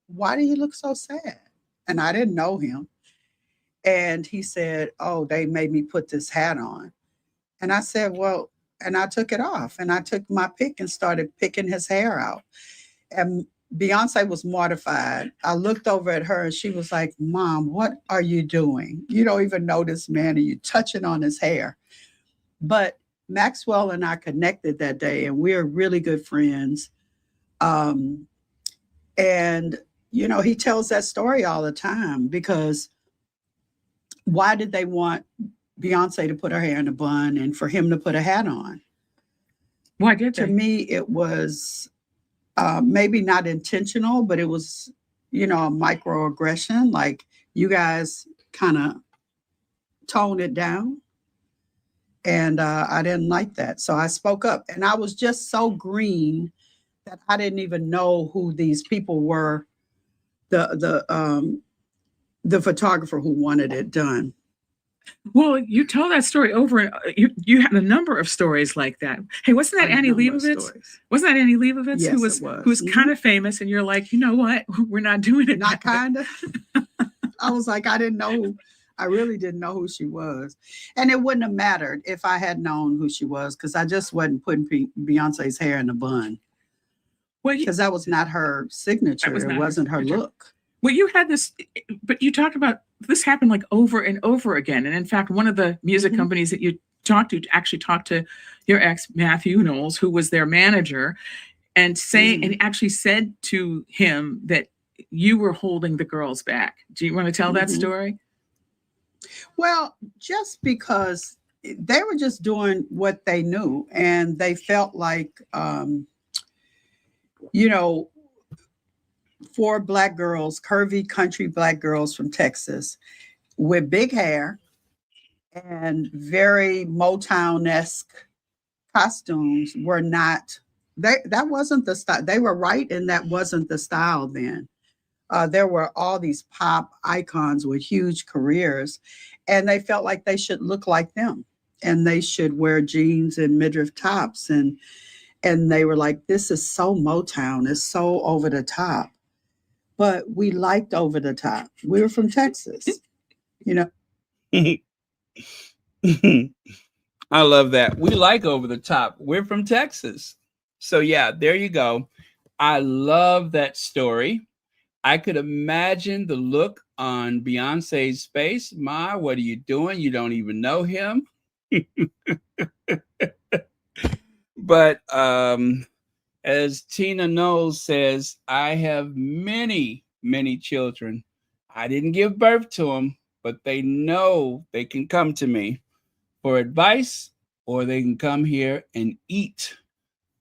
why do you look so sad? And I didn't know him. And he said, oh, they made me put this hat on. And I said, well, and I took it off and I took my pick and started picking his hair out. And Beyonce was mortified. I looked over at her and she was like, Mom, what are you doing? You don't even know this man and you touching on his hair. But Maxwell and I connected that day and we're really good friends. And, he tells that story all the time because why did they want Beyonce to put her hair in a bun and for him to put a hat on? Why did they? To me, it was maybe not intentional, but it was, a microaggression. Like you guys kind of toned it down. And I didn't like that. So I spoke up and I was just so green that I didn't even know who these people were. The photographer who wanted it done. Well, you tell that story over and you had a number of stories like that. Hey, wasn't that Annie Leibovitz? Wasn't that Annie Leibovitz Yes, who was kind of famous? And you're like, you know what? We're not doing it. Not kind of. I was like, I really didn't know who she was. And it wouldn't have mattered if I had known who she was because I just wasn't putting Beyonce's hair in a bun. Well, because that was not her signature. It wasn't her look. Well, you had this, but you talked about this happened like over and over again. And in fact, one of the music companies that you talked to actually talked to your ex, Matthew Knowles, who was their manager, and actually said to him that you were holding the girls back. Do you want to tell that story? Well, just because they were just doing what they knew and they felt like, 4 Black girls, curvy country Black girls from Texas with big hair and very Motown-esque costumes were not, that wasn't the style. They were right, and that wasn't the style then. There were all these pop icons with huge careers, and they felt like they should look like them and they should wear jeans and midriff tops. And they were like, this is so Motown, it's so over the top. But we liked over the top. We were from Texas, I love that. We like over the top. We're from Texas. So yeah, there you go. I love that story. I could imagine the look on Beyonce's face. Ma, what are you doing? You don't even know him. But as Tina Knowles says, I have many, many children. I didn't give birth to them, but they know they can come to me for advice, or they can come here and eat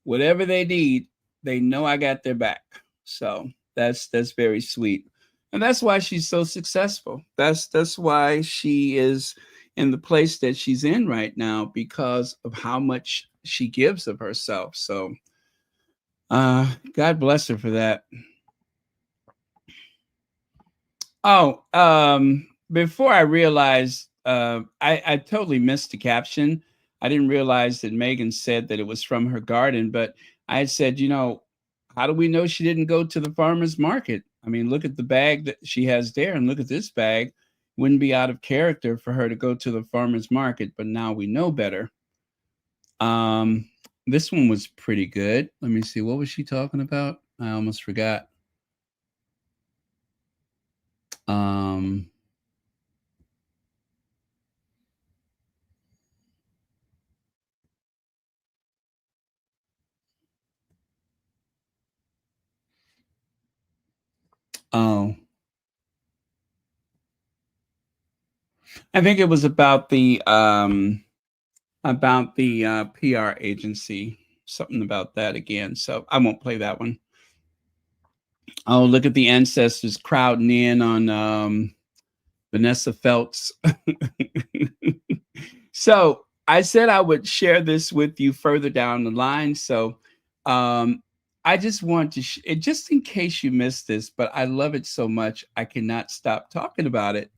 whatever they need. They know I got their back. So that's very sweet. And that's why she's so successful. That's why she is in the place that she's in right now, because of how much she gives of herself. So God bless her for that. Oh, before I realized, I totally missed the caption. I didn't realize that Meghan said that it was from her garden, but I had said, how do we know she didn't go to the farmer's market? I mean, look at the bag that she has there and look at this bag. Wouldn't be out of character for her to go to the farmer's market, but now we know better. This one was pretty good. Let me see. What was she talking about? I almost forgot. Um, oh, I think it was about the PR agency, something about that again. So I won't play that one. Oh, look at the ancestors crowding in on Vanessa Feltz. So I said I would share this with you further down the line. So I just want to, just in case you missed this, but I love it so much, I cannot stop talking about it.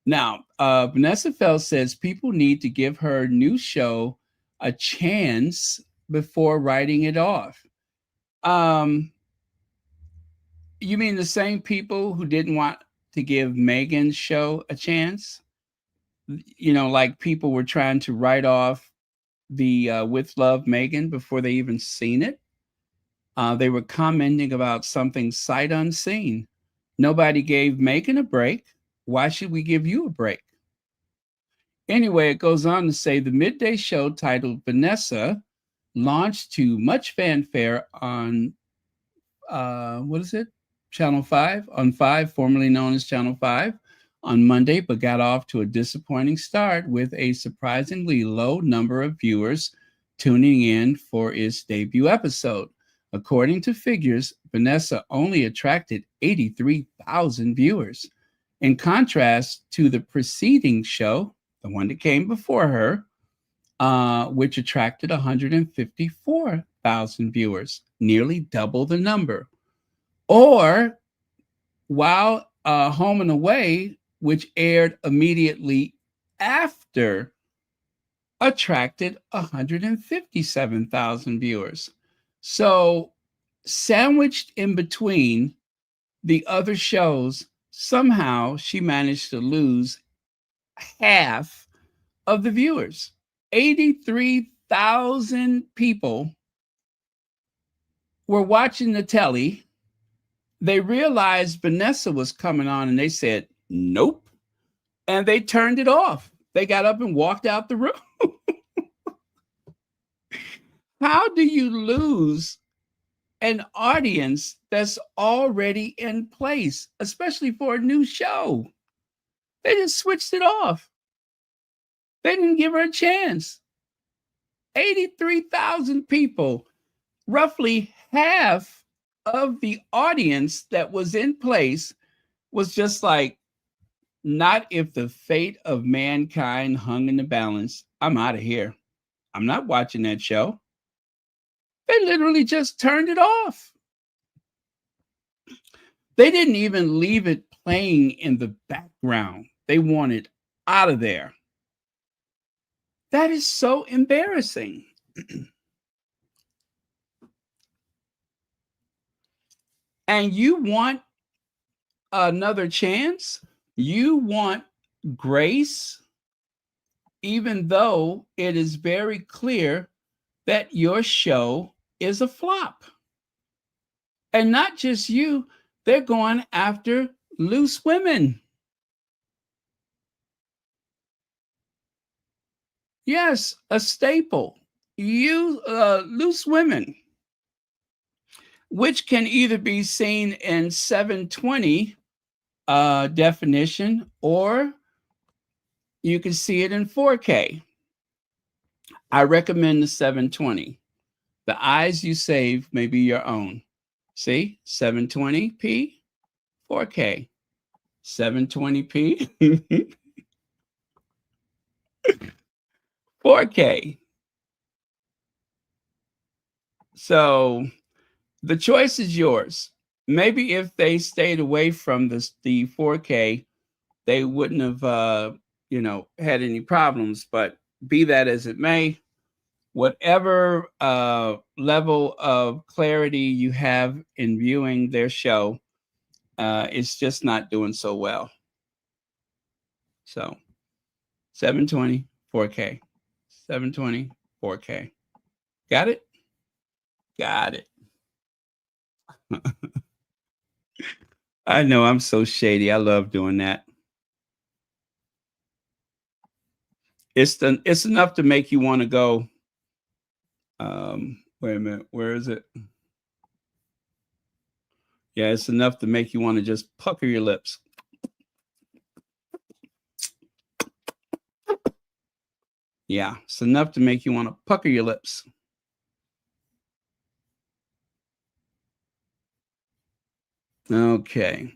Now, Vanessa Feltz says people need to give her new show a chance before writing it off. You mean the same people who didn't want to give Meghan's show a chance? You know, like people were trying to write off the With Love Meghan before they even seen it. They were commenting about something sight unseen. Nobody gave Meghan a break. Why should we give you a break? Anyway, it goes on to say the midday show titled Vanessa launched to much fanfare on, what is it? Channel 5, on 5, formerly known as Channel 5, on Monday, but got off to a disappointing start with a surprisingly low number of viewers tuning in for its debut episode. According to figures, Vanessa only attracted 83,000 viewers. In contrast to the preceding show, the one that came before her, which attracted 154,000 viewers, nearly double the number. Or while Home and Away, which aired immediately after, attracted 157,000 viewers. So sandwiched in between the other shows, somehow she managed to lose half of the viewers. 83,000 people were watching the telly. They realized Vanessa was coming on and they said, nope. And they turned it off. They got up and walked out the room. How do you lose an audience that's already in place, especially for a new show? They just switched it off. They didn't give her a chance. 83,000 people, roughly half of the audience that was in place, was just like, not if the fate of mankind hung in the balance. I'm out of here. I'm not watching that show. They literally just turned it off. They didn't even leave it playing in the background. They wanted out of there. That is so embarrassing. And you want another chance? You want grace, even though it is very clear that your show is a flop. And not just you, they're going after loose women. Yes, a staple. Loose women, which can either be seen in 720 definition, or you can see it in 4K. I recommend the 720. The eyes you save may be your own. See, 720p, 4K, 720p, 4K. So the choice is yours. Maybe if they stayed away from the 4K, they wouldn't have, had any problems. But be that as it may, whatever level of clarity you have in viewing their show, it's just not doing so well. So 720, 4K, 720, 4K. Got it? Got it. I know I'm so shady. I love doing that. It's enough to make you want to go. Wait a minute, where is it? Yeah, it's enough to make you want to just pucker your lips. Yeah, it's enough to make you want to pucker your lips. Okay.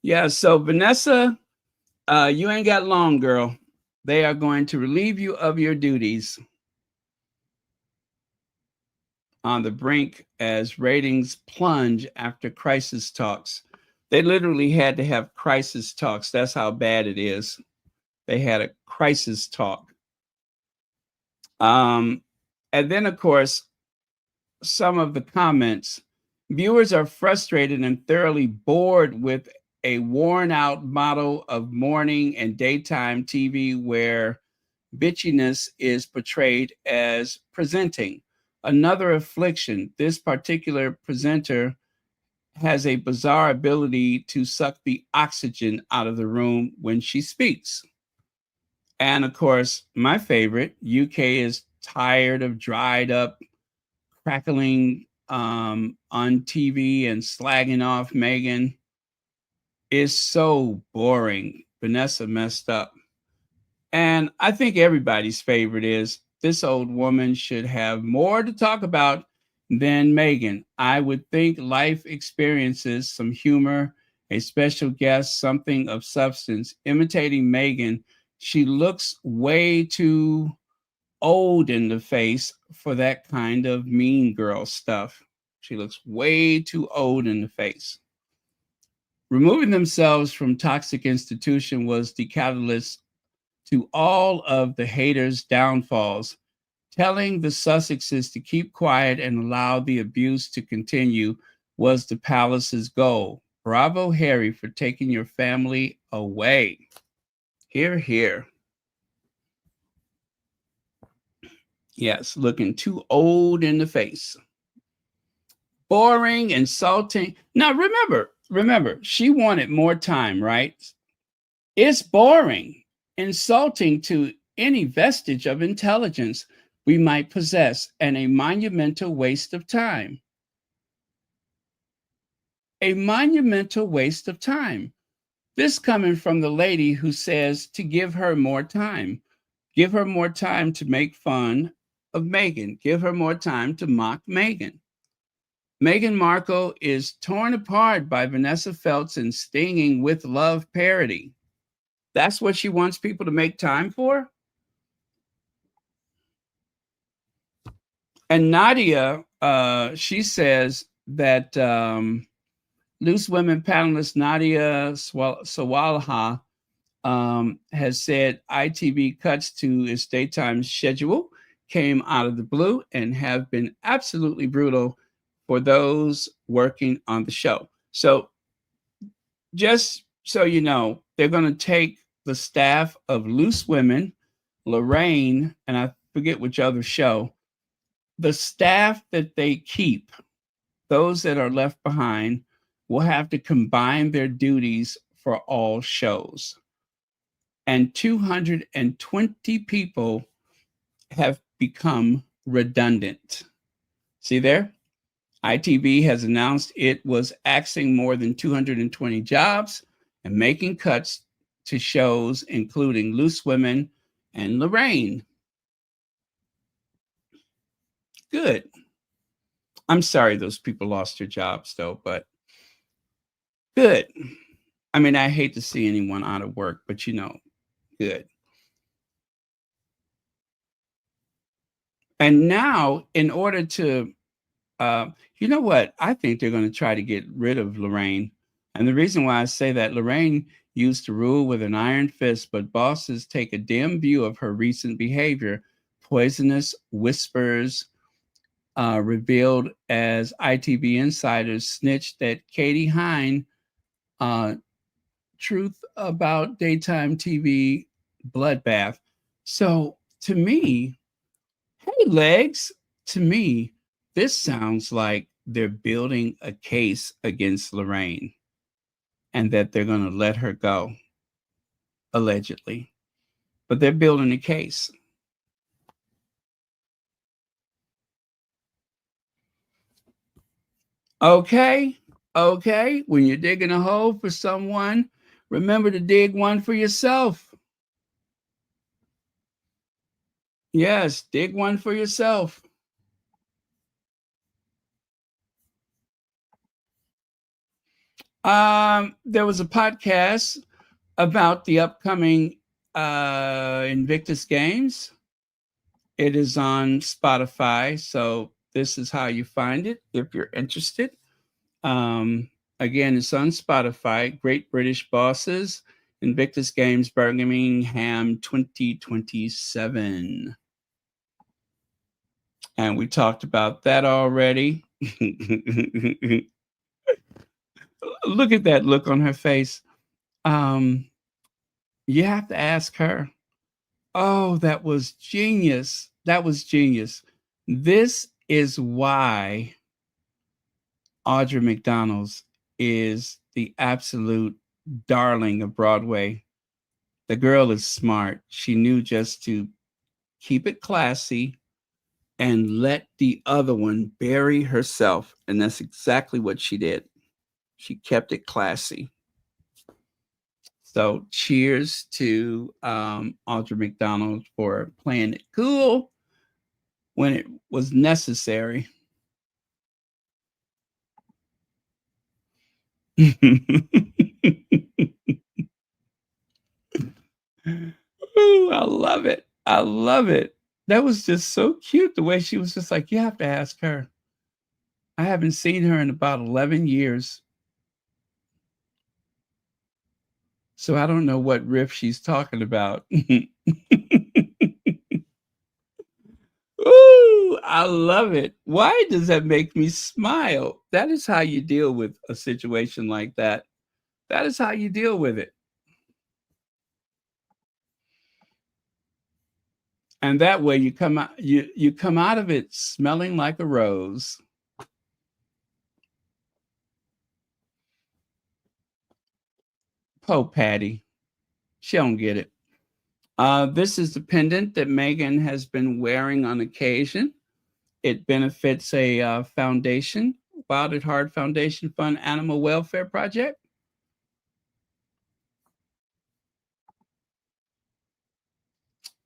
Yeah, so Vanessa, you ain't got long, girl. They are going to relieve you of your duties on the brink as ratings plunge after crisis talks. They literally had to have crisis talks. That's how bad it is. They had a crisis talk. And then, of course, some of the comments. Viewers are frustrated and thoroughly bored with a worn-out model of morning and daytime TV where bitchiness is portrayed as presenting. Another affliction, this particular presenter has a bizarre ability to suck the oxygen out of the room when she speaks. And of course, my favorite, UK is tired of dried up, crackling on TV and slagging off Meghan. Is so boring. Vanessa messed up. And I think everybody's favorite is this old woman should have more to talk about than Meghan. I would think life experiences, some humor, a special guest, something of substance. Imitating Meghan, she looks way too old in the face for that kind of mean girl stuff. She looks way too old in the face. Removing themselves from toxic institution was the catalyst to all of the haters' downfalls. Telling the Sussexes to keep quiet and allow the abuse to continue was the palace's goal. Bravo, Harry, for taking your family away. Hear, hear. Yes, looking too old in the face. Boring, insulting. Now, remember, she wanted more time, right? It's boring, insulting to any vestige of intelligence we might possess, and a monumental waste of time. A monumental waste of time. This coming from the lady who says to give her more time. Give her more time to make fun of Meghan. Give her more time to mock Meghan. Meghan Markle is torn apart by Vanessa Feltz and stinging with love parody. That's what she wants people to make time for? And Nadia, she says that Loose Women panelist Nadia Sawalaha has said ITV cuts to its daytime schedule came out of the blue and have been absolutely brutal for those working on the show. So just so you know, they're going to take the staff of Loose Women, Lorraine, and I forget which other show, the staff that they keep, those that are left behind, will have to combine their duties for all shows. And 220 people have become redundant. See there? ITV has announced it was axing more than 220 jobs and making cuts to shows including Loose Women and Lorraine. Good. I'm sorry those people lost their jobs though, but good. I mean, I hate to see anyone out of work, but you know, good. And now, in order to, you know what? I think they're going to try to get rid of Lorraine. And the reason why I say that, Lorraine used to rule with an iron fist, but bosses take a dim view of her recent behavior. Poisonous whispers revealed as ITV insiders snitched that Katie Hine, truth about daytime TV bloodbath. So to me, hey, Legs, to me, this sounds like they're building a case against Lorraine and that they're going to let her go, allegedly. But they're building a case. Okay. When you're digging a hole for someone, remember to dig one for yourself. Yes, dig one for yourself. There was a podcast about the upcoming Invictus games. It is on Spotify, so this is how you find it if you're interested. Again, it's on Spotify. Great British Bosses, Invictus Games, Birmingham 2027. And we talked about that already. Look at that look on her face. You have to ask her. Oh, that was genius. That was genius. This is why Audra McDonald is the absolute darling of Broadway. The girl is smart. She knew just to keep it classy and let the other one bury herself. And that's exactly what she did. She kept it classy. So cheers to Audra McDonald for playing it cool when it was necessary. Ooh, I love it. I love it. That was just so cute, the way she was just like, you have to ask her. I haven't seen her in about 11 years. So I don't know what riff she's talking about. Ooh, I love it. Why does that make me smile? That is how you deal with a situation like that. That is how you deal with it. And that way you come out, you come out of it smelling like a rose. Poor Patti. She don't get it. This is the pendant that Meghan has been wearing on occasion. It benefits a foundation, Wild at Heart Foundation Fund Animal Welfare Project.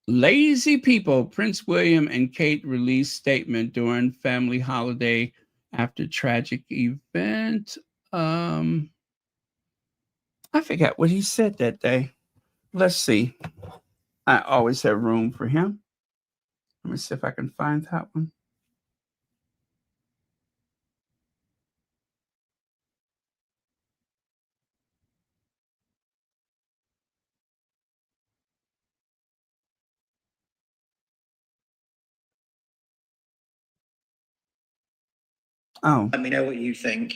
Lazy people. Prince William and Kate released statement during family holiday after tragic event. I forgot what he said that day. Let's see. I always have room for him. Let me see if I can find that one. Oh. Let me know what you think.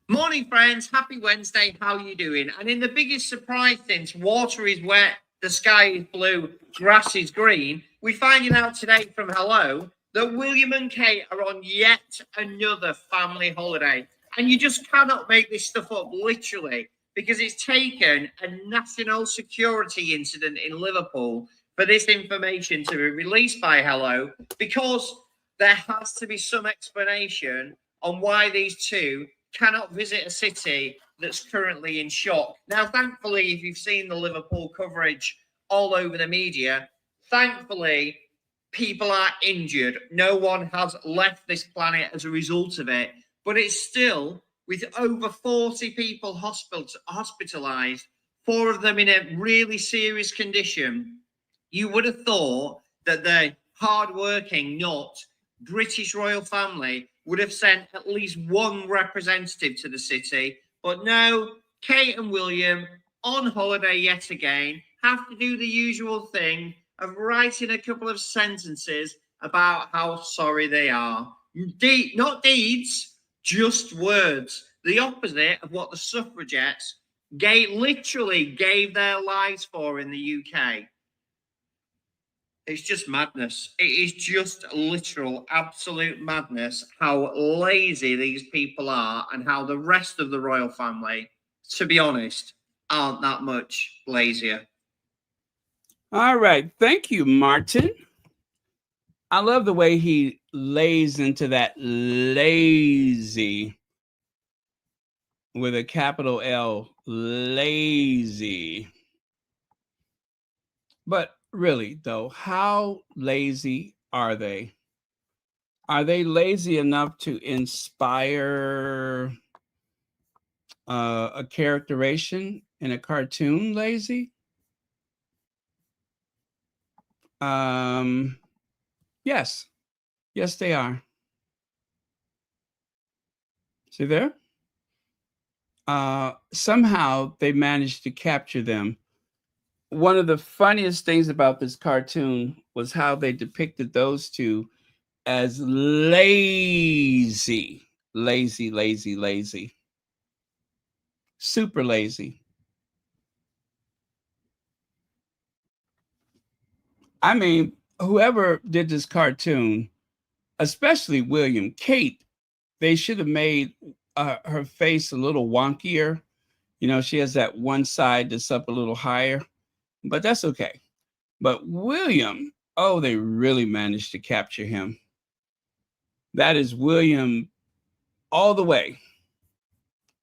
Morning, friends. Happy Wednesday. How are you doing? And in the biggest surprise since water is wet, the sky is blue, grass is green, we're finding out today from Hello that William and Kate are on yet another family holiday. And you just cannot make this stuff up, literally, because it's taken a national security incident in Liverpool for this information to be released by Hello, because there has to be some explanation on why these two cannot visit a city that's currently in shock. Now, thankfully, if you've seen the Liverpool coverage all over the media, thankfully, people are injured. No one has left this planet as a result of it. But it's still, with over 40 people hospitalized, 4 of them in a really serious condition, you would have thought that the hard-working, not British royal family would have sent at least one representative to the city. But no, Kate and William, on holiday yet again, have to do the usual thing of writing a couple of sentences about how sorry they are. Not deeds, just words. The opposite of what the suffragettes literally gave their lives for in the UK. It's just madness. It is just literal, absolute madness how lazy these people are and how the rest of the royal family, to be honest, aren't that much lazier. All right. Thank you, Martin. I love the way he lays into that lazy with a capital L, lazy. But really, though, how lazy are they? Are they lazy enough to inspire a characterization in a cartoon? Lazy? Yes. Yes, they are. See there? Somehow they managed to capture them. One of the funniest things about this cartoon was how they depicted those two as lazy, lazy, lazy, lazy, super lazy. I mean, whoever did this cartoon, especially William, Kate, they should have made her face a little wonkier. You know, she has that one side that's up a little higher, but that's okay. But William, oh, they really managed to capture him. That is William all the way.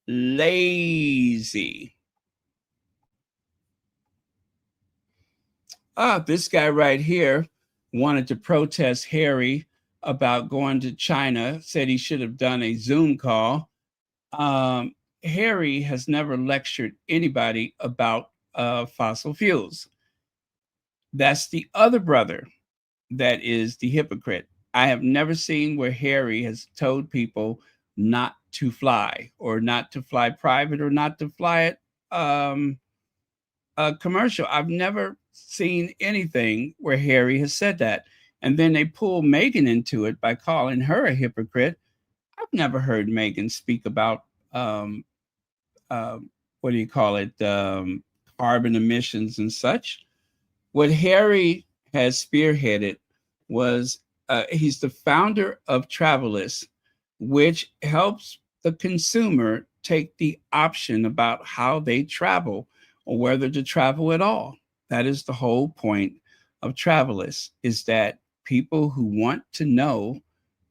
Lazy. This guy right here wanted to protest Harry about going to China, said he should have done a Zoom call. Harry has never lectured anybody about fossil fuels. That's the other brother that is the hypocrite. I have never seen where Harry has told people not to fly or not to fly private or not to fly it commercial. I've never seen anything where Harry has said that. And then they pull Meghan into it by calling her a hypocrite. I've never heard Meghan speak about what do you call it? Carbon emissions and such. What Harry has spearheaded was he's the founder of Travelist, which helps the consumer take the option about how they travel or whether to travel at all. That is the whole point of Travelist, is that people who want to know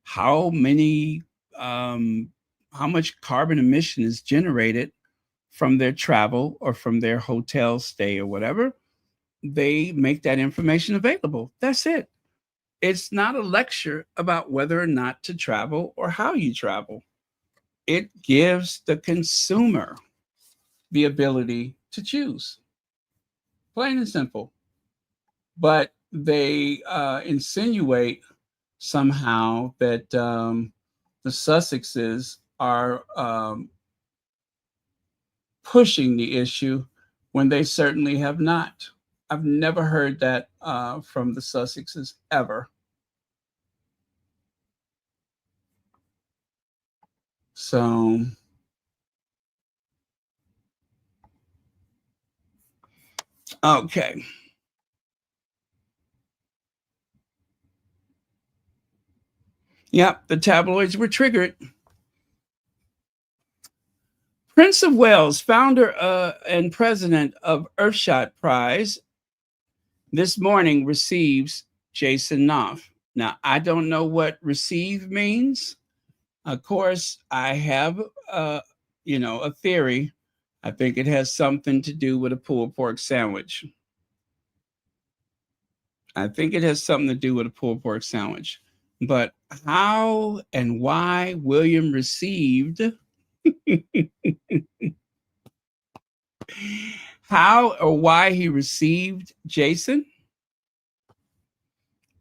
how much carbon emission is generated from their travel or from their hotel stay or whatever, they make that information available. That's it. It's not a lecture about whether or not to travel or how you travel. It gives the consumer the ability to choose. Plain and simple. But they insinuate somehow that the Sussexes are pushing the issue when they certainly have not. I've never heard that from the Sussexes ever. So, okay. Yep, the tabloids were triggered. Prince of Wales, founder and president of Earthshot Prize, this morning receives Jason Knopf. Now, I don't know what receive means. Of course, I have, a theory. I think it has something to do with a pulled pork sandwich. But how and why William received how or why he received Jason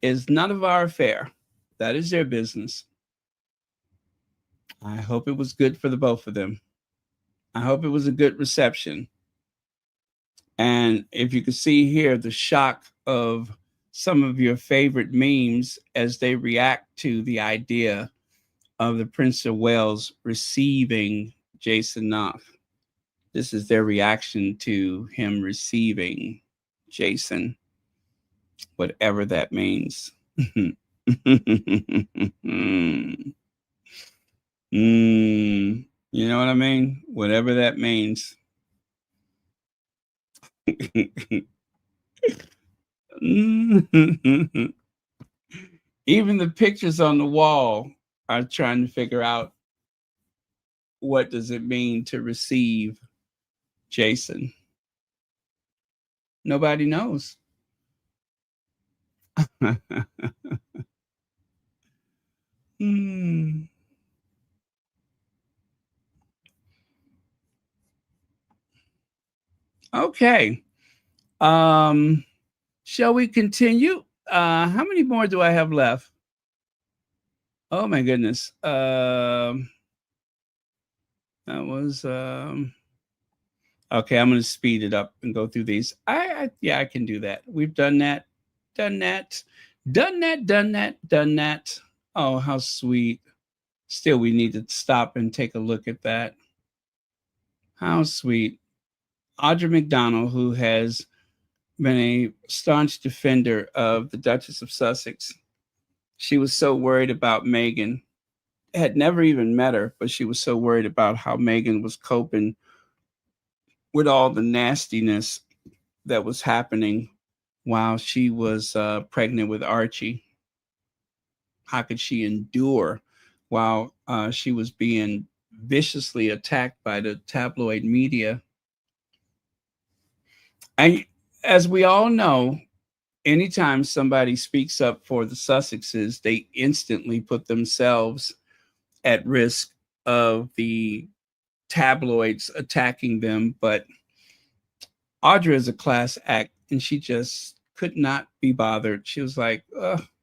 is none of our affair. That is their business. I hope it was good for the both of them. I hope it was a good reception. And if you can see here, the shock of some of your favorite memes as they react to the idea of the Prince of Wales receiving Jason Knopf. This is their reaction to him receiving Jason. whatever that means. You know what I mean? Whatever that means. Even the pictures on the wall are trying to figure out, what does it mean to receive Jason? Nobody knows. Okay. Shall we continue? How many more do I have left? Oh my goodness. That was okay. I'm going to speed it up and go through these. Yeah, I can do that. We've done that. Done that. Oh, how sweet. Still, we need to stop and take a look at that. How sweet. Audra McDonald, who has been a staunch defender of the Duchess of Sussex. She was so worried about Meghan. Had never even met her, but she was so worried about how Meghan was coping with all the nastiness that was happening while she was pregnant with Archie. How could she endure while she was being viciously attacked by the tabloid media? And as we all know, anytime somebody speaks up for the Sussexes, they instantly put themselves at risk of the tabloids attacking them. But Audra is a class act, and she just could not be bothered. She was like,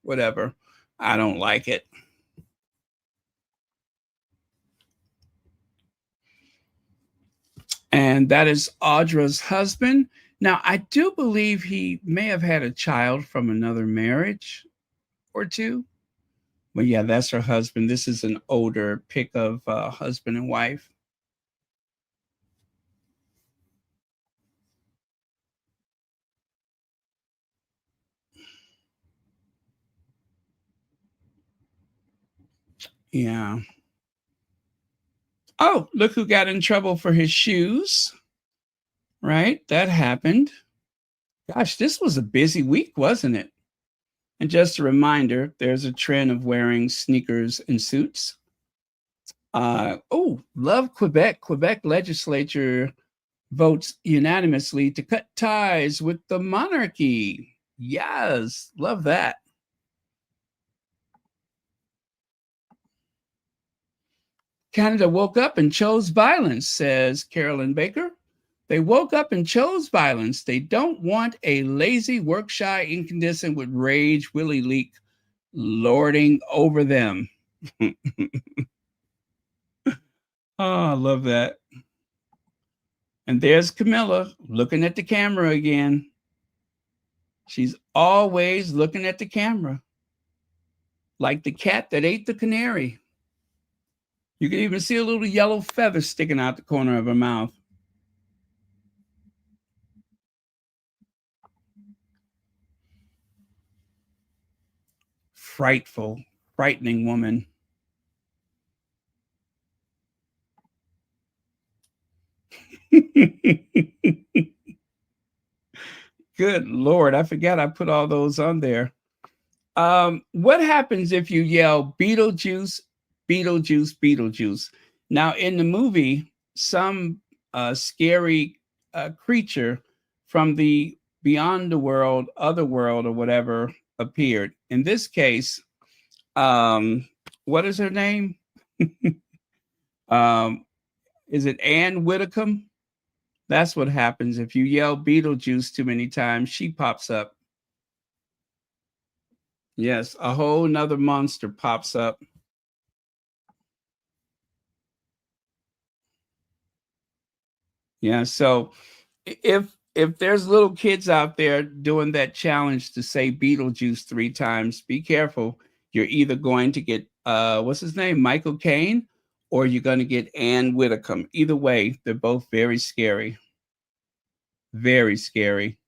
whatever, I don't like it. And that is Audra's husband. Now, I do believe he may have had a child from another marriage or two. But yeah, that's her husband. This is an older pic of husband and wife. Yeah. Oh, look who got in trouble for his shoes. Right? That happened. Gosh, this was a busy week, wasn't it? And just a reminder, there's a trend of wearing sneakers and suits. Love Quebec. Quebec legislature votes unanimously to cut ties with the monarchy. Yes, love that. Canada woke up and chose violence, says Carolyn Baker. They woke up and chose violence. They don't want a lazy, work-shy incandescent with rage, Willie Leak lording over them. Oh, I love that. And there's Camilla looking at the camera again. She's always looking at the camera, like the cat that ate the canary. You can even see a little yellow feather sticking out the corner of her mouth. Frightful, frightening woman. Good Lord, I forgot I put all those on there. What happens if you yell Beetlejuice, Beetlejuice, Beetlejuice? Now, in the movie, some scary creature from the beyond the world, other world, or whatever appeared. In this case, what is her name? Is it Anne Whitcomb? That's what happens if you yell Beetlejuice too many times. She pops up. Yes, a whole nother monster pops up. Yeah, so if there's little kids out there doing that challenge to say Beetlejuice 3 times, be careful. You're either going to get what's his name, Michael Caine, or you're going to get Anne Whitcomb. Either way, they're both very scary. Very scary.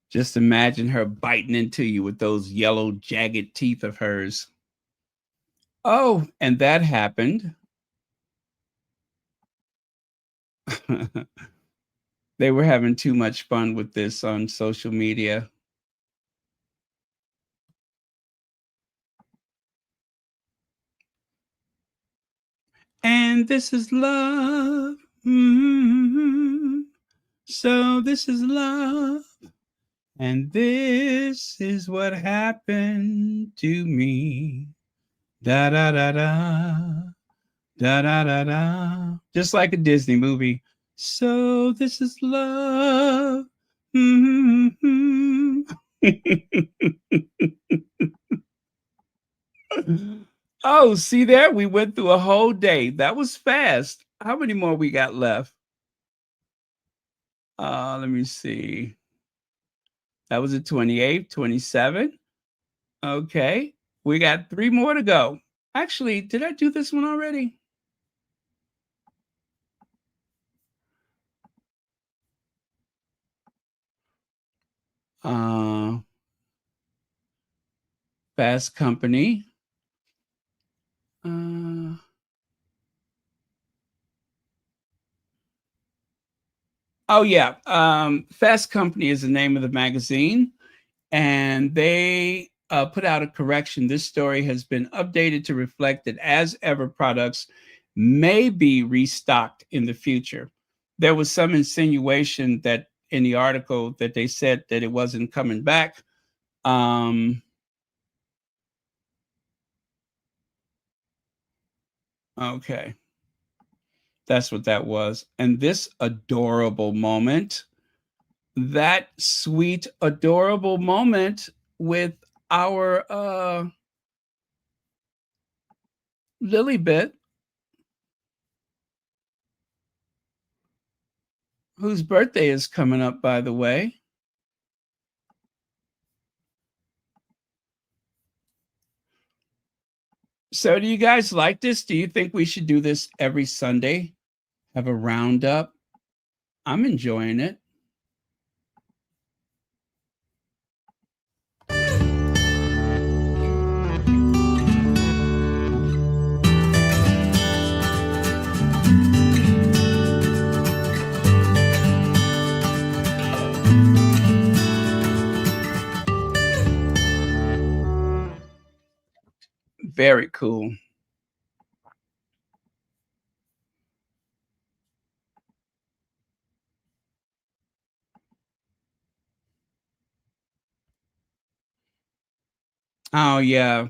Just imagine her biting into you with those yellow, jagged teeth of hers. Oh, and that happened. They were having too much fun with this on social media. And this is love. Mm-hmm. So this is love. And this is what happened to me. Da da da da. Da da da da. Just like a Disney movie. So this is love. Mm-hmm. Oh, see there? We went through a whole day. That was fast. How many more we got left? Let me see. That was the 28th, 27. Okay. We got 3 more to go. Actually, did I do this one already? Fast Company. Oh yeah, Fast Company is the name of the magazine, and they put out a correction. This story has been updated to reflect that as ever products may be restocked in the future. There was some insinuation that in the article that they said that it wasn't coming back. Okay. That's what that was. And this adorable moment, that sweet, adorable moment with our Lilybit, whose birthday is coming up, by the way. So do you guys like this? Do you think we should do this every Sunday? Have a roundup? I'm enjoying it. Very cool. Oh, yeah.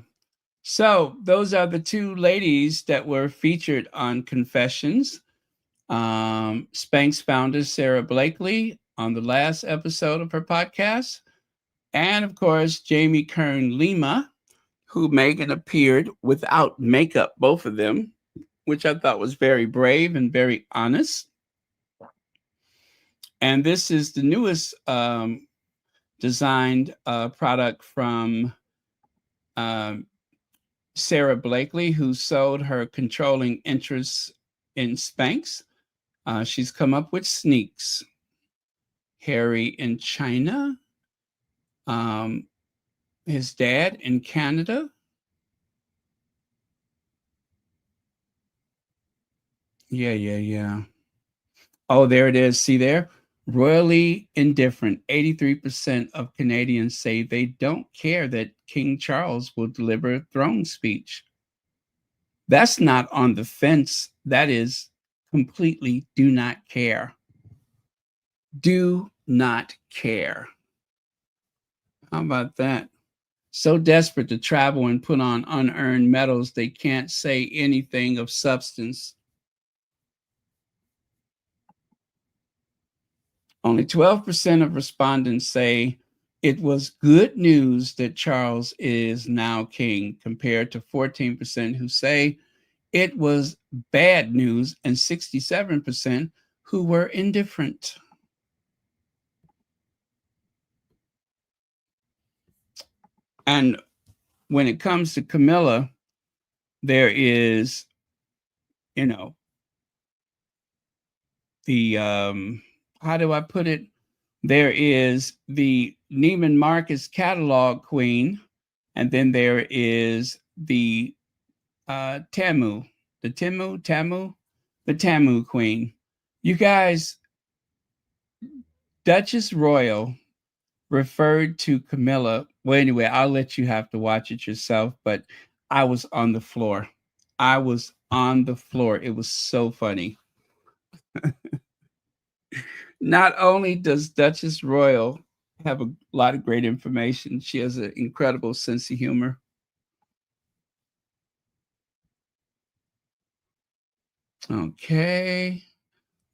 So those are the 2 ladies that were featured on Confessions. Spanx founder Sarah Blakely on the last episode of her podcast. And of course, Jamie Kern Lima, who Meghan appeared without makeup, both of them, which I thought was very brave and very honest. And this is the newest designed product from Sarah Blakely, who sold her controlling interests in Spanx. She's come up with sneaks. Harry in China. His dad in Canada. Yeah. Oh, there it is. See there? Royally indifferent. 83% of Canadians say they don't care that King Charles will deliver a throne speech. That's not on the fence. That is completely do not care. Do not care. How about that? So desperate to travel and put on unearned medals, they can't say anything of substance. Only 12% of respondents say it was good news that Charles is now king, compared to 14% who say it was bad news and 67% who were indifferent. And when it comes to Camilla, there is, the how do I put it? There is the Neiman Marcus catalog queen, and then there is the Tamu queen. You guys, Duchess Royal referred to Camilla. Well, anyway, I'll let you have to watch it yourself, but I was on the floor. I was on the floor. It was so funny. Not only does Duchess Royal have a lot of great information, she has an incredible sense of humor. Okay,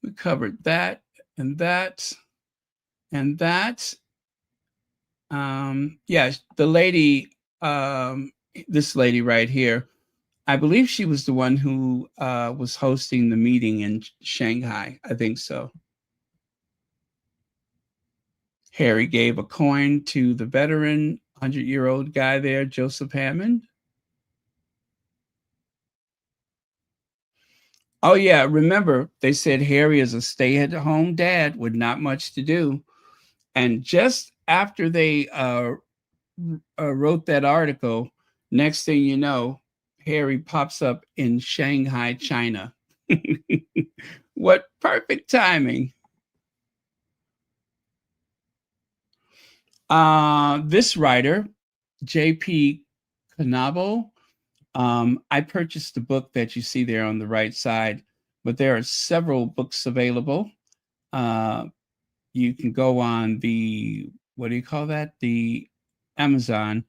we covered that and that and that. Yeah, the lady, this lady right here, I believe she was the one who was hosting the meeting in Shanghai. I think so. Harry gave a coin to the veteran 100-year-old guy there, Joseph Hammond. Oh, yeah. Remember, they said Harry is a stay-at-home dad with not much to do. And just after they wrote that article, next thing you know, Harry pops up in Shanghai, China. What perfect timing. This writer, J.P. Kanabo, I purchased the book that you see there on the right side, but there are several books available. You can go on the, what do you call that? The Amazon,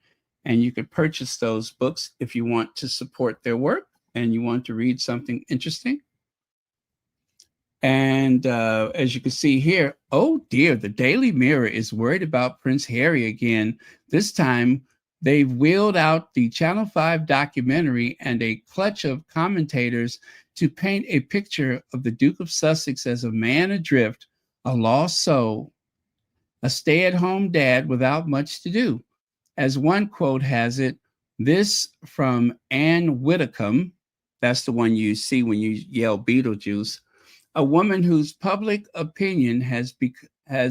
and you could purchase those books if you want to support their work and you want to read something interesting. And as you can see here, oh dear, the Daily Mirror is worried about Prince Harry again. This time, they've wheeled out the Channel 5 documentary and a clutch of commentators to paint a picture of the Duke of Sussex as a man adrift, a lost soul, a stay-at-home dad without much to do. As one quote has it, this from Anne Widdecombe, that's the one you see when you yell Beetlejuice, a woman whose public opinion has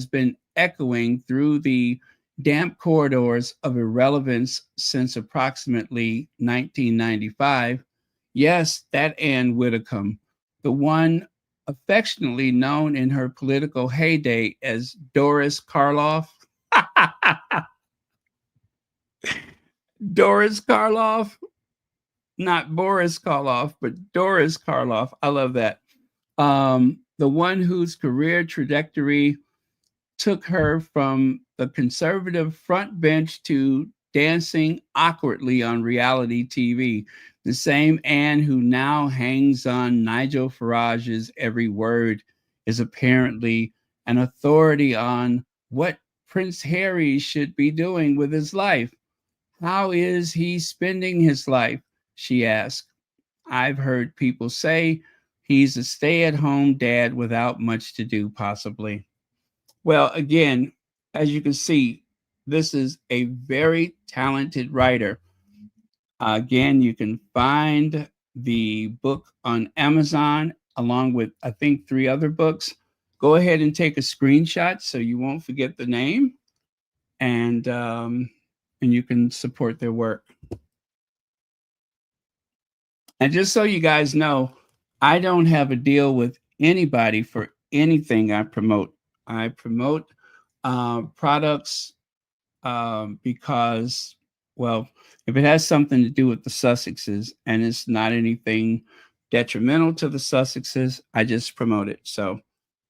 been echoing through the damp corridors of irrelevance since approximately 1995. Yes, that Anne Widdecombe, the one affectionately known in her political heyday as Doris Karloff. Doris Karloff, not Boris Karloff, but Doris Karloff. I love that. The one whose career trajectory took her from the conservative front bench to dancing awkwardly on reality TV. The same Anne who now hangs on Nigel Farage's every word is apparently an authority on what Prince Harry should be doing with his life. How is he spending his life? She asked. I've heard people say he's a stay-at-home dad without much to do, possibly. Well, again, as you can see, this is a very talented writer. Again, you can find the book on Amazon along with, I think, 3 other books. Go ahead and take a screenshot so you won't forget the name, and you can support their work. And just so you guys know, I don't have a deal with anybody for anything I promote. I promote products because, well, if it has something to do with the Sussexes and it's not anything detrimental to the Sussexes, I just promote it. So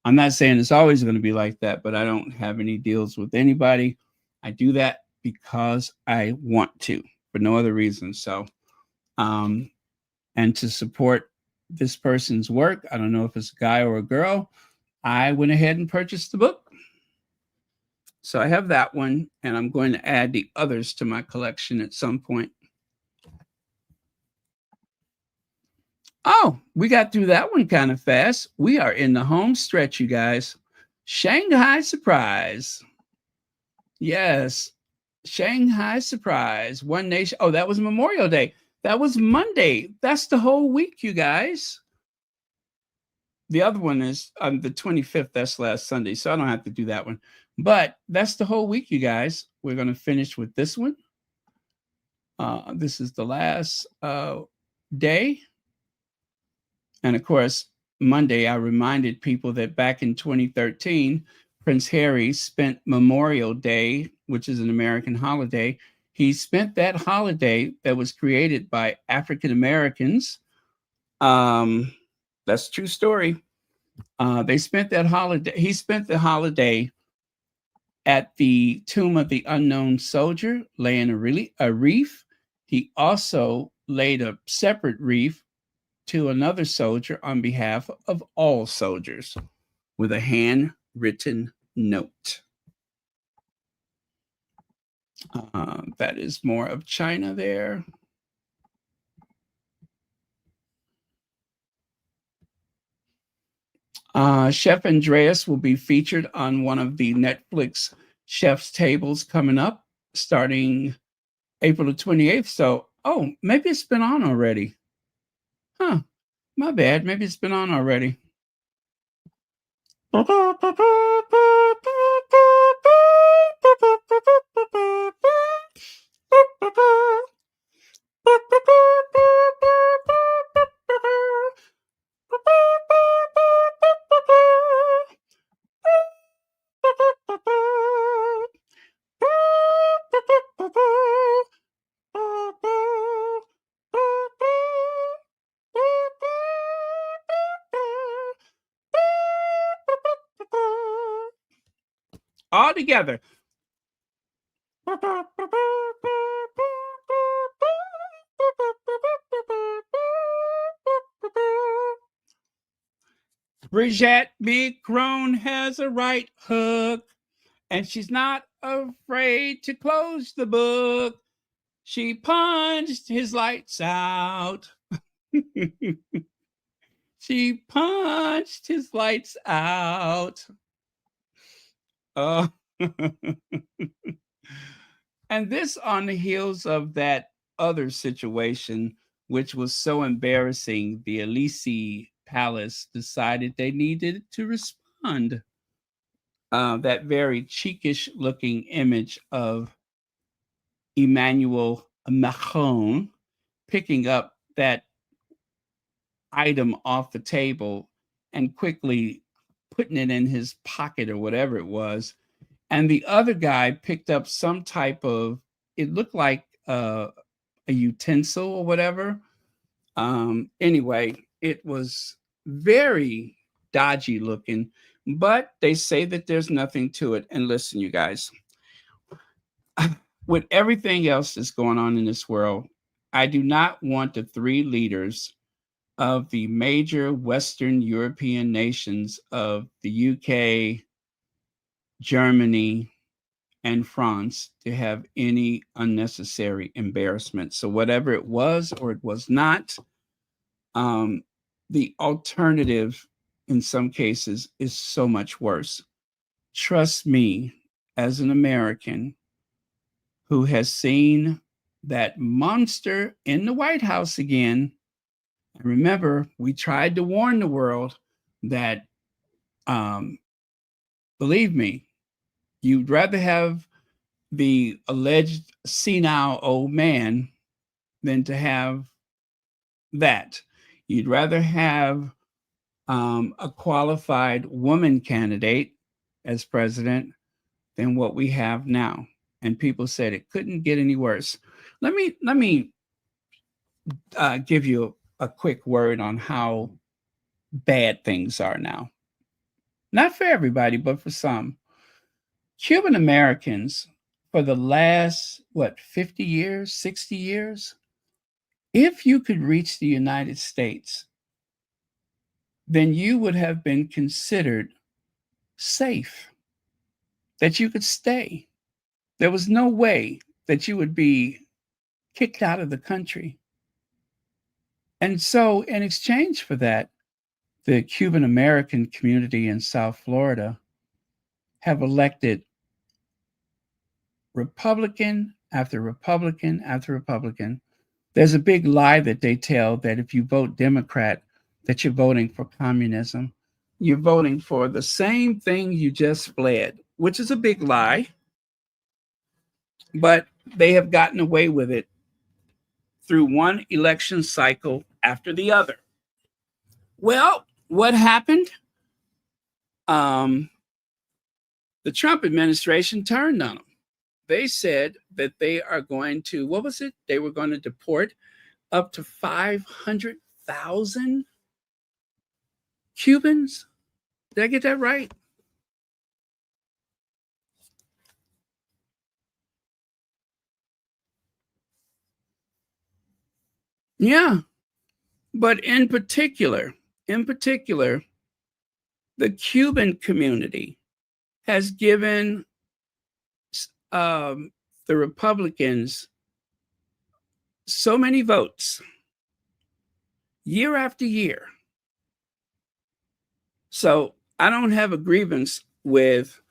I'm not saying it's always going to be like that, but I don't have any deals with anybody. I do that because I want to, for no other reason. So, and to support this person's work, I don't know if it's a guy or a girl, I went ahead and purchased the book. So I have that one, and I'm going to add the others to my collection at some point. Oh, we got through that one kind of fast. We are in the home stretch, you guys. Shanghai Surprise. Yes, Shanghai Surprise. One Nation. Oh, that was Memorial Day. That was Monday. That's the whole week, you guys. the other one is on the 25th. That's last Sunday, so I don't have to do that one. But that's the whole week, you guys. We're going to finish with this one. This is the last day. And of course, Monday, I reminded people that back in 2013, Prince Harry spent Memorial Day, which is an American holiday. He spent that holiday that was created by African Americans. That's a true story. They spent that holiday. He spent the holiday at the tomb of the unknown soldier, laying a wreath. He also laid a separate wreath to another soldier on behalf of all soldiers with a handwritten note. That is more of China there. Chef Andreas will be featured on one of the Netflix Chef's Tables coming up starting April the 28th. So, maybe it's been on already. Huh, my bad. Maybe it's been on already. All together. Brigitte Macron has a right hook, and she's not afraid to close the book. She punched his lights out. She punched his lights out. And this on the heels of that other situation, which was so embarrassing, the Elysee Palace decided they needed to respond. That very cheekish looking image of Emmanuel Macron picking up that item off the table and quickly putting it in his pocket or whatever it was. And the other guy picked up some type of, it looked like a utensil or whatever. Anyway, it was very dodgy looking, but they say that there's nothing to it. And listen, you guys, with everything else that's going on in this world, I do not want the three leaders of the major Western European nations of the UK, Germany, and France to have any unnecessary embarrassment. So whatever it was or it was not, the alternative in some cases is so much worse. Trust me, as an American who has seen that monster in the White House again. And remember, we tried to warn the world that, believe me, you'd rather have the alleged senile old man than to have that. You'd rather have a qualified woman candidate as president than what we have now. And people said it couldn't get any worse. Let me give you a quick word on how bad things are now. Not for everybody, but for some. Cuban Americans, for the last, 50 years, 60 years, if you could reach the United States, then you would have been considered safe, that you could stay. There was no way that you would be kicked out of the country. And so in exchange for that, the Cuban American community in South Florida have elected Republican after Republican after Republican. There's a big lie that they tell that if you vote Democrat, that you're voting for communism. you're voting for the same thing you just fled, which is a big lie. But they have gotten away with it through one election cycle after the other. Well, what happened? The Trump administration turned on them. They said that they are going to, what was it? They were going to deport up to 500,000 Cubans. Did I get that right? Yeah. But in particular, the Cuban community has given the Republicans so many votes year after year. So I don't have a grievance with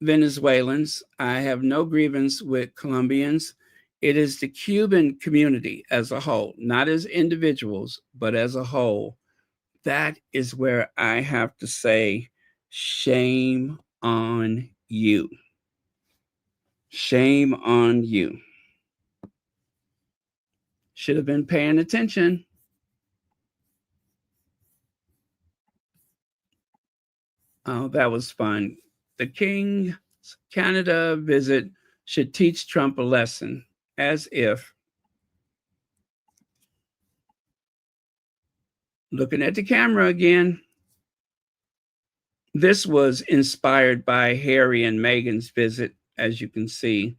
Venezuelans. I have no grievance with Colombians. It is the Cuban community as a whole, not as individuals, but as a whole. That is where I have to say, shame on you. Shame on you. Should have been paying attention. Oh, that was fun. The King's Canada visit should teach Trump a lesson, as if. Looking at the camera again. This was inspired by Harry and Meghan's visit, as you can see.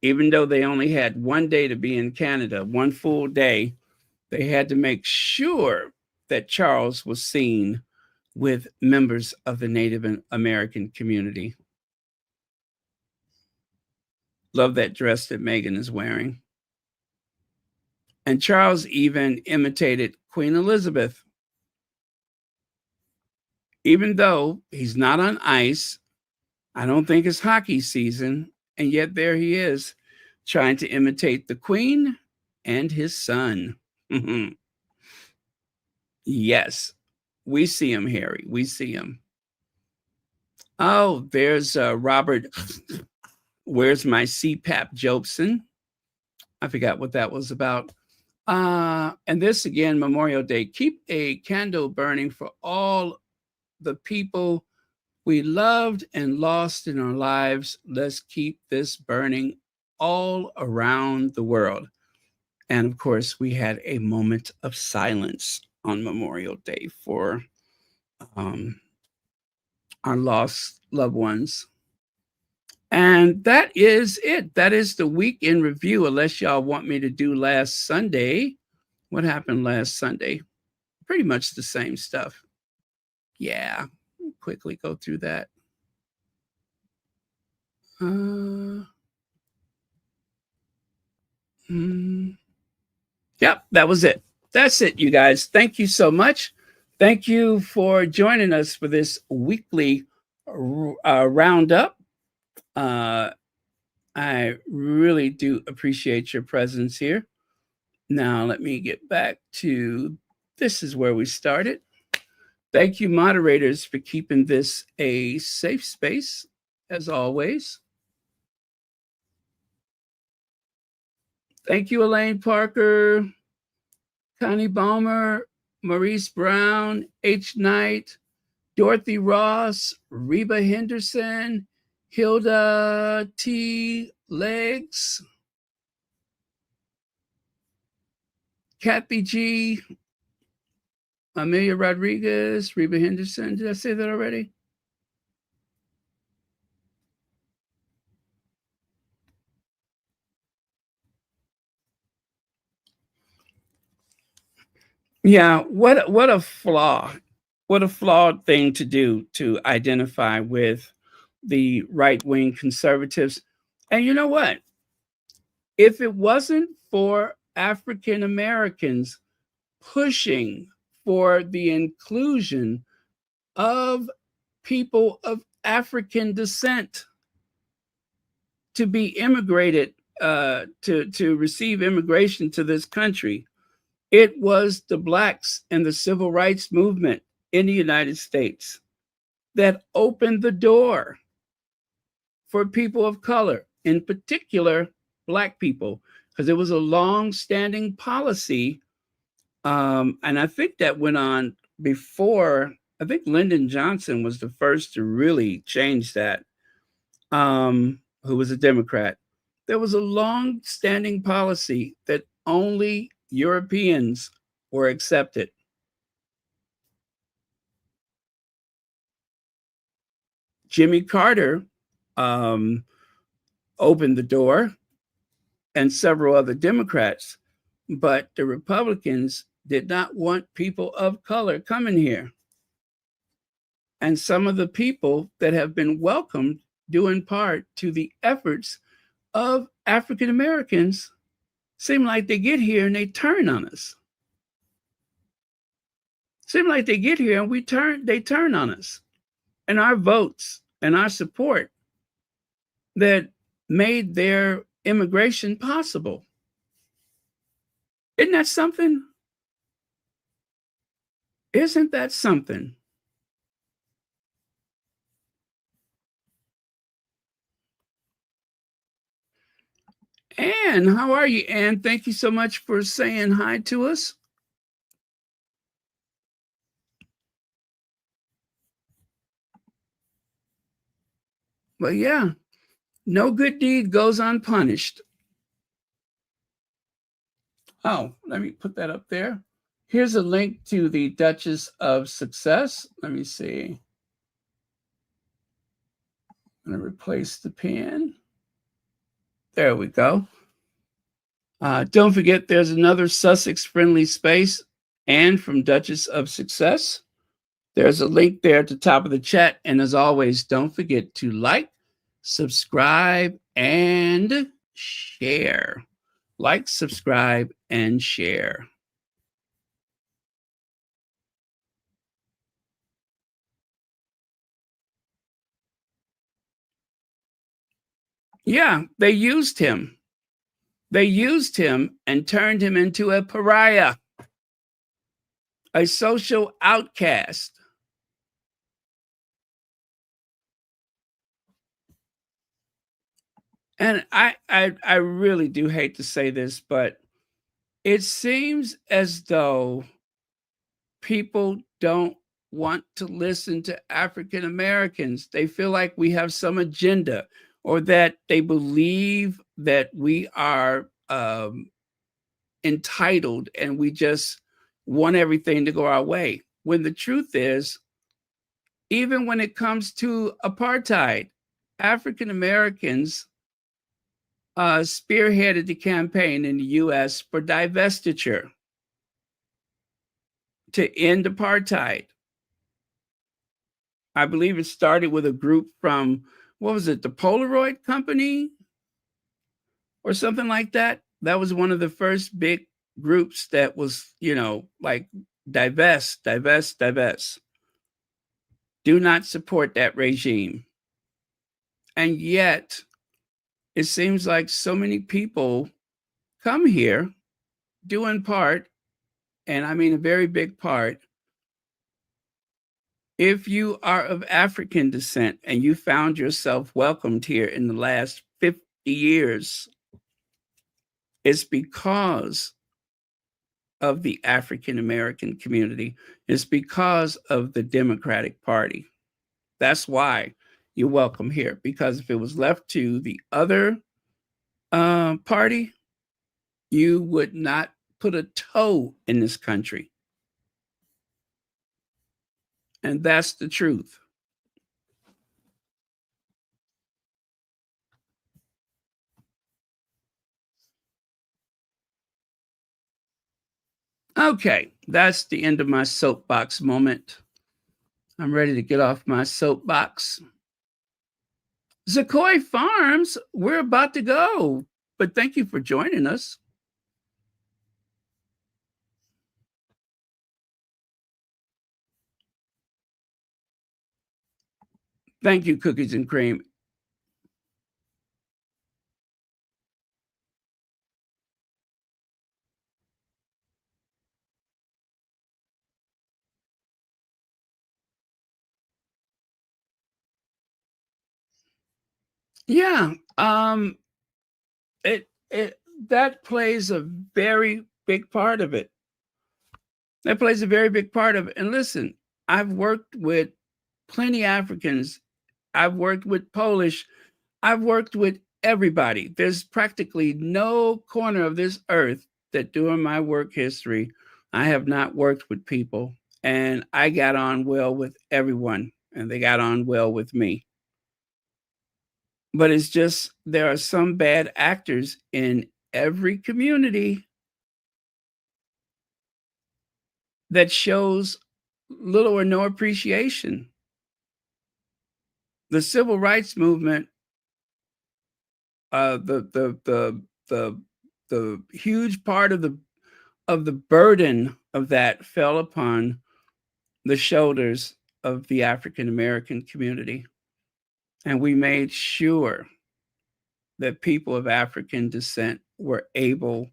Even though they only had one day to be in Canada, one full day, they had to make sure that Charles was seen with members of the Native American community. Love that dress that Meghan is wearing. And Charles even imitated Queen Elizabeth. Even though he's not on ice, I don't think it's hockey season, and yet there he is trying to imitate the Queen and his son. Yes, we see him, Harry. We see him. Oh, there's Robert. Where's my CPAP Jobson? I forgot what that was about. And this again, Memorial Day. Keep a candle burning for all the people we loved and lost in our lives. Let's keep this burning all around the world. And of course, we had a moment of silence on Memorial Day for our lost loved ones. And that is it. That is the week in review, unless y'all want me to do last Sunday. What happened last Sunday? Pretty much the same stuff. Yeah, quickly go through that. Yep, that was it. That's it, you guys. Thank you so much. Thank you for joining us for this weekly roundup. I really do appreciate your presence here. Now, let me get back to, this is where we started. Thank you, moderators, for keeping this a safe space, as always. Thank you, Elaine Parker, Connie Baumer, Maurice Brown, H. Knight, Dorothy Ross, Reba Henderson, Hilda T. Legs, Kathy G., Amelia Rodriguez, Reba Henderson. Did I say that already? Yeah, what a flaw. What a flawed thing to do, to identify with the right-wing conservatives. And you know what? If it wasn't for African Americans pushing for the inclusion of people of African descent to be immigrated, to receive immigration to this country, It was the blacks and the civil rights movement in the United States that opened the door for people of color, in particular, black people, because it was a long-standing policy. And I think that went on before, I think Lyndon Johnson was the first to really change that, who was a Democrat. There was a long-standing policy that only Europeans were accepted. Jimmy Carter opened the door, and several other Democrats, but the Republicans did not want people of color coming here. And some of the people that have been welcomed due in part to the efforts of African Americans seem like they get here and they turn on us. Seem like they get here and they turn on us. And our votes and our support that made their immigration possible. Isn't that something? Isn't that something? Anne, how are you, Anne? Thank you so much for saying hi to us. But yeah, no good deed goes unpunished. Oh, let me put that up there. Here's a link to the Duchess of Success. Let me see. I'm going to replace the pen. There we go. Don't forget, there's another Sussex-friendly space, and from Duchess of Success. There's a link there at the top of the chat. And as always, don't forget to like, subscribe, and share. Like, subscribe, and share. Yeah, they used him. They used him and turned him into a pariah, a social outcast. And I really do hate to say this, but it seems as though people don't want to listen to African Americans. They feel like we have some agenda, or that they believe that we are entitled and we just want everything to go our way. When the truth is, even when it comes to apartheid, African Americans spearheaded the campaign in the US for divestiture to end apartheid. I believe it started with a group from, what was it, the Polaroid Company or something like that? That was one of the first big groups that was, like divest. Do not support that regime. And yet, it seems like so many people come here, due in part, and I mean a very big part, if you are of African descent and you found yourself welcomed here in the last 50 years, it's because of the African American community. It's because of the Democratic Party. That's why you're welcome here, because if it was left to the other party, you would not put a toe in this country. And that's the truth. Okay, that's the end of my soapbox moment. I'm ready to get off my soapbox. Zakoy Farms, we're about to go, but thank you for joining us. Thank you, Cookies and Cream. Yeah. It that plays a very big part of it. That plays a very big part of it. And listen, I've worked with plenty Africans. I've worked with Polish. I've worked with everybody. There's practically no corner of this earth that during my work history, I have not worked with people. And I got on well with everyone, and they got on well with me. But it's just there are some bad actors in every community that shows little or no appreciation. The civil rights movement, the huge part of the burden of that fell upon the shoulders of the African American community, and we made sure that people of African descent were able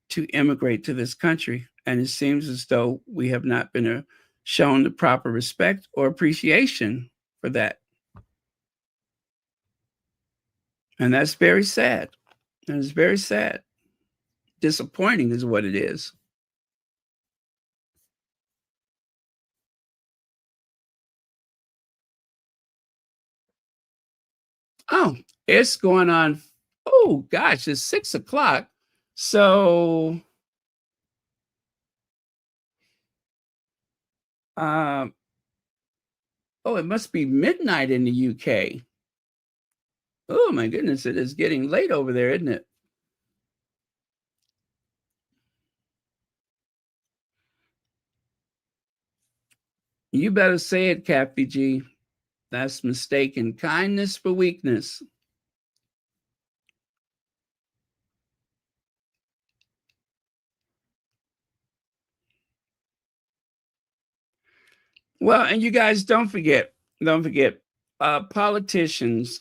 to immigrate to this country. And it seems as though we have not been shown the proper respect or appreciation for that. And that's very sad. And it's very sad. Disappointing is what it is. Oh, it's going on. Oh, gosh, it's 6 o'clock. So, oh, it must be midnight in the UK. Oh, my goodness, it is getting late over there, isn't it? You better say it, Kathy G. That's mistaken kindness for weakness. Well, and you guys don't forget, politicians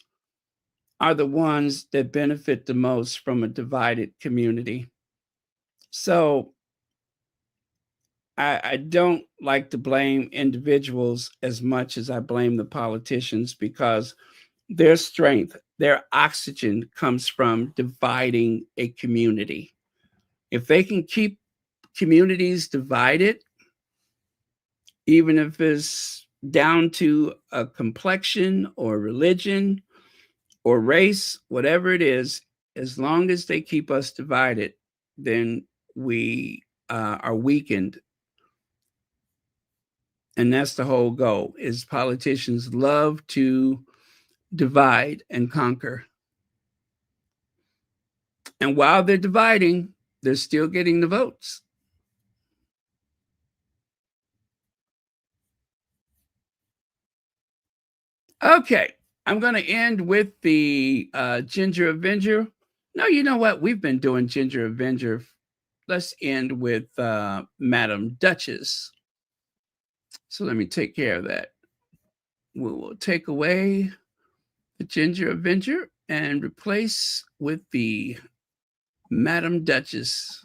are the ones that benefit the most from a divided community. So I don't like to blame individuals as much as I blame the politicians, because their strength, their oxygen comes from dividing a community. If they can keep communities divided, even if it's down to a complexion or religion or race, whatever it is, as long as they keep us divided, then we are weakened. And that's the whole goal, is politicians love to divide and conquer. And while they're dividing, they're still getting the votes. Okay, I'm going to end with the Ginger Avenger. No, you know what? We've been doing Ginger Avenger. Let's end with Madam Duchess. So let me take care of that. We will take away the Ginger Avenger and replace with the Madam Duchess.